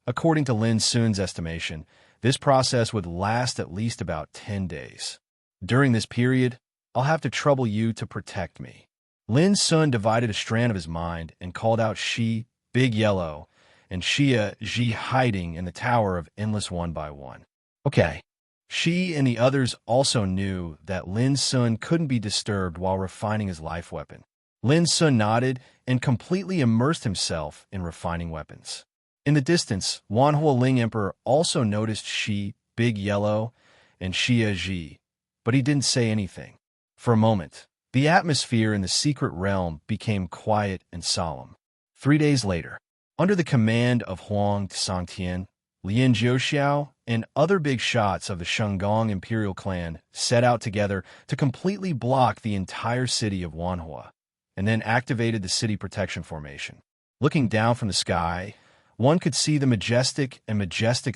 According to Lin Sun's estimation, this process would last at least about 10 days. During this period, I'll have to trouble you to protect me. Lin Sun divided a strand of his mind and called out Shi, Big Yellow, and Xia Ji hiding in the Tower of Endless one by one. Okay. Shi and the others also knew that Lin Sun couldn't be disturbed while refining his life weapon. Lin Sun nodded and completely immersed himself in refining weapons. In the distance, Wanhua Ling Emperor also noticed Shi, Big Yellow, and Xia Ji, but he didn't say anything. For a moment, the atmosphere in the secret realm became quiet and solemn. 3 days later, under the command of Huang Tsangtian, Lian Jiuxiao, and other big shots of the Shengong imperial clan set out together to completely block the entire city of Wanhua, and then activated the city protection formation. Looking down from the sky, one could see the majestic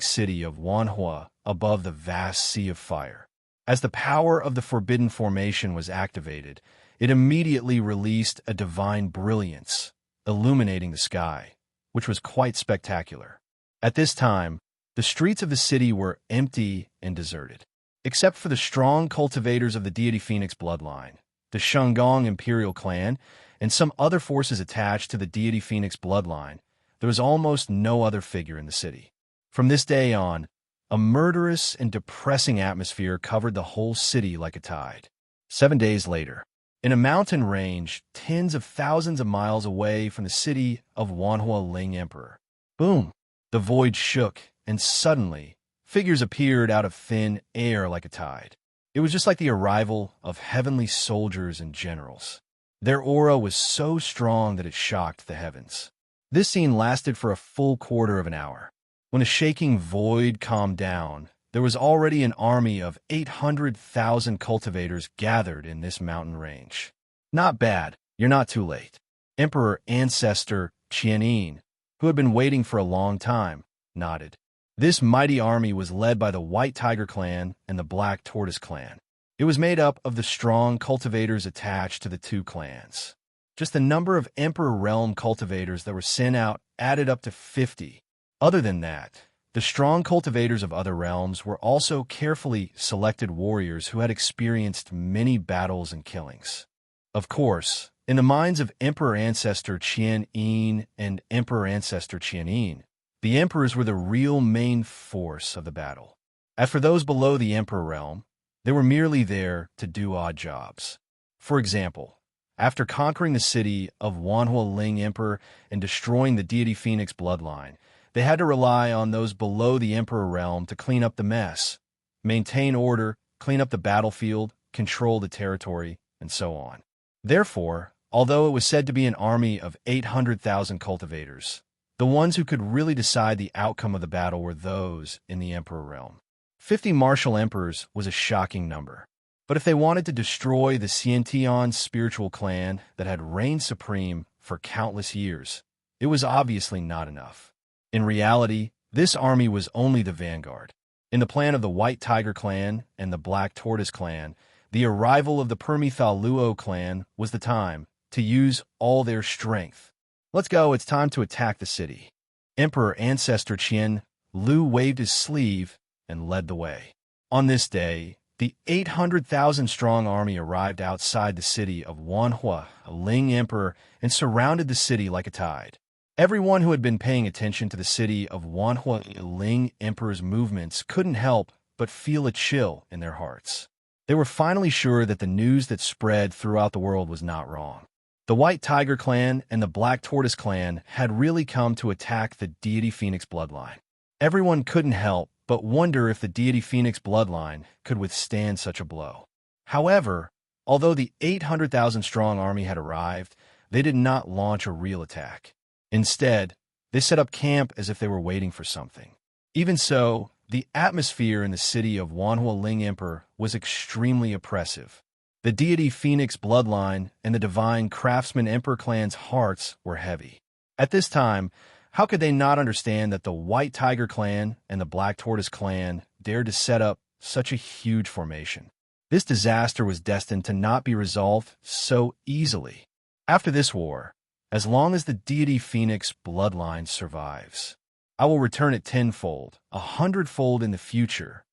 city of Wanhua above the vast sea of fire. As the power of the forbidden formation was activated, it immediately released a divine brilliance, illuminating the sky, which was quite spectacular. At this time, the streets of the city were empty and deserted. Except for the strong cultivators of the deity Phoenix bloodline, the Shungong imperial clan, and some other forces attached to the deity Phoenix bloodline, there was almost no other figure in the city. From this day on, a murderous and depressing atmosphere covered the whole city like a tide. 7 days later, in a mountain range tens of thousands of miles away from the city of Wanhua Ling Emperor, boom, the void shook, and suddenly, figures appeared out of thin air like a tide. It was just like the arrival of heavenly soldiers and generals. Their aura was so strong that it shocked the heavens. This scene lasted for a full quarter of an hour. When the shaking void calmed down, there was already an army of 800,000 cultivators gathered in this mountain range. Not bad, you're not too late. Emperor Ancestor Qianyin, who had been waiting for a long time, nodded. This mighty army was led by the White Tiger clan and the Black Tortoise clan. It was made up of the strong cultivators attached to the two clans. Just the number of Emperor Realm cultivators that were sent out added up to 50. Other than that, the strong cultivators of other realms were also carefully selected warriors who had experienced many battles and killings. Of course, in the minds of Emperor Ancestor Qianyin and Emperor Ancestor Qianyin, the emperors were the real main force of the battle. As for those below the emperor realm, they were merely there to do odd jobs. For example, after conquering the city of Wanhua Ling Emperor and destroying the deity Phoenix bloodline, they had to rely on those below the emperor realm to clean up the mess, maintain order, clean up the battlefield, control the territory, and so on. Therefore, although it was said to be an army of 800,000 cultivators, the ones who could really decide the outcome of the battle were those in the Emperor realm. 50 martial emperors was a shocking number. But if they wanted to destroy the Xiantian spiritual clan that had reigned supreme for countless years, it was obviously not enough. In reality, this army was only the vanguard. In the plan of the White Tiger clan and the Black Tortoise clan, the arrival of the Permethal Luo clan was the time to use all their strength. Let's go, it's time to attack the city. Emperor Ancestor Qian Lu waved his sleeve and led the way. On this day, the 800,000-strong army arrived outside the city of Wanhua, Ling Emperor, and surrounded the city like a tide. Everyone who had been paying attention to the city of Wanhua Ling Emperor's movements couldn't help but feel a chill in their hearts. They were finally sure that the news that spread throughout the world was not wrong. The White Tiger clan and the Black Tortoise clan had really come to attack the deity Phoenix bloodline. Everyone couldn't help but wonder if the deity Phoenix bloodline could withstand such a blow. However, although the 800,000-strong army had arrived, they did not launch a real attack. Instead, they set up camp as if they were waiting for something. Even so, the atmosphere in the city of Wanhua Ling Emperor was extremely oppressive. The deity Phoenix bloodline and the divine craftsman Emperor clan's hearts were heavy. At this time, how could they not understand that the White Tiger clan and the Black Tortoise clan dared to set up such a huge formation? This disaster was destined to not be resolved so easily. After this war, as long as the deity Phoenix bloodline survives, I will return it tenfold, 100-fold in the future.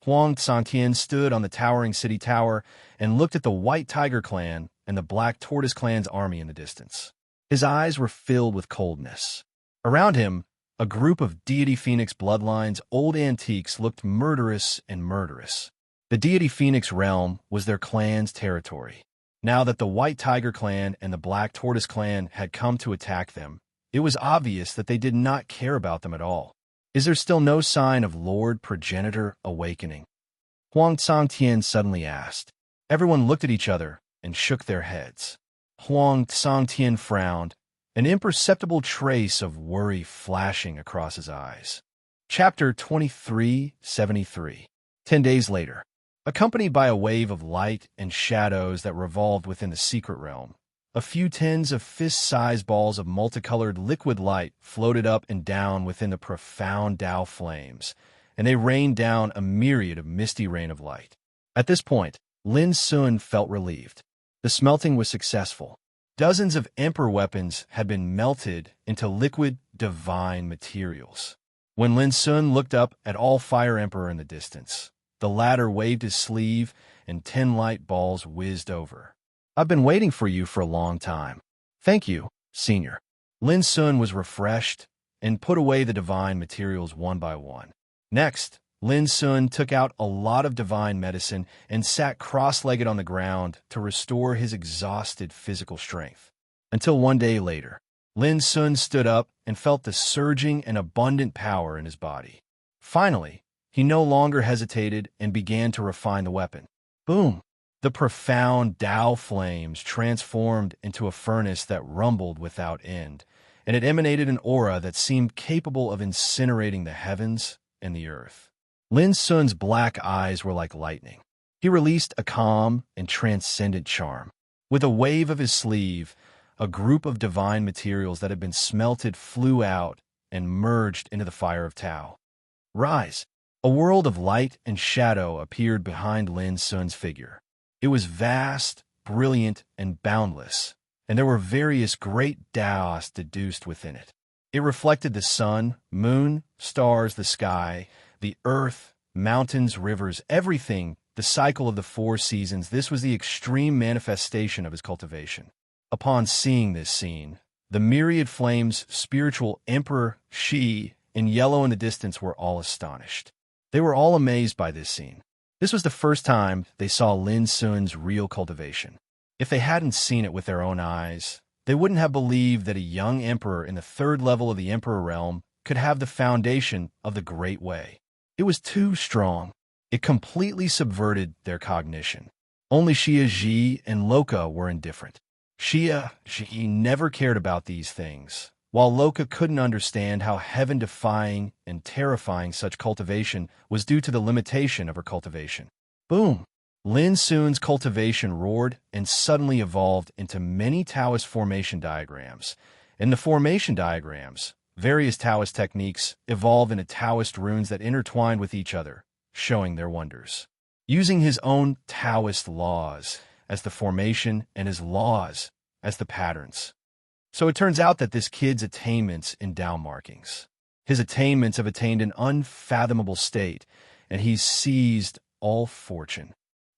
Huang Santian stood on the towering city tower and looked at the White Tiger clan and the Black Tortoise clan's army in the distance. His eyes were filled with coldness. Around him, a group of deity Phoenix bloodline's old antiques looked murderous and murderous. The deity Phoenix realm was their clan's territory. Now that the White Tiger clan and the Black Tortoise clan had come to attack them, it was obvious that they did not care about them at all. Is there still no sign of Lord Progenitor awakening? Huang Sangtian suddenly asked. Everyone looked at each other and shook their heads. Huang Sangtian frowned, an imperceptible trace of worry flashing across his eyes. Chapter 2373. 10 days later, accompanied by a wave of light and shadows that revolved within the secret realm, a few tens of fist-sized balls of multicolored liquid light floated up and down within the profound Tao flames, and they rained down a myriad of misty rain of light. At this point, Lin Sun felt relieved. The smelting was successful. Dozens of Emperor weapons had been melted into liquid divine materials. When Lin Sun looked up at All Fire Emperor in the distance, the latter waved his sleeve and 10 light balls whizzed over. I've been waiting for you for a long time. Thank you, Senior. Lin Sun was refreshed and put away the divine materials one by one. Next, Lin Sun took out a lot of divine medicine and sat cross-legged on the ground to restore his exhausted physical strength. Until one day later, Lin Sun stood up and felt the surging and abundant power in his body. Finally, he no longer hesitated and began to refine the weapon. Boom! The profound Tao flames transformed into a furnace that rumbled without end, and it emanated an aura that seemed capable of incinerating the heavens and the earth. Lin Sun's black eyes were like lightning. He released a calm and transcendent charm. With a wave of his sleeve, a group of divine materials that had been smelted flew out and merged into the fire of Tao. Rise! A world of light and shadow appeared behind Lin Sun's figure. It was vast, brilliant, and boundless, and there were various great Taos deduced within it. It reflected the sun, moon, stars, the sky, the earth, mountains, rivers, everything, the cycle of the 4 seasons. This was the extreme manifestation of his cultivation. Upon seeing this scene, the myriad flames, spiritual Emperor, Shi, and yellow in the distance were all astonished. They were all amazed by this scene. This was the first time they saw Lin Sun's real cultivation. If they hadn't seen it with their own eyes, they wouldn't have believed that a young emperor in the 3rd level of the Emperor realm could have the foundation of the Great Way. It was too strong. It completely subverted their cognition. Only Xia Ji and Loka were indifferent. Xia Ji never cared about these things, while Loka couldn't understand how heaven-defying and terrifying such cultivation was due to the limitation of her cultivation. Boom! Lin Sun's cultivation roared and suddenly evolved into many Taoist formation diagrams. In the formation diagrams, various Taoist techniques evolve into Taoist runes that intertwine with each other, showing their wonders. Using his own Taoist laws as the formation and his laws as the patterns. So it turns out that this kid's attainments in Tao markings. His attainments have attained an unfathomable state, and he's seized all fortune.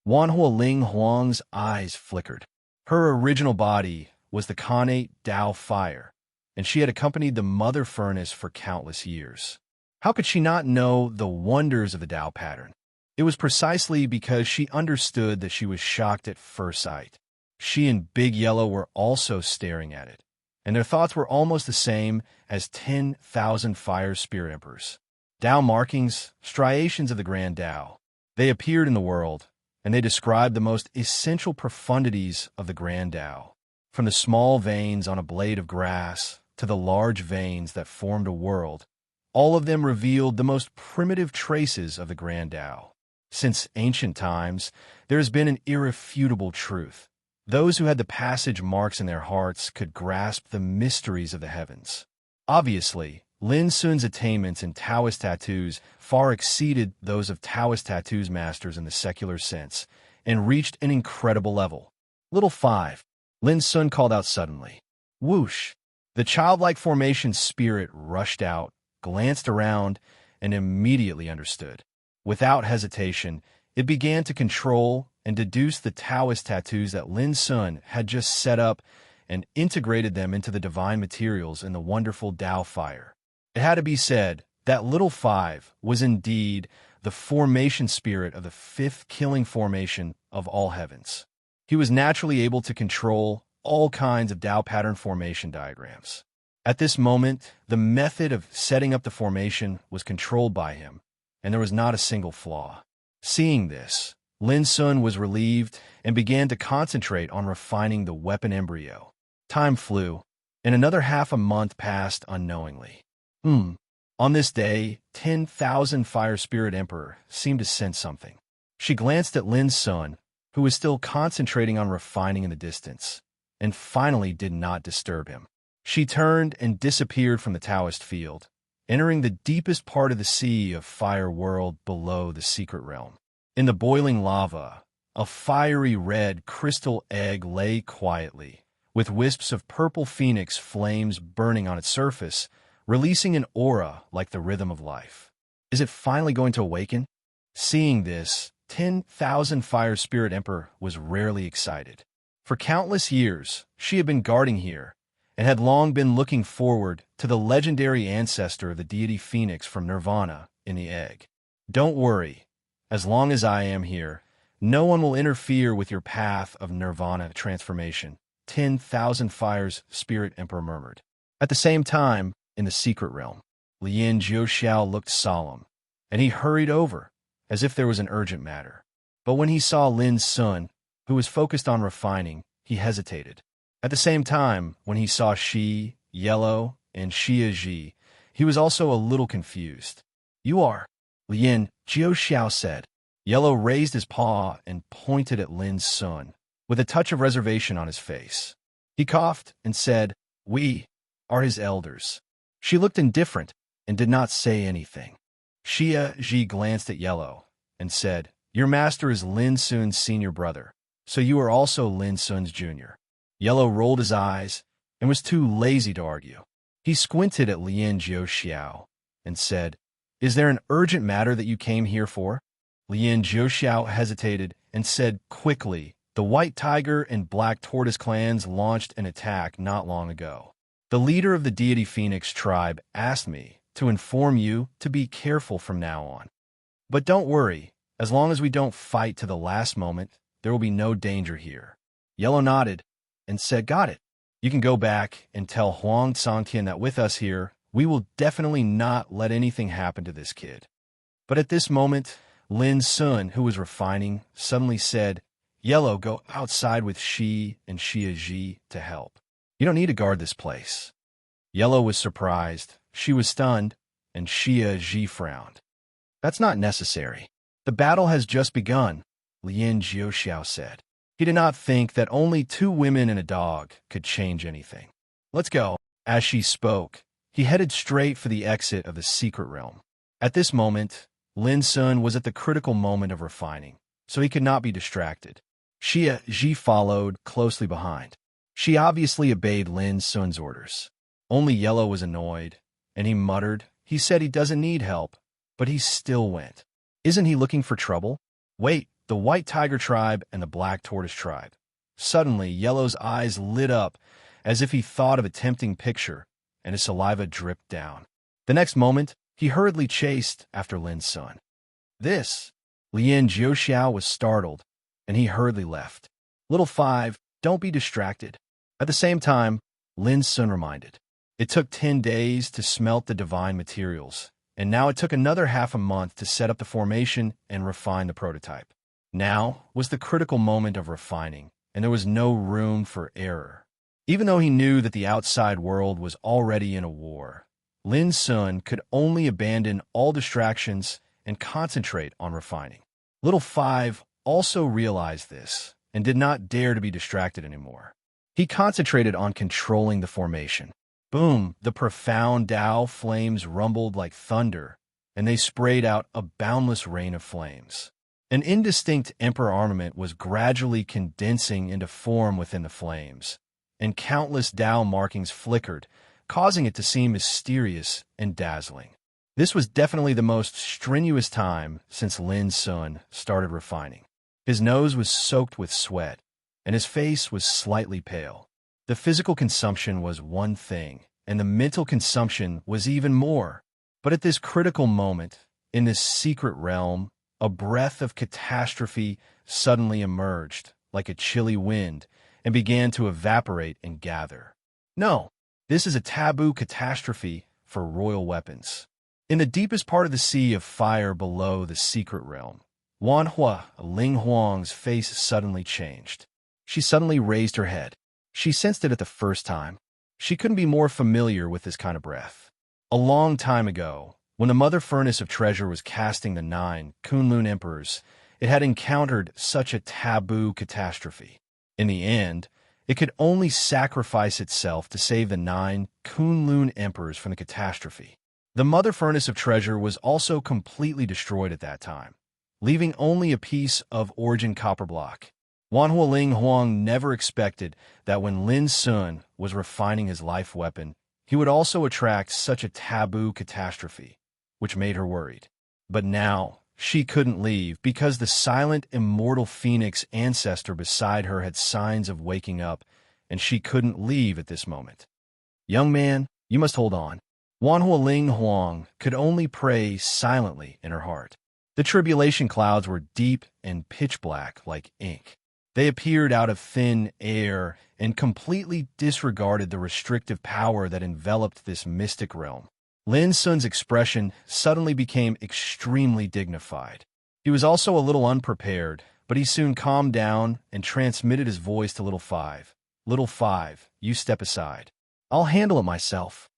Wanhua Ling Huang's eyes flickered. Her original body was the connate Tao fire, and she had accompanied the mother furnace for countless years. How could she not know the wonders of the Tao pattern? It was precisely because she understood that she was shocked at first sight. She and Big Yellow were also staring at it, and their thoughts were almost the same as 10,000 fire spirit emperors. Tao markings, striations of the grand Tao. They appeared in the world, and they described the most essential profundities of the grand Tao. From the small veins on a blade of grass to the large veins that formed a world, all of them revealed the most primitive traces of the grand Tao. Since ancient times, there has been an irrefutable truth. Those who had the passage marks in their hearts could grasp the mysteries of the heavens. Obviously, Lin Sun's attainments in Taoist tattoos far exceeded those of Taoist tattoos masters in the secular sense, and reached an incredible level. Little 5, Lin Sun called out suddenly. Whoosh! The childlike formation spirit rushed out, glanced around, and immediately understood. Without hesitation, it began to control and deduce the Taoist tattoos that Lin Sun had just set up and integrated them into the divine materials in the wonderful Tao fire. It had to be said that Little 5 was indeed the formation spirit of the 5th killing formation of all heavens. He was naturally able to control all kinds of Tao pattern formation diagrams. At this moment, the method of setting up the formation was controlled by him, and there was not a single flaw. Seeing this, Lin Sun was relieved and began to concentrate on refining the weapon embryo. Time flew, and another half a month passed unknowingly. On this day, 10,000 Fire Spirit Emperor seemed to sense something. She glanced at Lin Sun, who was still concentrating on refining in the distance, and finally did not disturb him. She turned and disappeared from the Taoist field, entering the deepest part of the sea of Fire World below the secret realm. In the boiling lava, a fiery red crystal egg lay quietly, with wisps of purple phoenix flames burning on its surface, releasing an aura like the rhythm of life. Is it finally going to awaken? Seeing this, 10,000 Fire Spirit Emperor was rarely excited. For countless years, she had been guarding here, and had long been looking forward to the legendary ancestor of the deity Phoenix from Nirvana in the egg. Don't worry, as long as I am here, no one will interfere with your path of Nirvana transformation, 10,000 Fires Spirit Emperor murmured. At the same time, in the secret realm, Lien Jiuxiao looked solemn, and he hurried over, as if there was an urgent matter. But when he saw Lin Sun, who was focused on refining, he hesitated. At the same time, when he saw Shi, Yellow, and Xia Ji, he was also a little confused. You are, Lien Jiuxiao said. Yellow raised his paw and pointed at Lin Sun, with a touch of reservation on his face. He coughed and said, We are his elders. She looked indifferent and did not say anything. Xia Ji glanced at Yellow and said, Your master is Lin Sun's senior brother, so you are also Lin Sun's junior. Yellow rolled his eyes and was too lazy to argue. He squinted at Lien Jiuxiao and said, Is there an urgent matter that you came here for? Lien Jiuxiao hesitated and said quickly, The White Tiger and Black Tortoise clans launched an attack not long ago. The leader of the deity Phoenix tribe asked me to inform you to be careful from now on. But don't worry, as long as we don't fight to the last moment, there will be no danger here. Yellow nodded and said, Got it. You can go back and tell Huang Tsangtian that with us here, we will definitely not let anything happen to this kid. But at this moment, Lin Sun, who was refining, suddenly said, Yellow, go outside with Shi and Xia Ji to help. You don't need to guard this place. Yellow was surprised, Shi was stunned, and Xia Ji frowned. That's not necessary. The battle has just begun, Lien Jiuxiao said. He did not think that only 2 women and a dog could change anything. Let's go. As she spoke, he headed straight for the exit of the secret realm. At this moment, Lin Sun was at the critical moment of refining, so he could not be distracted. Xia Ji followed closely behind. She obviously obeyed Lin Sun's orders. Only Yellow was annoyed, and he muttered, He said he doesn't need help, but he still went. Isn't he looking for trouble? Wait, the White Tiger tribe and the Black Tortoise tribe. Suddenly, Yellow's eyes lit up as if he thought of a tempting picture, and his saliva dripped down. The next moment, he hurriedly chased after Lin Sun. Lien Jiuxiao was startled, and he hurriedly left. Little 5, don't be distracted. At the same time, Lin Sun reminded. It took 10 days to smelt the divine materials, and now it took another half a month to set up the formation and refine the prototype. Now was the critical moment of refining, and there was no room for error. Even though he knew that the outside world was already in a war, Lin Sun could only abandon all distractions and concentrate on refining. Little 5 also realized this and did not dare to be distracted anymore. He concentrated on controlling the formation. Boom! The profound Tao flames rumbled like thunder, and they sprayed out a boundless rain of flames. An indistinct emperor armament was gradually condensing into form within the flames, and countless Tao markings flickered, causing it to seem mysterious and dazzling. This was definitely the most strenuous time since Lin Sun started refining. His nose was soaked with sweat, and his face was slightly pale. The physical consumption was one thing, and the mental consumption was even more. But at this critical moment, in this secret realm, a breath of catastrophe suddenly emerged, like a chilly wind, and began to evaporate and gather. No, this is a taboo catastrophe for royal weapons. In the deepest part of the sea of fire below the secret realm, Wanhua, Ling Huang's face suddenly changed. She suddenly raised her head. She sensed it at the first time. She couldn't be more familiar with this kind of breath. A long time ago, when the mother furnace of treasure was casting the 9 Kunlun emperors, it had encountered such a taboo catastrophe. In the end, it could only sacrifice itself to save the 9 Kunlun emperors from the catastrophe. The mother furnace of treasure was also completely destroyed at that time. leaving only a piece of origin copper block. Wanhualing Huang never expected that when Lin Sun was refining his life weapon, he would also attract such a taboo catastrophe, which made her worried. But now, she couldn't leave because the silent, immortal phoenix ancestor beside her had signs of waking up, and she couldn't leave at this moment. Young man, you must hold on. Wanhualing Huang could only pray silently in her heart. The tribulation clouds were deep and pitch black like ink. They appeared out of thin air and completely disregarded the restrictive power that enveloped this mystic realm. Lin Sun's expression suddenly became extremely dignified. He was also a little unprepared, but he soon calmed down and transmitted his voice to Little Five. Little Five, you step aside. I'll handle it myself.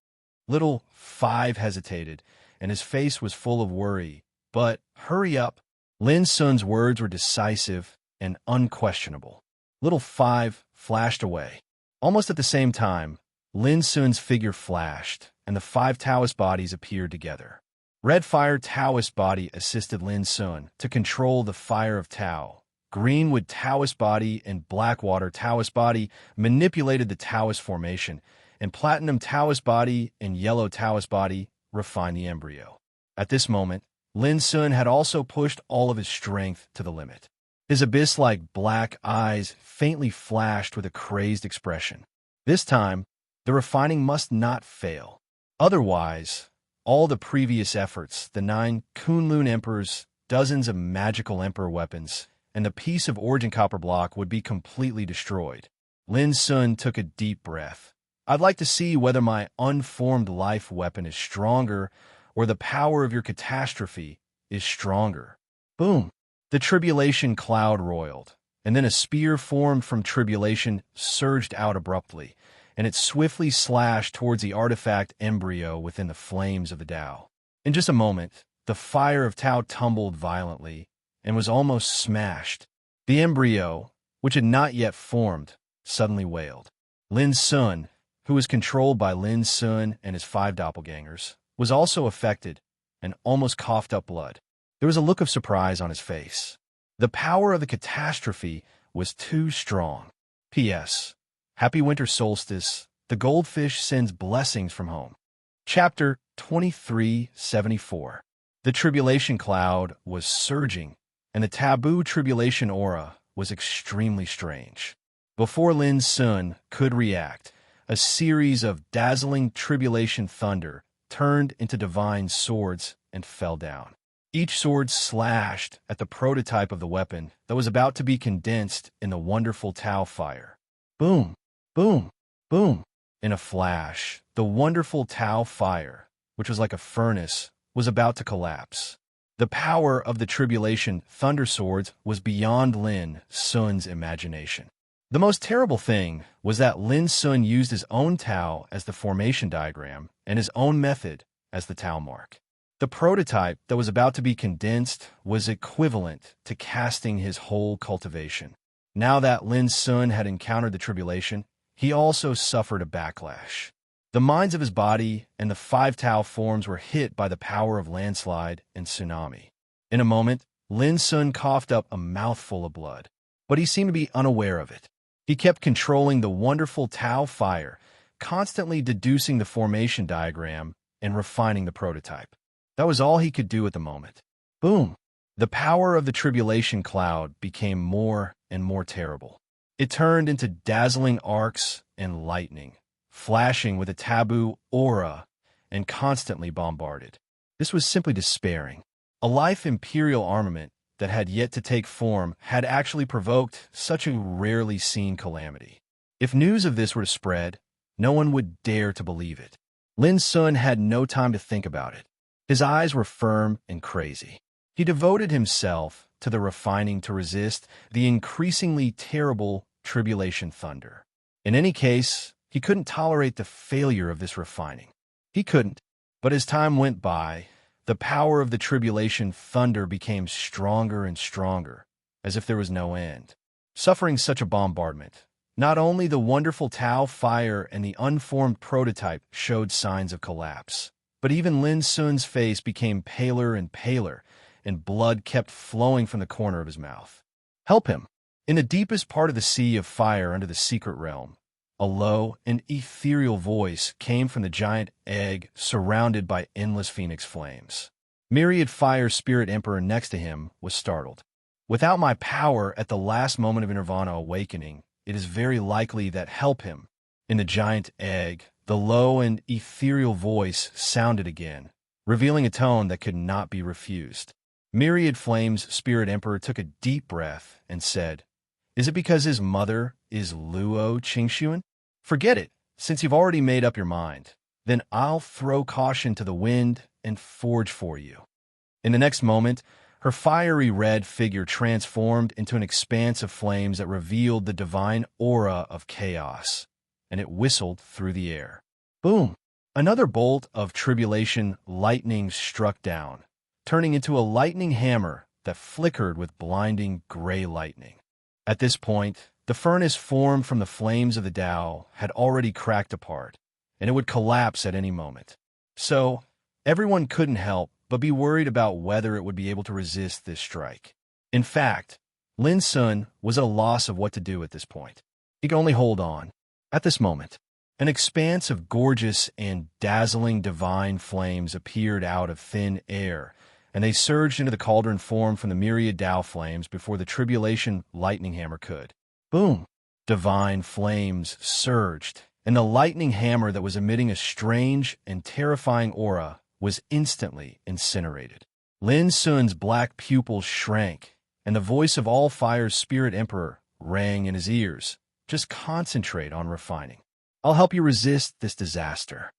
Little Five hesitated, and his face was full of worry. But hurry up. Lin Sun's words were decisive and unquestionable. Little Five flashed away. Almost at the same time, Lin Sun's figure flashed, and the 5 Taoist bodies appeared together. Red Fire Taoist body assisted Lin Sun to control the fire of Tao. Greenwood Taoist body and Blackwater Taoist body manipulated the Taoist formation, and Platinum Taoist body and Yellow Taoist body refined the embryo. At this moment, Lin Sun had also pushed all of his strength to the limit. His abyss-like black eyes faintly flashed with a crazed expression. This time, the refining must not fail. Otherwise, all the previous efforts, the 9 Kunlun Emperors, dozens of magical Emperor weapons, and the piece of origin copper block would be completely destroyed. Lin Sun took a deep breath. I'd like to see whether my unformed life weapon is stronger or the power of your catastrophe is stronger. Boom! The tribulation cloud roiled, and then a spear formed from tribulation surged out abruptly, and it swiftly slashed towards the artifact embryo within the flames of the Tao. In just a moment, the fire of Tao tumbled violently and was almost smashed. The embryo, which had not yet formed, suddenly wailed. Lin Sun, who was controlled by Lin Sun and his 5 doppelgangers, was also affected and almost coughed up blood. There was a look of surprise on his face. The power of the catastrophe was too strong. P.S. Happy Winter Solstice. The goldfish sends blessings from home. Chapter 2374. The tribulation cloud was surging, and the taboo tribulation aura was extremely strange. Before Lin Sun could react, a series of dazzling tribulation thunder turned into divine swords and fell down. Each sword slashed at the prototype of the weapon that was about to be condensed in the wonderful Tao fire. Boom, boom, boom. In a flash, the wonderful Tao fire, which was like a furnace, was about to collapse. The power of the tribulation thunder swords was beyond Lin Sun's imagination. The most terrible thing was that Lin Sun used his own Tao as the formation diagram and his own method as the Tao mark. The prototype that was about to be condensed was equivalent to casting his whole cultivation. Now that Lin Sun had encountered the tribulation, he also suffered a backlash. The minds of his body and the 5 Tao forms were hit by the power of landslide and tsunami. In a moment, Lin Sun coughed up a mouthful of blood, but he seemed to be unaware of it. He kept controlling the wonderful Tao fire, constantly deducing the formation diagram and refining the prototype. That was all he could do at the moment. Boom! The power of the tribulation cloud became more and more terrible. It turned into dazzling arcs and lightning, flashing with a taboo aura and constantly bombarded. This was simply despairing. A life imperial armament that had yet to take form had actually provoked such a rarely seen calamity. If news of this were to spread, no one would dare to believe it. Lin Sun had no time to think about it. His eyes were firm and crazy. He devoted himself to the refining to resist the increasingly terrible tribulation thunder. In any case, he couldn't tolerate the failure of this refining. He couldn't, but as time went by, the power of the tribulation thunder became stronger and stronger, as if there was no end. Suffering such a bombardment, not only the wonderful Tao fire and the unformed prototype showed signs of collapse, but even Lin Sun's face became paler and paler, and blood kept flowing from the corner of his mouth. Help him! In the deepest part of the sea of fire under the secret realm, a low and ethereal voice came from the giant egg surrounded by endless phoenix flames. Myriad Fire Spirit Emperor next to him was startled. Without my power at the last moment of Nirvana awakening, it is very likely that help him. In the giant egg, the low and ethereal voice sounded again, revealing a tone that could not be refused. Myriad Flames Spirit Emperor took a deep breath and said, "Is it because his mother is Luo Qingxuan? Forget it, since you've already made up your mind. Then I'll throw caution to the wind and forge for you." In the next moment, her fiery red figure transformed into an expanse of flames that revealed the divine aura of chaos, and it whistled through the air. Boom! Another bolt of tribulation lightning struck down, turning into a lightning hammer that flickered with blinding gray lightning. At this point, the furnace formed from the flames of the Tao had already cracked apart, and it would collapse at any moment. So, everyone couldn't help but be worried about whether it would be able to resist this strike. In fact, Lin Sun was at a loss of what to do at this point. He could only hold on. At this moment, an expanse of gorgeous and dazzling divine flames appeared out of thin air, and they surged into the cauldron formed from the myriad Tao flames before the tribulation lightning hammer could. Boom! Divine flames surged, and the lightning hammer that was emitting a strange and terrifying aura was instantly incinerated. Lin Sun's black pupils shrank, and the voice of All Fire's Spirit Emperor rang in his ears. Just concentrate on refining. I'll help you resist this disaster.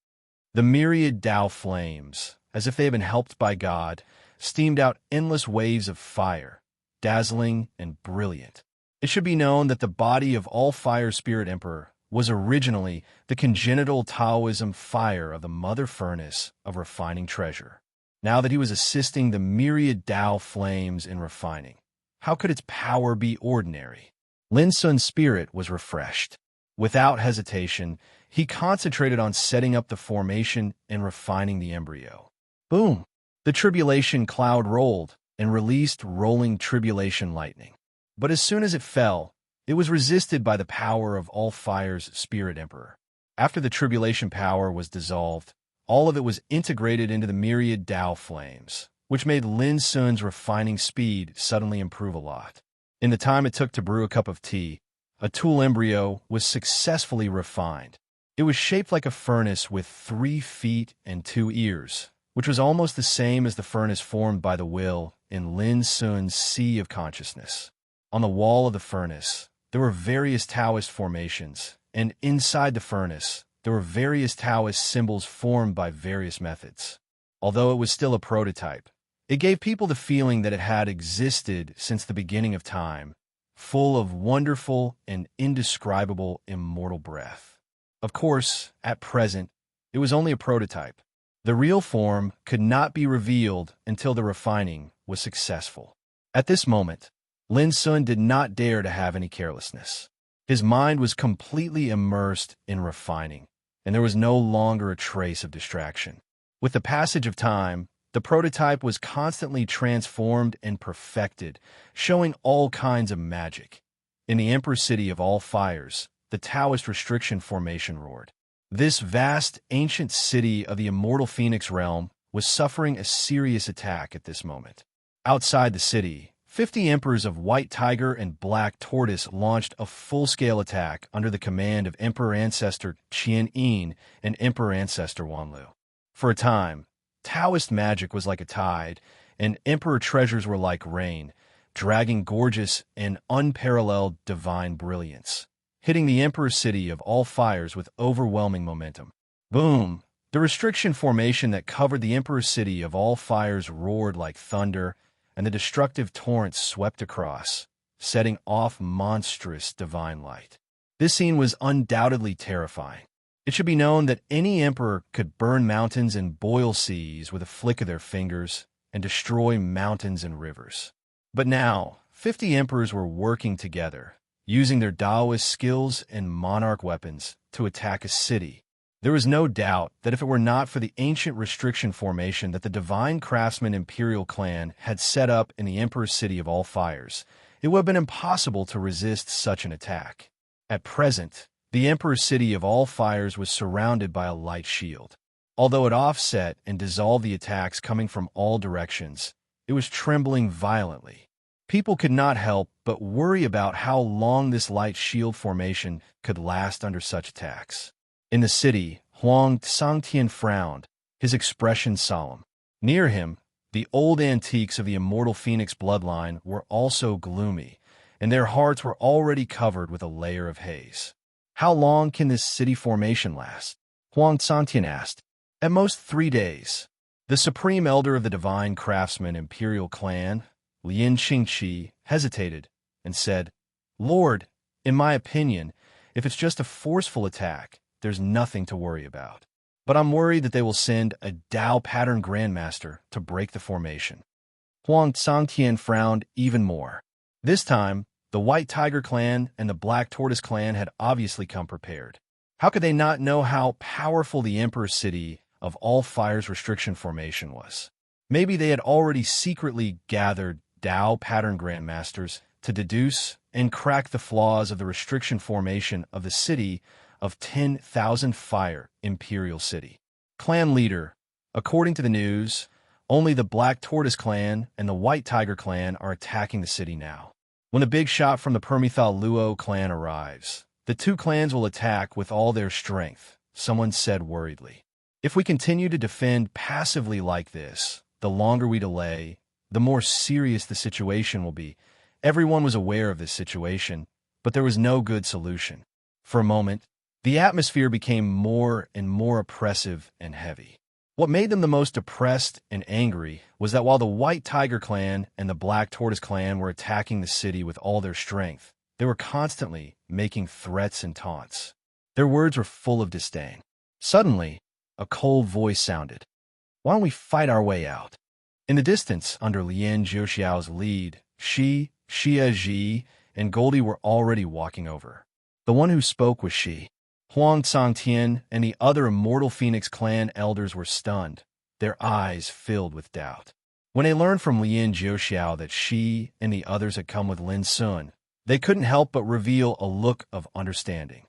The myriad Tao flames, as if they had been helped by God, steamed out endless waves of fire, dazzling and brilliant. It should be known that the body of All Fire Spirit Emperor was originally the congenital Taoism fire of the mother furnace of refining treasure. Now that he was assisting the myriad Tao flames in refining, how could its power be ordinary? Lin Sun's spirit was refreshed. Without hesitation, he concentrated on setting up the formation and refining the embryo. Boom! The tribulation cloud rolled and released rolling tribulation lightning. But as soon as it fell, it was resisted by the power of All Fire's Spirit Emperor. After the tribulation power was dissolved, all of it was integrated into the myriad Tao flames, which made Lin Sun's refining speed suddenly improve a lot. In the time it took to brew a cup of tea, a tool embryo was successfully refined. It was shaped like a furnace with 3 feet and 2 ears, which was almost the same as the furnace formed by the will in Lin Sun's Sea of Consciousness. On the wall of the furnace, there were various Taoist formations, and inside the furnace, there were various Taoist symbols formed by various methods. Although it was still a prototype, it gave people the feeling that it had existed since the beginning of time, full of wonderful and indescribable immortal breath. Of course, at present, it was only a prototype. The real form could not be revealed until the refining was successful. At this moment, Lin Sun did not dare to have any carelessness. His mind was completely immersed in refining, and there was no longer a trace of distraction. With the passage of time, the prototype was constantly transformed and perfected, showing all kinds of magic. In the Emperor City of All Fires, the Taoist restriction formation roared. This vast, ancient city of the immortal Phoenix realm was suffering a serious attack at this moment. Outside the city, 50 emperors of White Tiger and Black Tortoise launched a full-scale attack under the command of Emperor Ancestor Qian Yin and Emperor Ancestor Wanlu. For a time, Taoist magic was like a tide, and emperor treasures were like rain, dragging gorgeous and unparalleled divine brilliance, hitting the Emperor City of All Fires with overwhelming momentum. Boom! The restriction formation that covered the Emperor City of All Fires roared like thunder, and the destructive torrents swept across, setting off monstrous divine light. This scene was undoubtedly terrifying. It should be known that any emperor could burn mountains and boil seas with a flick of their fingers and destroy mountains and rivers. But now, 50 emperors were working together, using their Taoist skills and monarch weapons to attack a city, There was no doubt that if it were not for the ancient restriction formation that the divine craftsman imperial clan had set up in the Emperor's city of all fires, it would have been impossible to resist such an attack. At present, the Emperor's city of all fires was surrounded by a light shield. Although it offset and dissolved the attacks coming from all directions, it was trembling violently. People could not help but worry about how long this light shield formation could last under such attacks. In the city, Huang Sangtian frowned, his expression solemn. Near him, the old antiques of the immortal phoenix bloodline were also gloomy, and their hearts were already covered with a layer of haze. How long can this city formation last? Huang Sangtian asked. At most 3 days. The supreme elder of the divine craftsman imperial clan, Lin Qingqi, hesitated and said, Lord, in my opinion, if it's just a forceful attack, there's nothing to worry about. But I'm worried that they will send a Dao pattern grandmaster to break the formation. Huang Sangtian frowned even more. This time, the White Tiger clan and the Black Tortoise clan had obviously come prepared. How could they not know how powerful the Emperor's city of all fires restriction formation was? Maybe they had already secretly gathered Dao pattern grandmasters to deduce and crack the flaws of the restriction formation of the city of 10,000 fire imperial city. Clan leader, according to the news, only the Black Tortoise clan and the White Tiger clan are attacking the city now. When the big shot from the Permethal Luo clan arrives, the two clans will attack with all their strength, someone said worriedly. If we continue to defend passively like this, the longer we delay, the more serious the situation will be. Everyone was aware of this situation, but there was no good solution. For a moment, the atmosphere became more and more oppressive and heavy. What made them the most depressed and angry was that while the White Tiger clan and the Black Tortoise clan were attacking the city with all their strength, they were constantly making threats and taunts. Their words were full of disdain. Suddenly, a cold voice sounded. Why don't we fight our way out? In the distance, under Lian Jiuxiao's lead, Xia Ji, and Goldie were already walking over. The one who spoke was Shi. Huang Sangtian and the other Immortal Phoenix clan elders were stunned, their eyes filled with doubt. When they learned from Lian Jiuxiao that Shi and the others had come with Lin Sun, they couldn't help but reveal a look of understanding.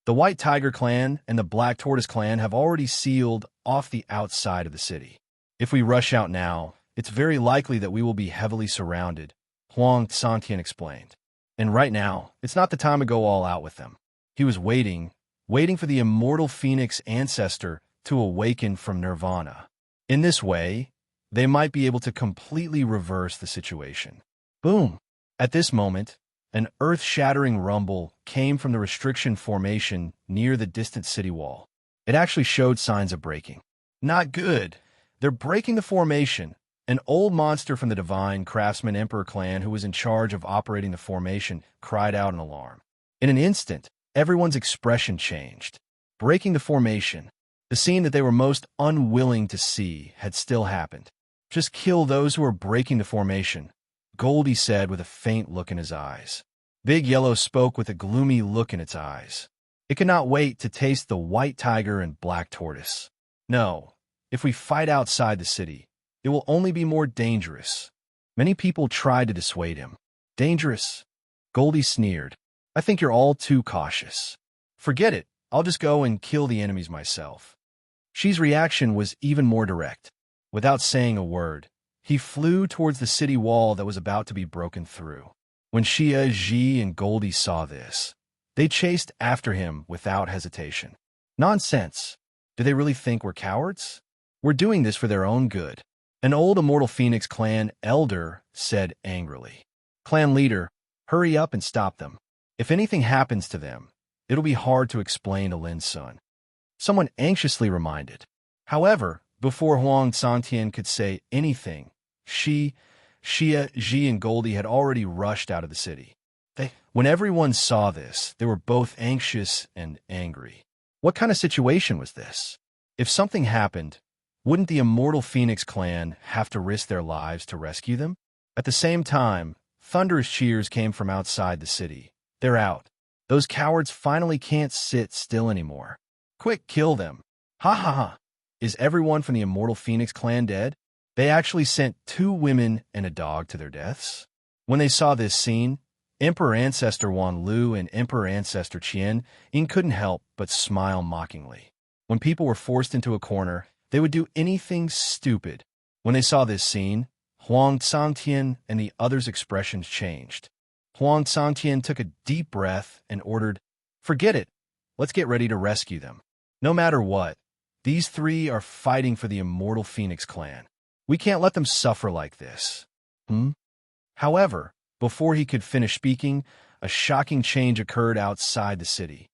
The White Tiger clan and the Black Tortoise clan have already sealed off the outside of the city. If we rush out now, it's very likely that we will be heavily surrounded, Huang Sangtian explained. And right now, it's not the time to go all out with them. He was waiting for the immortal phoenix ancestor to awaken from nirvana. In this way, they might be able to completely reverse the situation. Boom! At this moment, an earth-shattering rumble came from the restriction formation near the distant city wall. It actually showed signs of breaking. Not good. They're breaking the formation. An old monster from the Divine Craftsman Emperor clan who was in charge of operating the formation cried out in alarm. In an instant, everyone's expression changed. Breaking the formation, the scene that they were most unwilling to see, had still happened. Just kill those who are breaking the formation, Goldie said with a faint look in his eyes. Big Yellow spoke with a gloomy look in its eyes. It could not wait to taste the White Tiger and Black Tortoise. No, if we fight outside the city, it will only be more dangerous. Many people tried to dissuade him. Dangerous? Goldie sneered. I think you're all too cautious. Forget it. I'll just go and kill the enemies myself. Shi's reaction was even more direct. Without saying a word, he flew towards the city wall that was about to be broken through. When Xia Ji and Goldie saw this, they chased after him without hesitation. Nonsense. Do they really think we're cowards? We're doing this for their own good. An old Immortal Phoenix clan elder said angrily. Clan leader, hurry up and stop them. If anything happens to them, it'll be hard to explain to Lin Sun. Someone anxiously reminded. However, before Huang Sangtian could say anything, Xia Ji and Goldie had already rushed out of the city. When everyone saw this, they were both anxious and angry. What kind of situation was this? If something happened, wouldn't the Immortal Phoenix clan have to risk their lives to rescue them? At the same time, thunderous cheers came from outside the city. They're out. Those cowards finally can't sit still anymore. Quick, kill them. Ha ha ha. Is everyone from the Immortal Phoenix clan dead? They actually sent 2 women and a dog to their deaths. When they saw this scene, Emperor Ancestor Wan Lu and Emperor Ancestor Qian Ying couldn't help but smile mockingly. When people were forced into a corner, they would do anything stupid. When they saw this scene, Huang Cangtian and the others' expressions changed. Huang Cangtian took a deep breath and ordered, "Forget it. Let's get ready to rescue them. No matter what, these 3 are fighting for the Immortal Phoenix clan. We can't let them suffer like this." However, before he could finish speaking, a shocking change occurred outside the city.